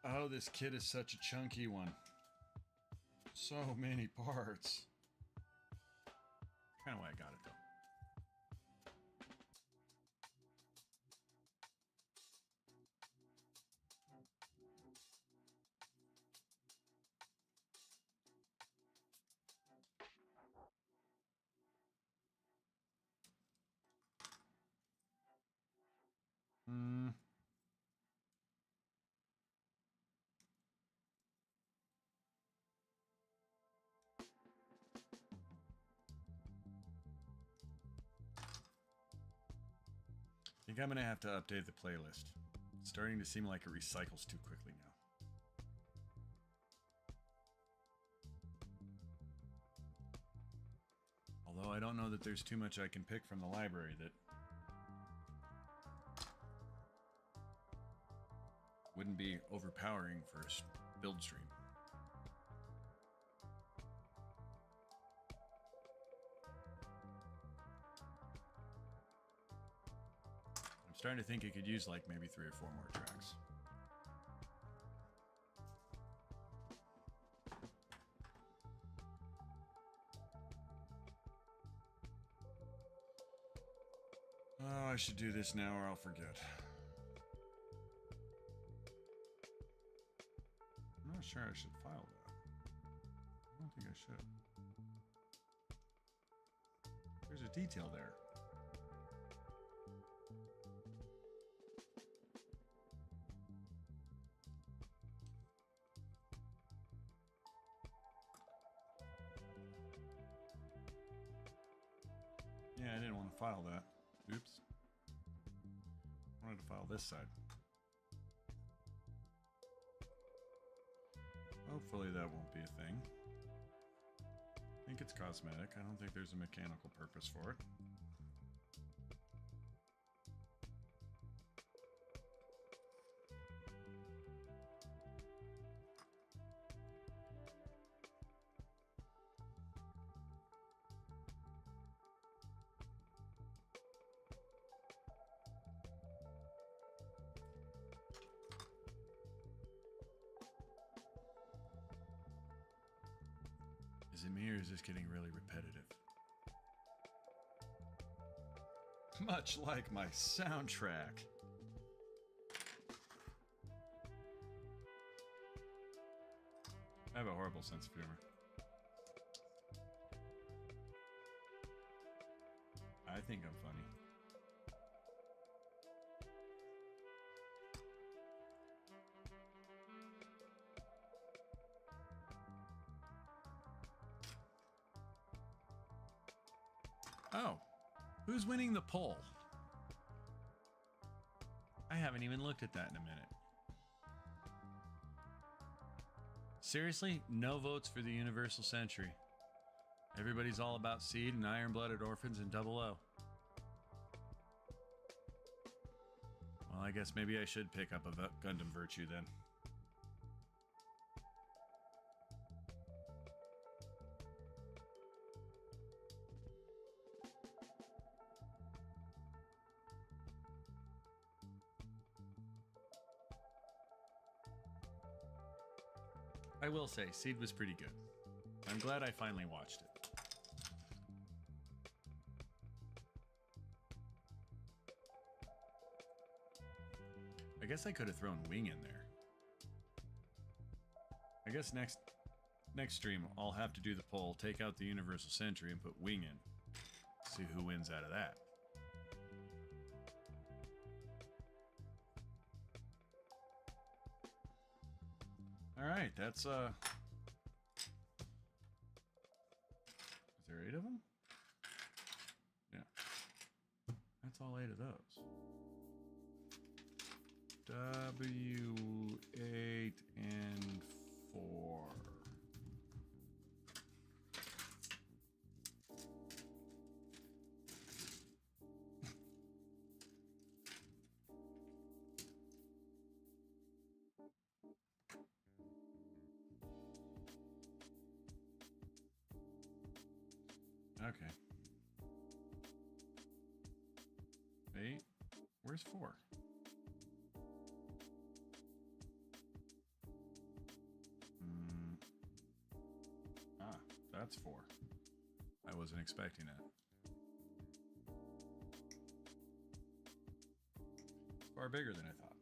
Oh, this kit is such a chunky one. So many parts. Kind of why I got it though. I think I'm going to have to update the playlist. It's starting to seem like it recycles too quickly now. Although I don't know that there's too much I can pick from the library that wouldn't be overpowering for a build stream. I'm starting to think it could use like maybe 3 or 4 more tracks. Oh, I should do this now or I'll forget. I'm not sure I should file that. I don't think I should. There's a detail there. file that. Oops. I wanted to file this side. Hopefully that won't be a thing. I think it's cosmetic. I don't think there's a mechanical purpose for it. Is it me or is this getting really repetitive? Much like my soundtrack. I have a horrible sense of humor. I think I'm funny. Oh, who's winning the poll? I haven't even looked at that in a minute. Seriously, no votes for the Universal Century. Everybody's all about Seed and Iron-Blooded Orphans and Double O. Well, I guess maybe I should pick up a Gundam Virtue then. I will say, Seed was pretty good. I'm glad I finally watched it. I guess I could have thrown Wing in there. I guess next stream, I'll have to do the poll, take out the Universal Century, and put Wing in. See who wins out of that. Alright, that's, Is there 8 of them? Yeah. That's all 8 of those. W8 and 4. Okay. 8. Where's 4? That's 4. I wasn't expecting that. Far bigger than I thought.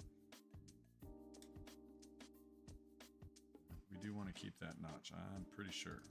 We do want to keep that notch, I'm pretty sure.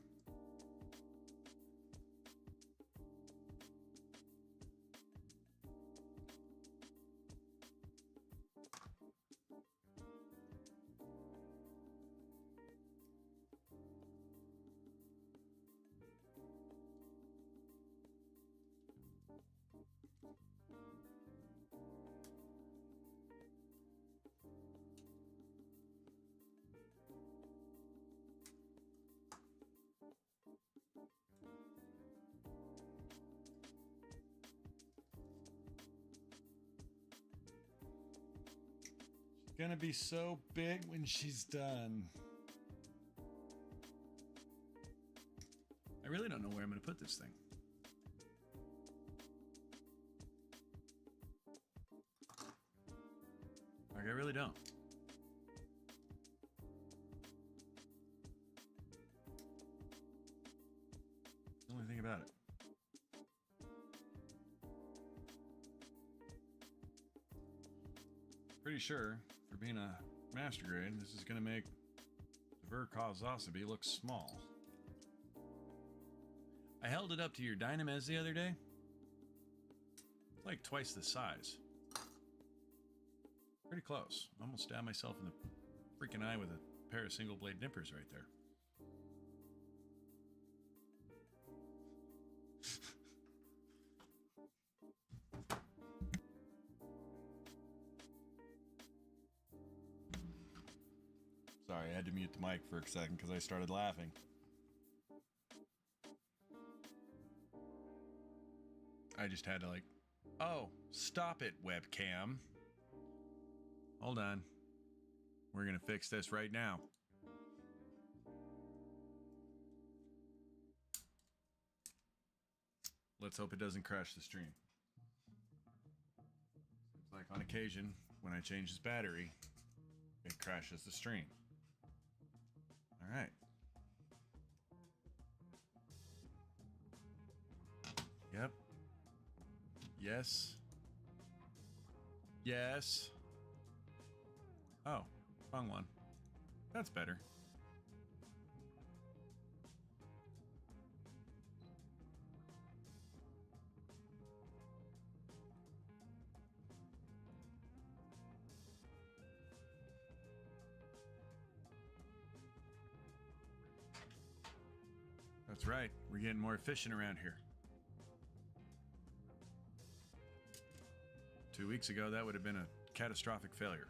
Gonna be so big when she's done. I really don't know where I'm gonna put this thing. Like, I really don't. The only thing about it. Pretty sure, for being a master grade, this is going to make the Verkov Zasabi look small. I held it up to your Dynamez the other day. It's like twice the size. Pretty close. Almost stabbed myself in the freaking eye with a pair of single blade nippers right there. had to mute the mic for a second because I started laughing. I just had to like, oh, stop it, webcam. Hold on. We're going to fix this right now. Let's hope it doesn't crash the stream. Seems like on occasion, when I change this battery, it crashes the stream. All right. Yep. Yes. Yes. Oh, wrong one. That's better. That's right. We're getting more efficient around here. 2 weeks ago, that would have been a catastrophic failure.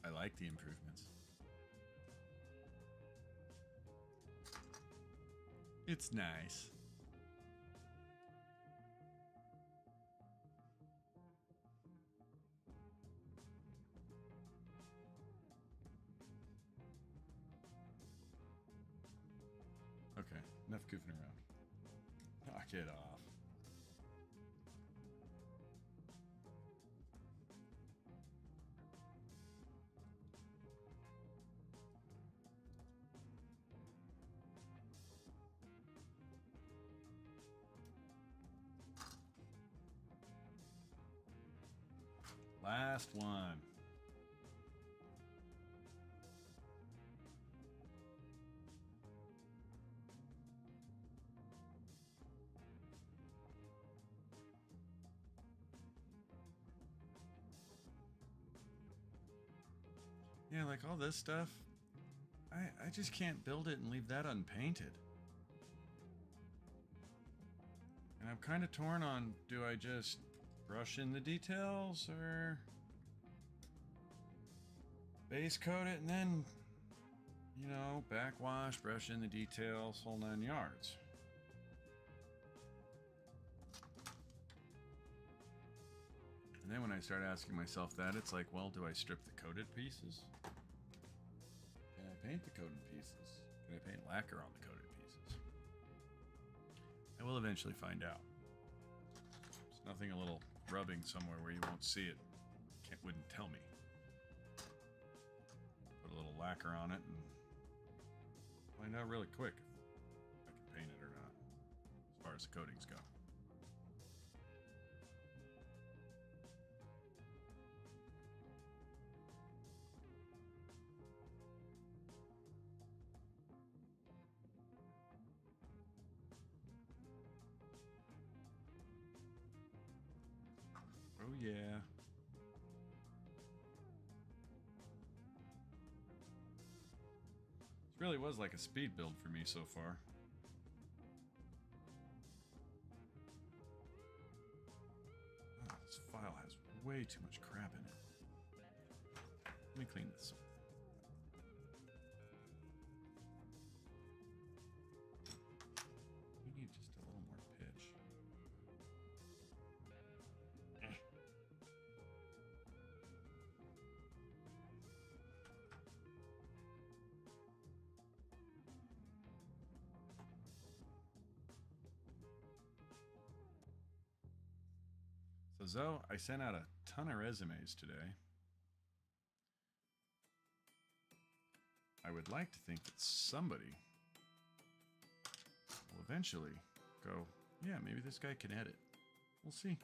I like the improvements. It's nice. Okay, enough goofing around. Knock it off. Last one. Yeah, like all this stuff, I just can't build it and leave that unpainted. And I'm kind of torn on, do I just brush in the details or base coat it and then, you know, backwash, brush in the details, whole 9 yards. And then when I start asking myself that, it's like, well, do I strip the coated pieces? Can I paint the coated pieces? Can I paint lacquer on the coated pieces? I will eventually find out. There's nothing a little rubbing somewhere where you won't see it. Wouldn't tell me. Put a little lacquer on it and find out really quick if I can paint it or not, as far as the coatings go. Oh yeah. This really was like a speed build for me so far. Oh, this file has way too much crap in it. Let me clean this. We need just a little more pitch. So Zoe, I sent out a ton of resumes today. I would like to think that somebody will eventually go, yeah, maybe this guy can edit. We'll see.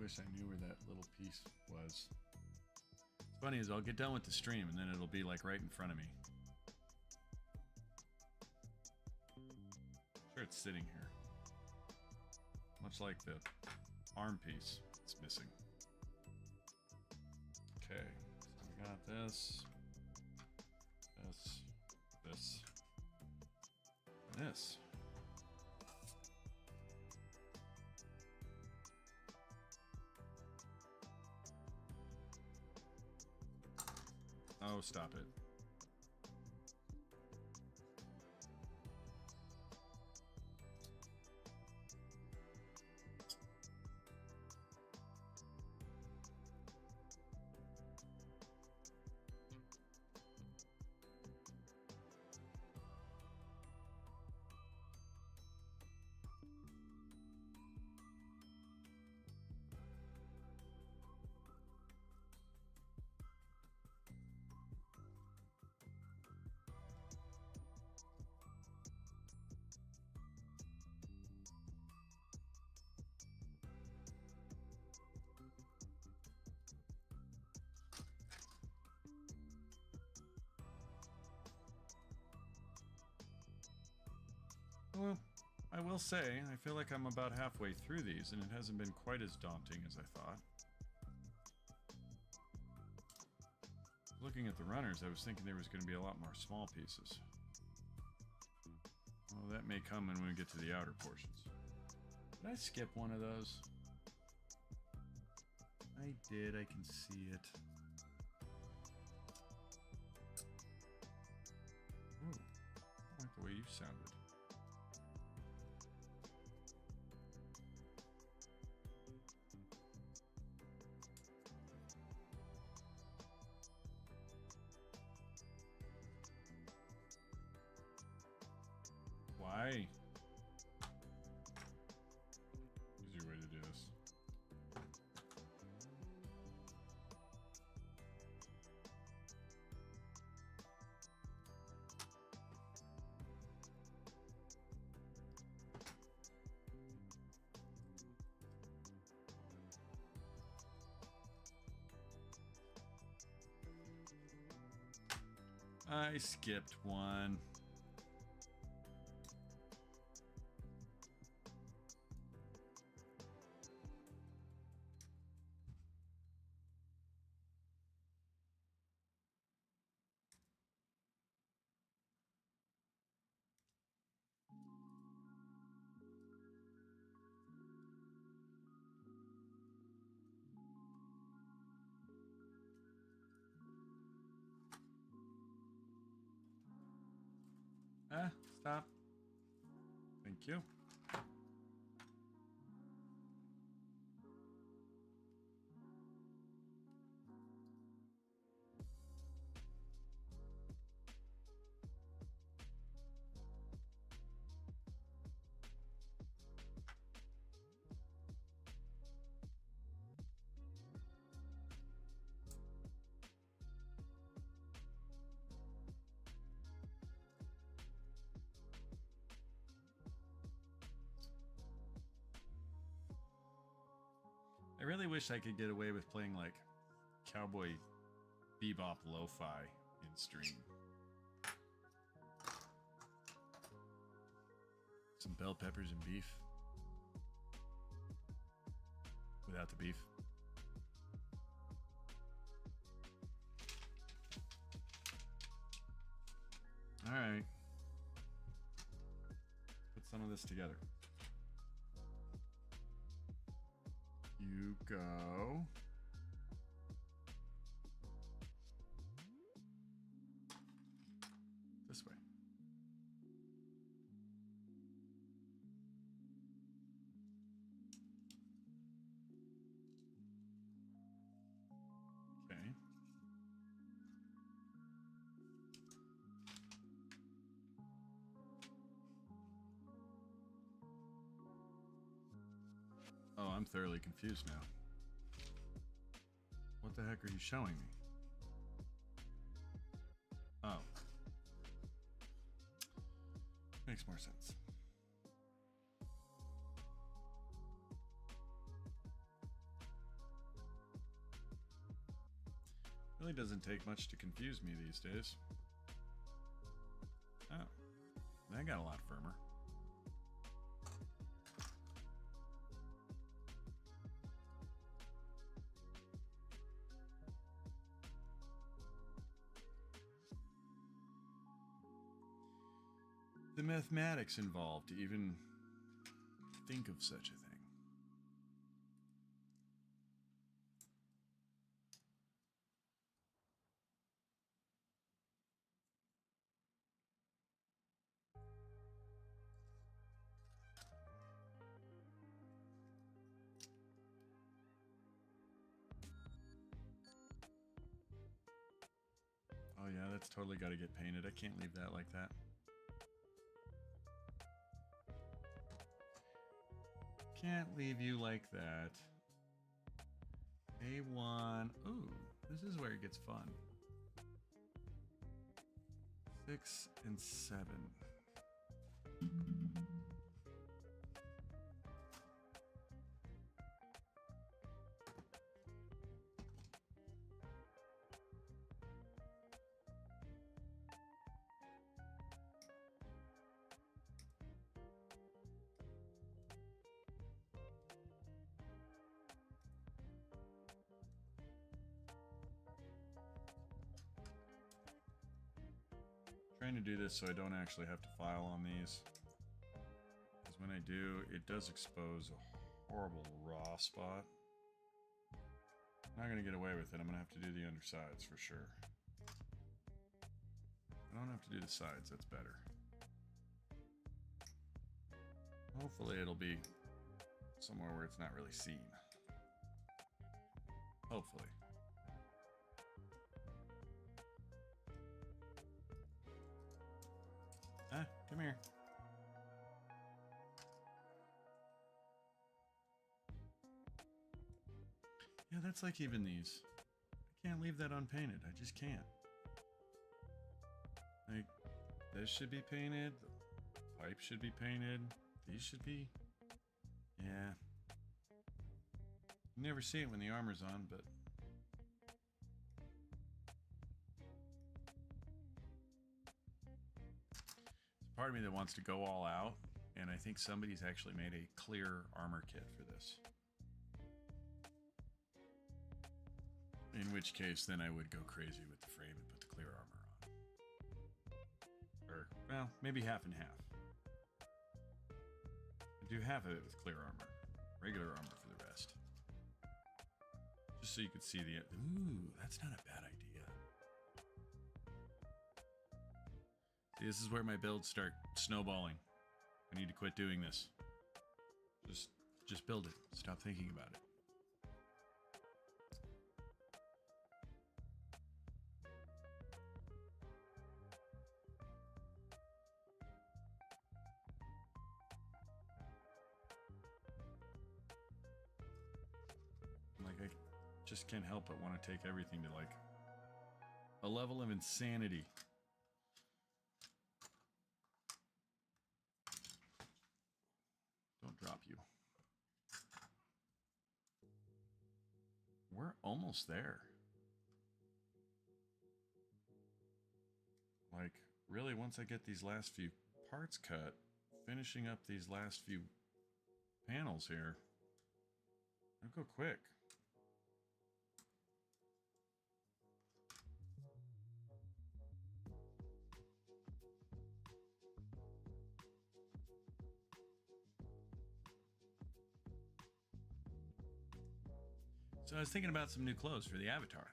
wish I knew where that little piece was. What's funny is I'll get done with the stream and then it'll be like right in front of me. Sure, it's sitting here. Much like the arm piece, it's missing. Okay, so we got this, this, and this. Oh, stop it. Well, I will say, I feel like I'm about halfway through these, and it hasn't been quite as daunting as I thought. Looking at the runners, I was thinking there was going to be a lot more small pieces. Well, that may come when we get to the outer portions. Did I skip one of those? I did, I can see it. Ooh, I like the way you sounded. Why? Easier way to do this. I skipped one. Stop. Thank you. I really wish I could get away with playing like Cowboy Bebop lo-fi in stream. Some bell peppers and beef. Without the beef. All right. Put some of this together. You go. This way. Okay. Oh, I'm thoroughly confused now. What the heck are you showing me? Oh. Makes more sense. Really doesn't take much to confuse me these days. Oh, that got a lot firmer. The mathematics involved to even think of such a thing. Oh yeah, that's totally got to get painted. I can't leave that like that. Can't leave you like that. A1. Ooh, this is where it gets fun. 6 and 7. Trying to do this so I don't actually have to file on these, because when I do, it does expose a horrible raw spot. Not going to get away with it. I'm going to have to do the undersides for sure. I don't have to do the sides. That's better. Hopefully it'll be somewhere where it's not really seen. Hopefully. Come here. Yeah, that's like even these. I can't leave that unpainted. I just can't. Like, this should be painted. The pipe should be painted. These should be... Yeah. You never see it when the armor's on, but... Part of me that wants to go all out, and I think somebody's actually made a clear armor kit for this. In which case, then I would go crazy with the frame and put the clear armor on. Or, well, maybe half and half. Do half of it with clear armor. Regular armor for the rest. Just so you could see the... Ooh, that's not a bad idea. See, this is where my builds start snowballing. I need to quit doing this. Just build it. Stop thinking about it. Like, I just can't help but want to take everything to, like, a level of insanity. Don't drop you. We're almost there. Like, really, once I get these last few parts cut, finishing up these last few panels here, it'll go quick. So I was thinking about some new clothes for the avatar.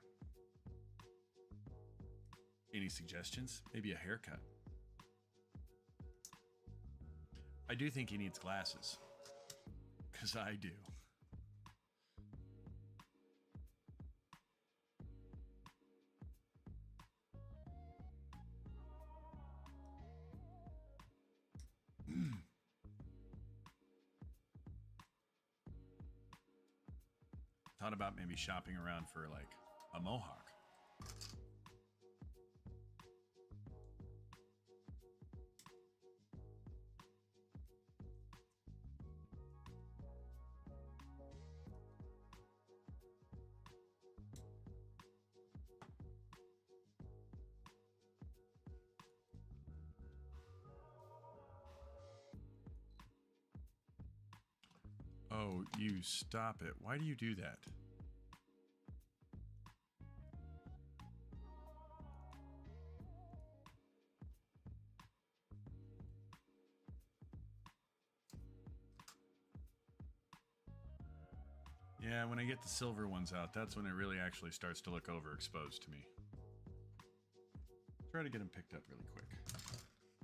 Any suggestions? Maybe a haircut. I do think he needs glasses. 'Cause I do. Thought about maybe shopping around for like a mohawk. Oh, you stop it. Why do you do that? Yeah, when I get the silver ones out, that's when it really actually starts to look overexposed to me. Try to get them picked up really quick.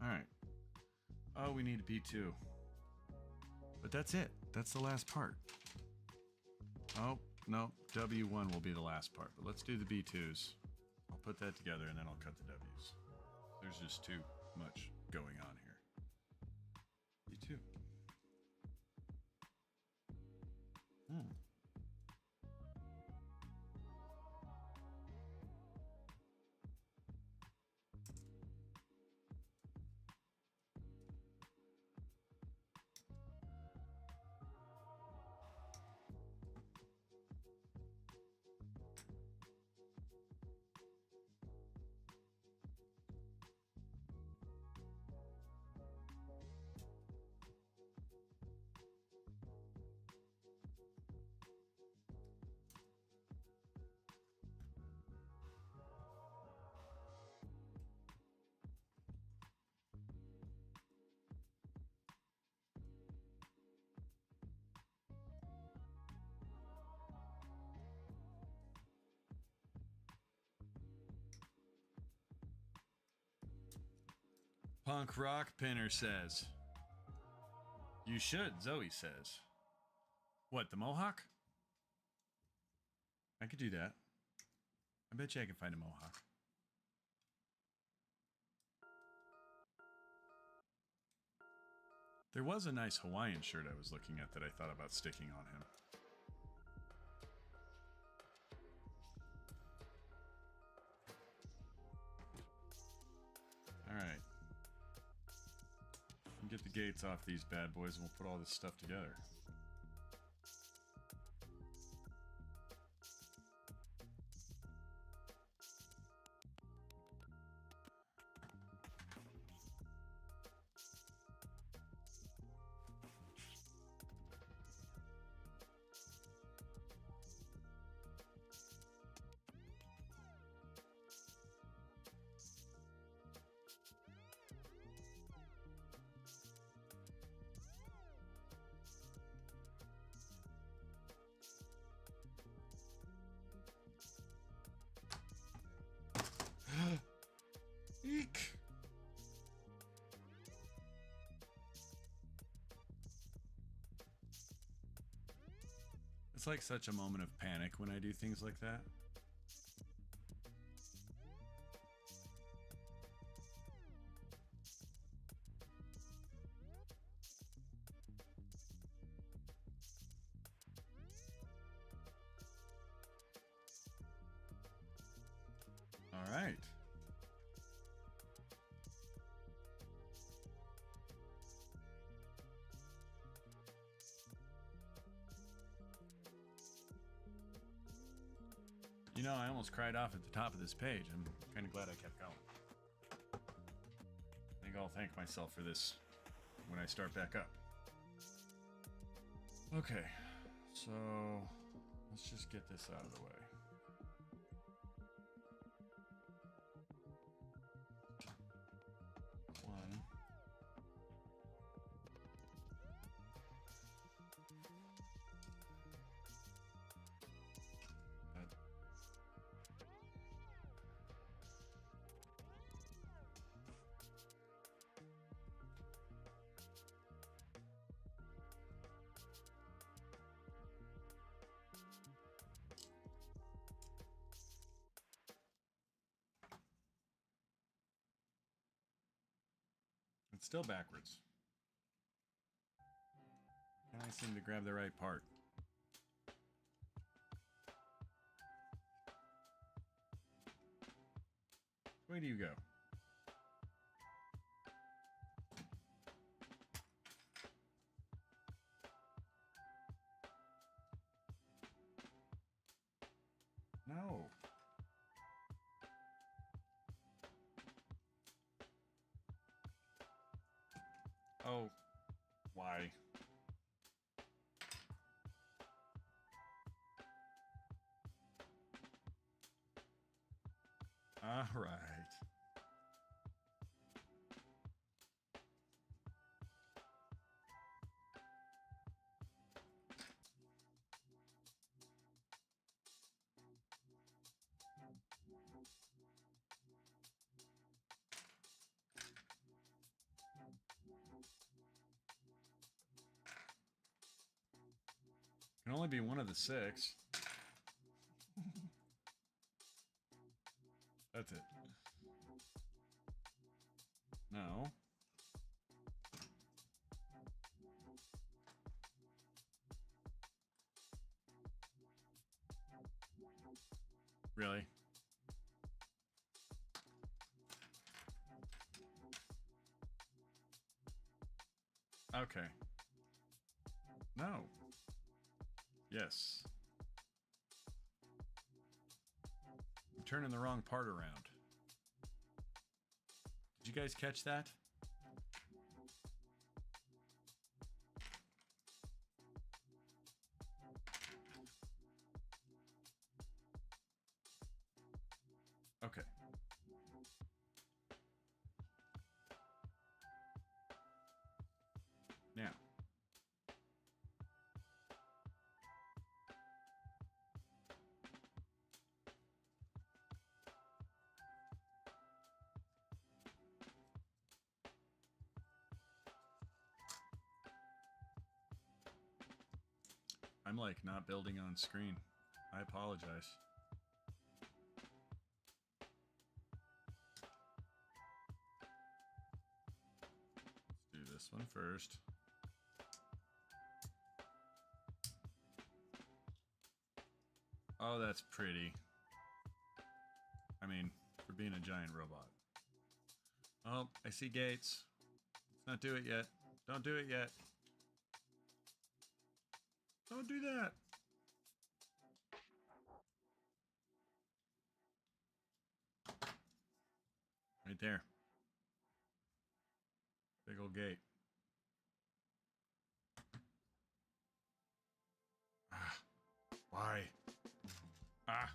Alright. Oh, we need a B2. But that's it. That's the last part. Oh, no. W1 will be the last part. But let's do the B2s. I'll put that together and then I'll cut the Ws. There's just too much going on here. B2. Punk Rock Pinner says. You should, Zoe says. What, the Mohawk? I could do that. I bet you I can find a Mohawk. There was a nice Hawaiian shirt I was looking at that I thought about sticking on him. Alright. Get the gates off these bad boys and we'll put all this stuff together. Eek! It's like such a moment of panic when I do things like that. All right. You know, I almost cried off at the top of this page. I'm kind of glad I kept going. I think I'll thank myself for this when I start back up. Okay, so let's just get this out of the way. One. It's still backwards. And I seem to grab the right part. Where do you go? No. Oh, why? All right. Can only be one of the 6. That's it. No. Really? Okay. No. Yes. I'm turning the wrong part around. Did you guys catch that? Okay. Now. I'm like not building on screen. I apologize. Let's do this one first. Oh, that's pretty. I mean, for being a giant robot. Oh, I see gates. Let's not do it yet. Don't do it yet. Don't do that. Right there. Big old gate. Ah, why? Ah.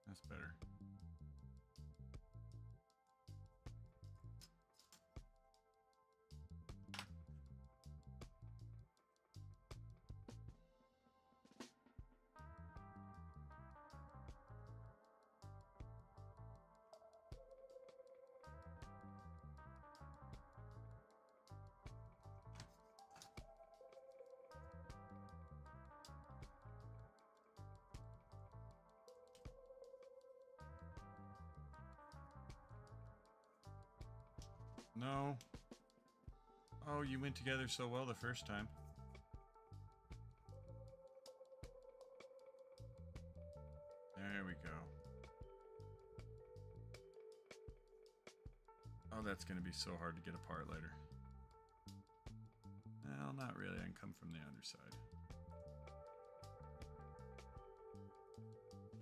That's better. No. Oh, you went together so well the first time. There we go. Oh, that's going to be so hard to get apart later. Well, not really. I can come from the underside.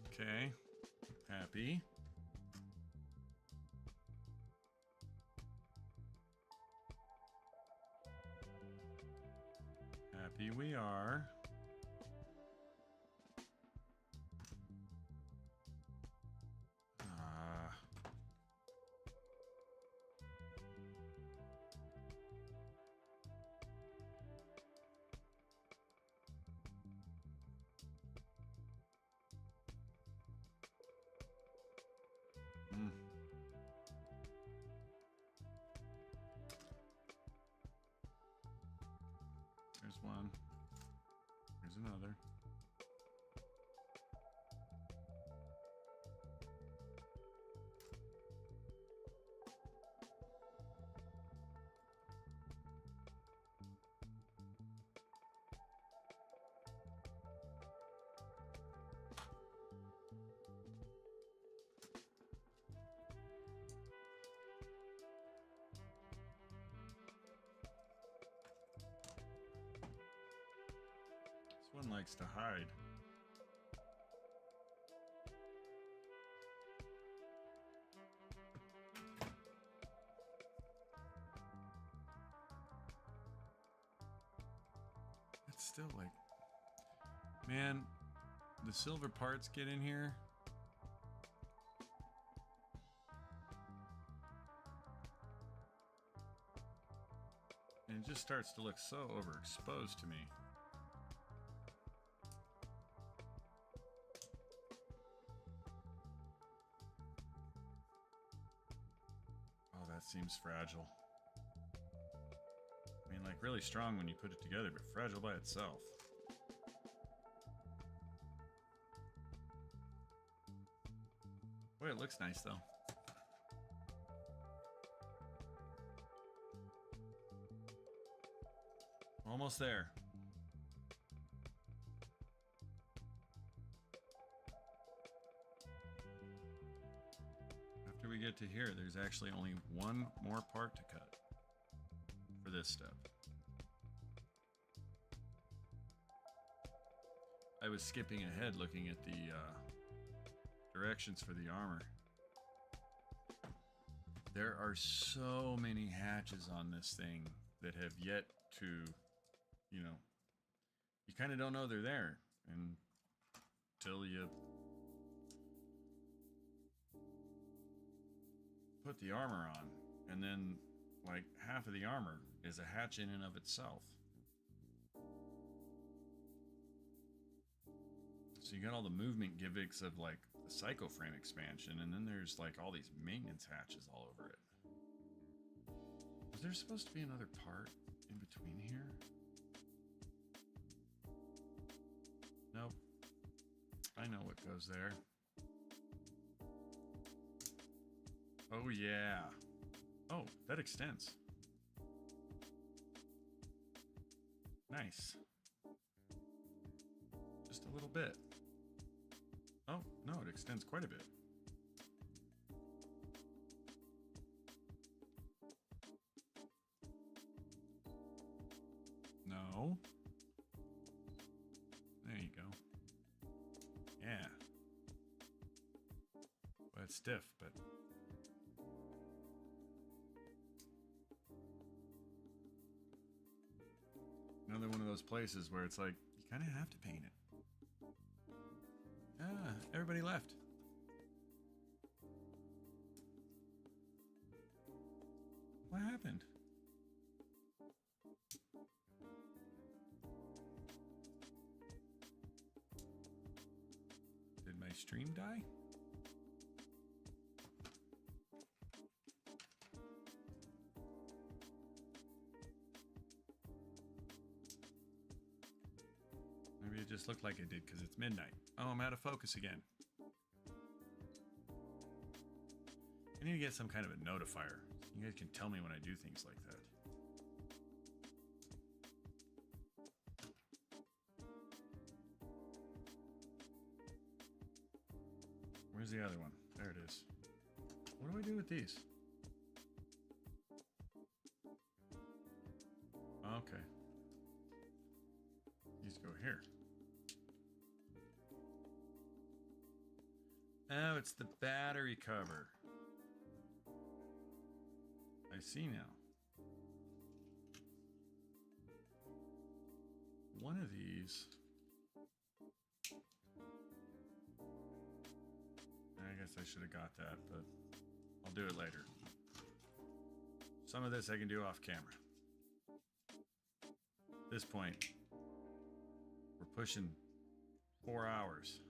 Okay. Happy. Happy we are. There's one. Here's another. This one likes to hide. It's still like Man, the silver parts get in here. And it just starts to look so overexposed to me. Oh, that seems fragile. I mean, like really strong when you put it together, but fragile by itself. Boy, it looks nice though. Almost there. After we get to here, there's actually only one more part to cut for this step. I was skipping ahead looking at the directions for the armor. There are so many hatches on this thing that have yet to, you know, you kind of don't know they're there until you put the armor on, and then like half of the armor is a hatch in and of itself. So you got all the movement gimmicks of like the Psycho Frame expansion, and then there's like all these maintenance hatches all over it. Was there supposed to be another part in between here? Nope. I know what goes there. Oh yeah. Oh, that extends. Nice. Just a little bit. Oh, no, it extends quite a bit. No. There you go. Yeah. Well, it's stiff, but... Another one of those places where it's like, you kind of have to paint it. Ah, everybody left. What happened? Did my stream die? Maybe it just looked like it did because it's midnight. Oh, I'm out of focus again. I need to get some kind of a notifier. You guys can tell me when I do things like that. Where's the other one? There it is. What do I do with these? Okay. These go here. Oh, it's the battery cover. I see now. One of these. I guess I should have got that, but I'll do it later. Some of this I can do off camera. At this point, we're pushing 4 hours.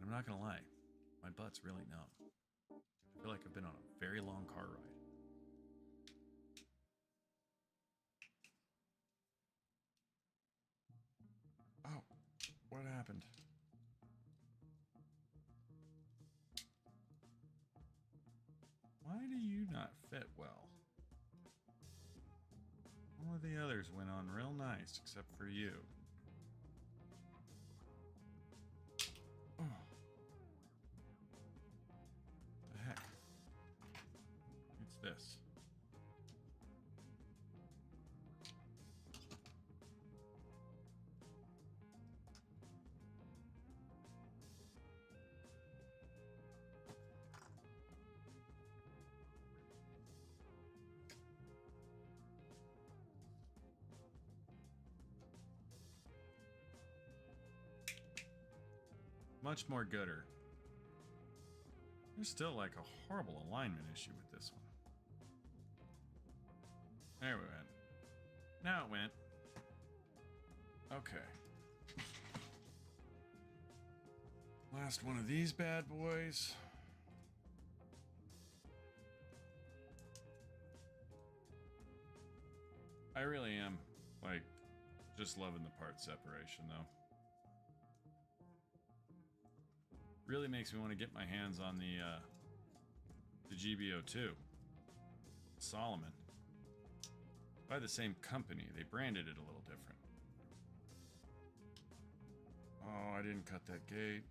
I'm not gonna lie, my butt's really numb. I feel like I've been on a very long car ride. Oh, what happened? Why do you not fit well? All of the others went on real nice, except for you. Oh. The heck? It's this. Much more gooder. There's still like a horrible alignment issue with this one. There we went. Now it went. Okay. Last one of these bad boys. I really am, like, just loving the part separation, though. Really makes me want to get my hands on the GBO2. Solomon. By the same company. They branded it a little different. Oh, I didn't cut that gate.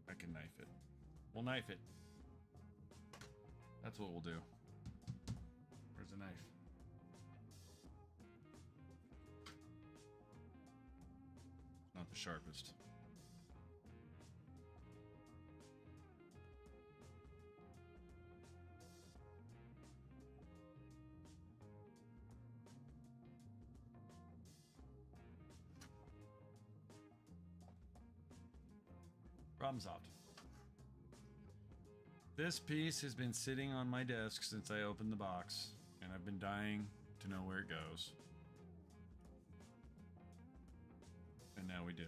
I can knife it. We'll knife it. That's what we'll do. Where's the knife? Not the sharpest. Problem solved. This piece has been sitting on my desk since I opened the box, and I've been dying to know where it goes. And now we do.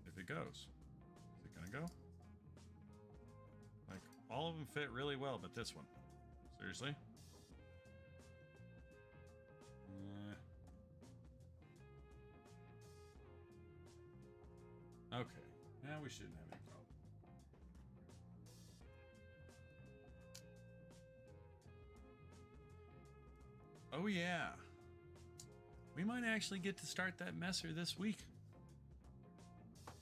If it goes. Is it gonna go? Like, all of them fit really well, but this one. Seriously? Okay, now we shouldn't have any problem. Oh yeah. We might actually get to start that messer this week.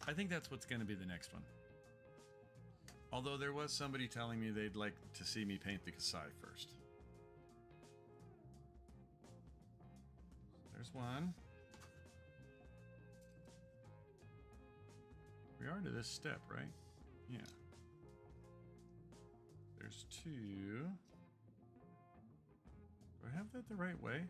I think that's what's going to be the next one. Although there was somebody telling me they'd like to see me paint the Kasai first. There's one. We are to this step, right? Yeah. There's two. Do I have that the right way?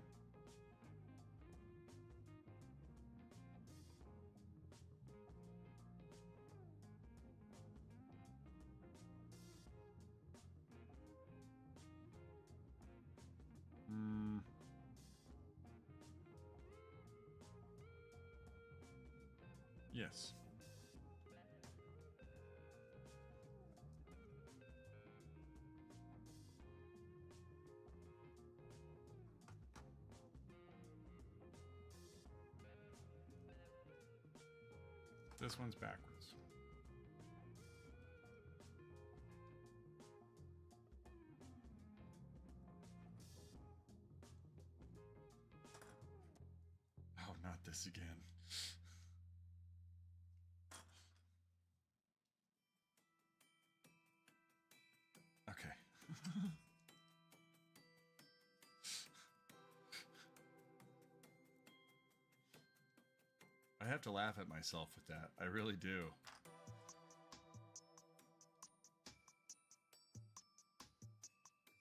Yes. This one's backwards. Oh, not this again. Okay. I have to laugh at myself with that. I really do.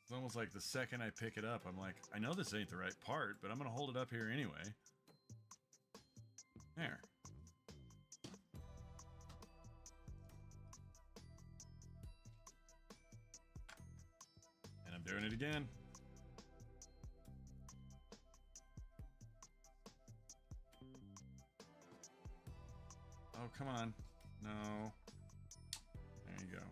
It's almost like the second I pick it up, I'm like, I know this ain't the right part, but I'm going to hold it up here anyway. There. And I'm doing it again. Oh, come on. No. There you go.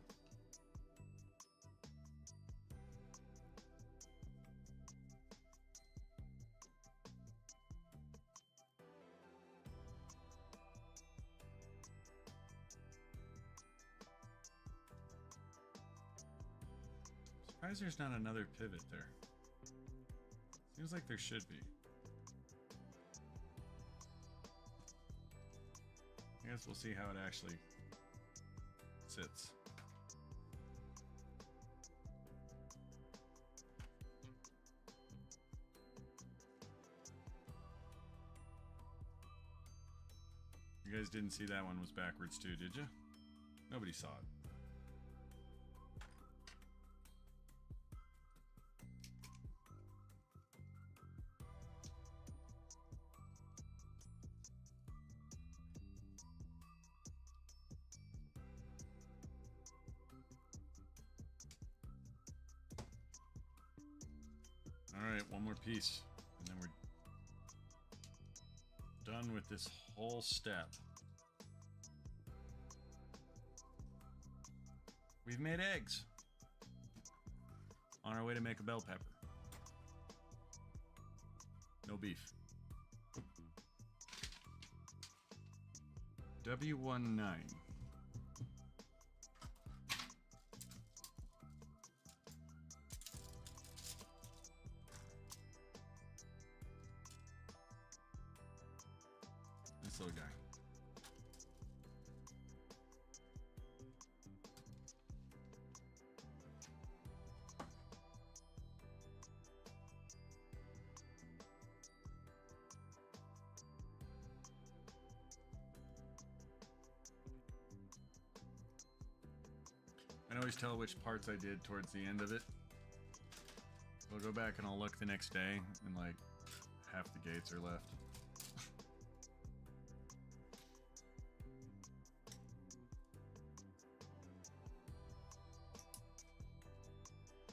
Surprised there's not another pivot there. Seems like there should be. I guess we'll see how it actually sits. You guys didn't see that one was backwards too, did you? Nobody saw it. Alright, one more piece. And then we're done with this whole step. We've made eggs. On our way to make a bell pepper. No beef. W19. This little guy. I always tell which parts I did towards the end of it. I'll go back and I'll look the next day and like half the gates are left.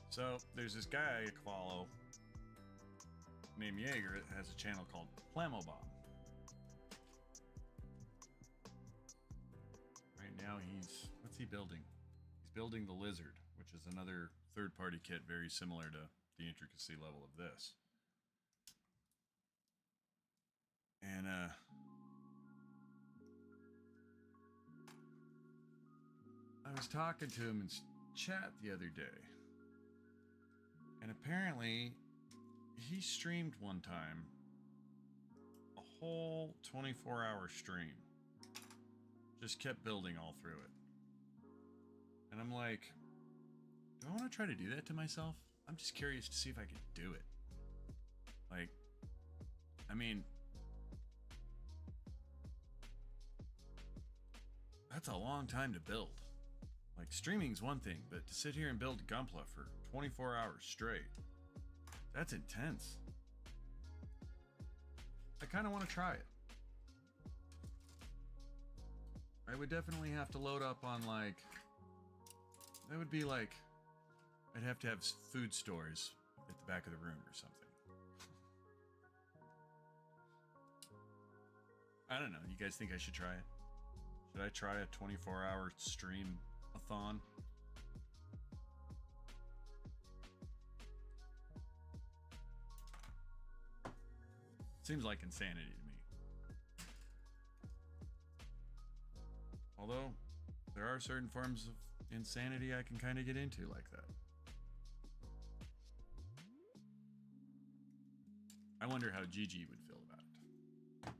So there's this guy I follow named Jaeger that has a channel called Plamo Bomb. Right now what's he building? Building the Lizard, which is another third-party kit very similar to the intricacy level of this. And I was talking to him in chat the other day, and apparently he streamed one time a whole 24-hour stream. Just kept building all through it. And I'm like, do I want to try to do that to myself? I'm just curious to see if I could do it. Like, I mean, that's a long time to build. Like, streaming's one thing, but to sit here and build Gunpla for 24 hours straight, that's intense. I kind of want to try it. I would definitely have to load up on like, that would be like, I'd have to have food stores at the back of the room or something. I don't know. You guys think I should try it? Should I try a 24-hour stream-a-thon? Seems like insanity to me. Although, there are certain forms of insanity I can kind of get into like that. I wonder how Gigi would feel about it.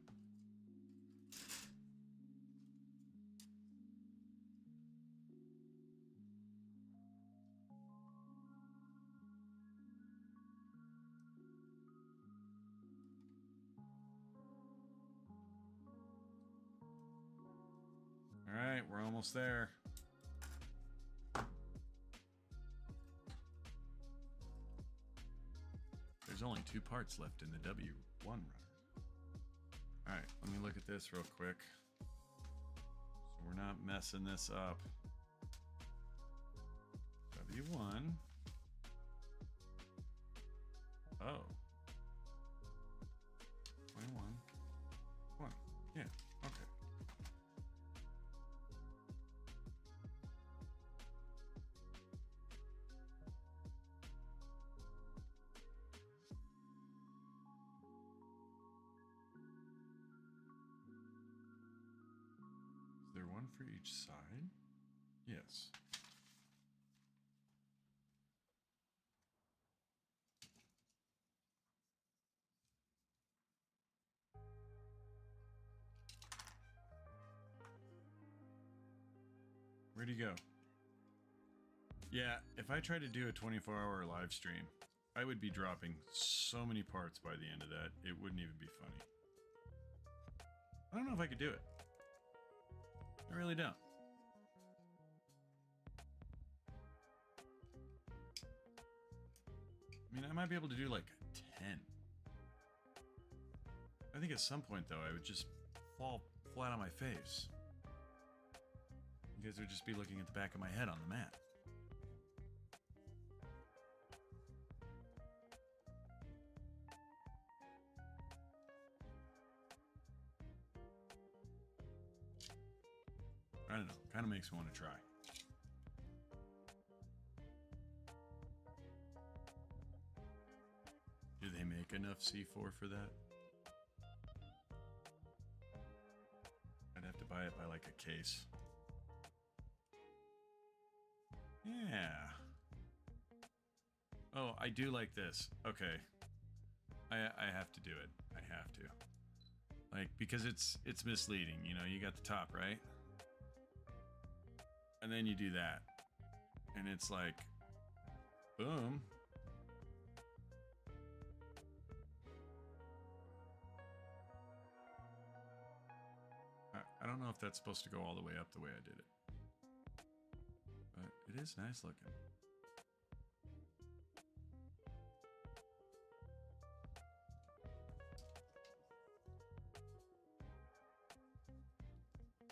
All right, we're almost there. There's only 2 parts left in the W1 runner. All right, let me look at this real quick. So we're not messing this up. W1. Oh. 21. 1. Yeah, okay. Is there one for each side? Yes. Where'd he go? Yeah, if I tried to do a 24-hour live stream, I would be dropping so many parts by the end of that, it wouldn't even be funny. I don't know if I could do it. I really don't. I mean, I might be able to do like 10. I think at some point, though, I would just fall flat on my face. You guys would just be looking at the back of my head on the mat. don't know. Kind of makes me want to try. Do they make enough C4 for that? I'd have to buy it by like a case. Yeah. Oh, I do like this. Okay. I have to do it. I have to. Like, because it's misleading, you know, you got the top, right? And then you do that. And it's like, boom. I don't know if that's supposed to go all the way up the way I did it. But it is nice looking.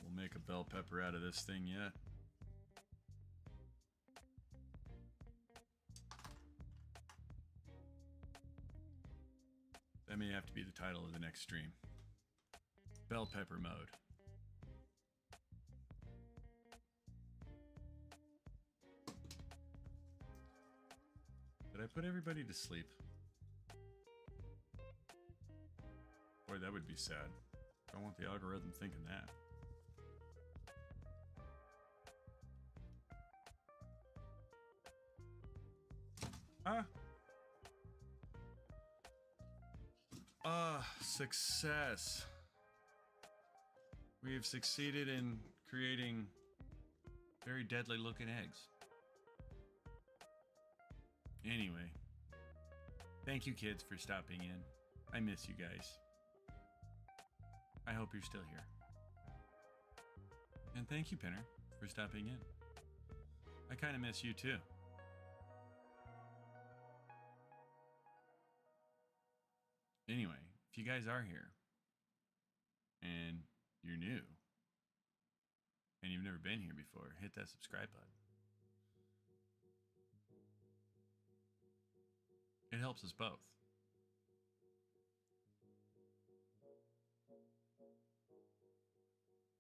We'll make a bell pepper out of this thing yet. That may have to be the title of the next stream. Bell pepper mode. Did I put everybody to sleep? Boy, that would be sad. Don't want the algorithm thinking that. Success. We have succeeded in creating very deadly looking eggs. Anyway, thank you kids for stopping in. I miss you guys. I hope you're still here. And thank you, Pinner, for stopping in. I kind of miss you too. Anyway, if you guys are here and you're new and you've never been here before, hit that subscribe button. It helps us both.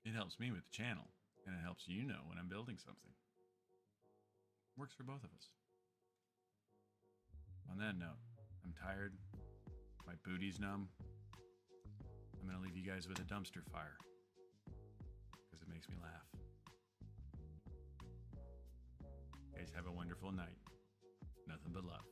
It helps me with the channel, and it helps you know when I'm building something. Works for both of us. On that note, I'm tired. My booty's numb. I'm going to leave you guys with a dumpster fire because it makes me laugh. You guys have a wonderful night. Nothing but love.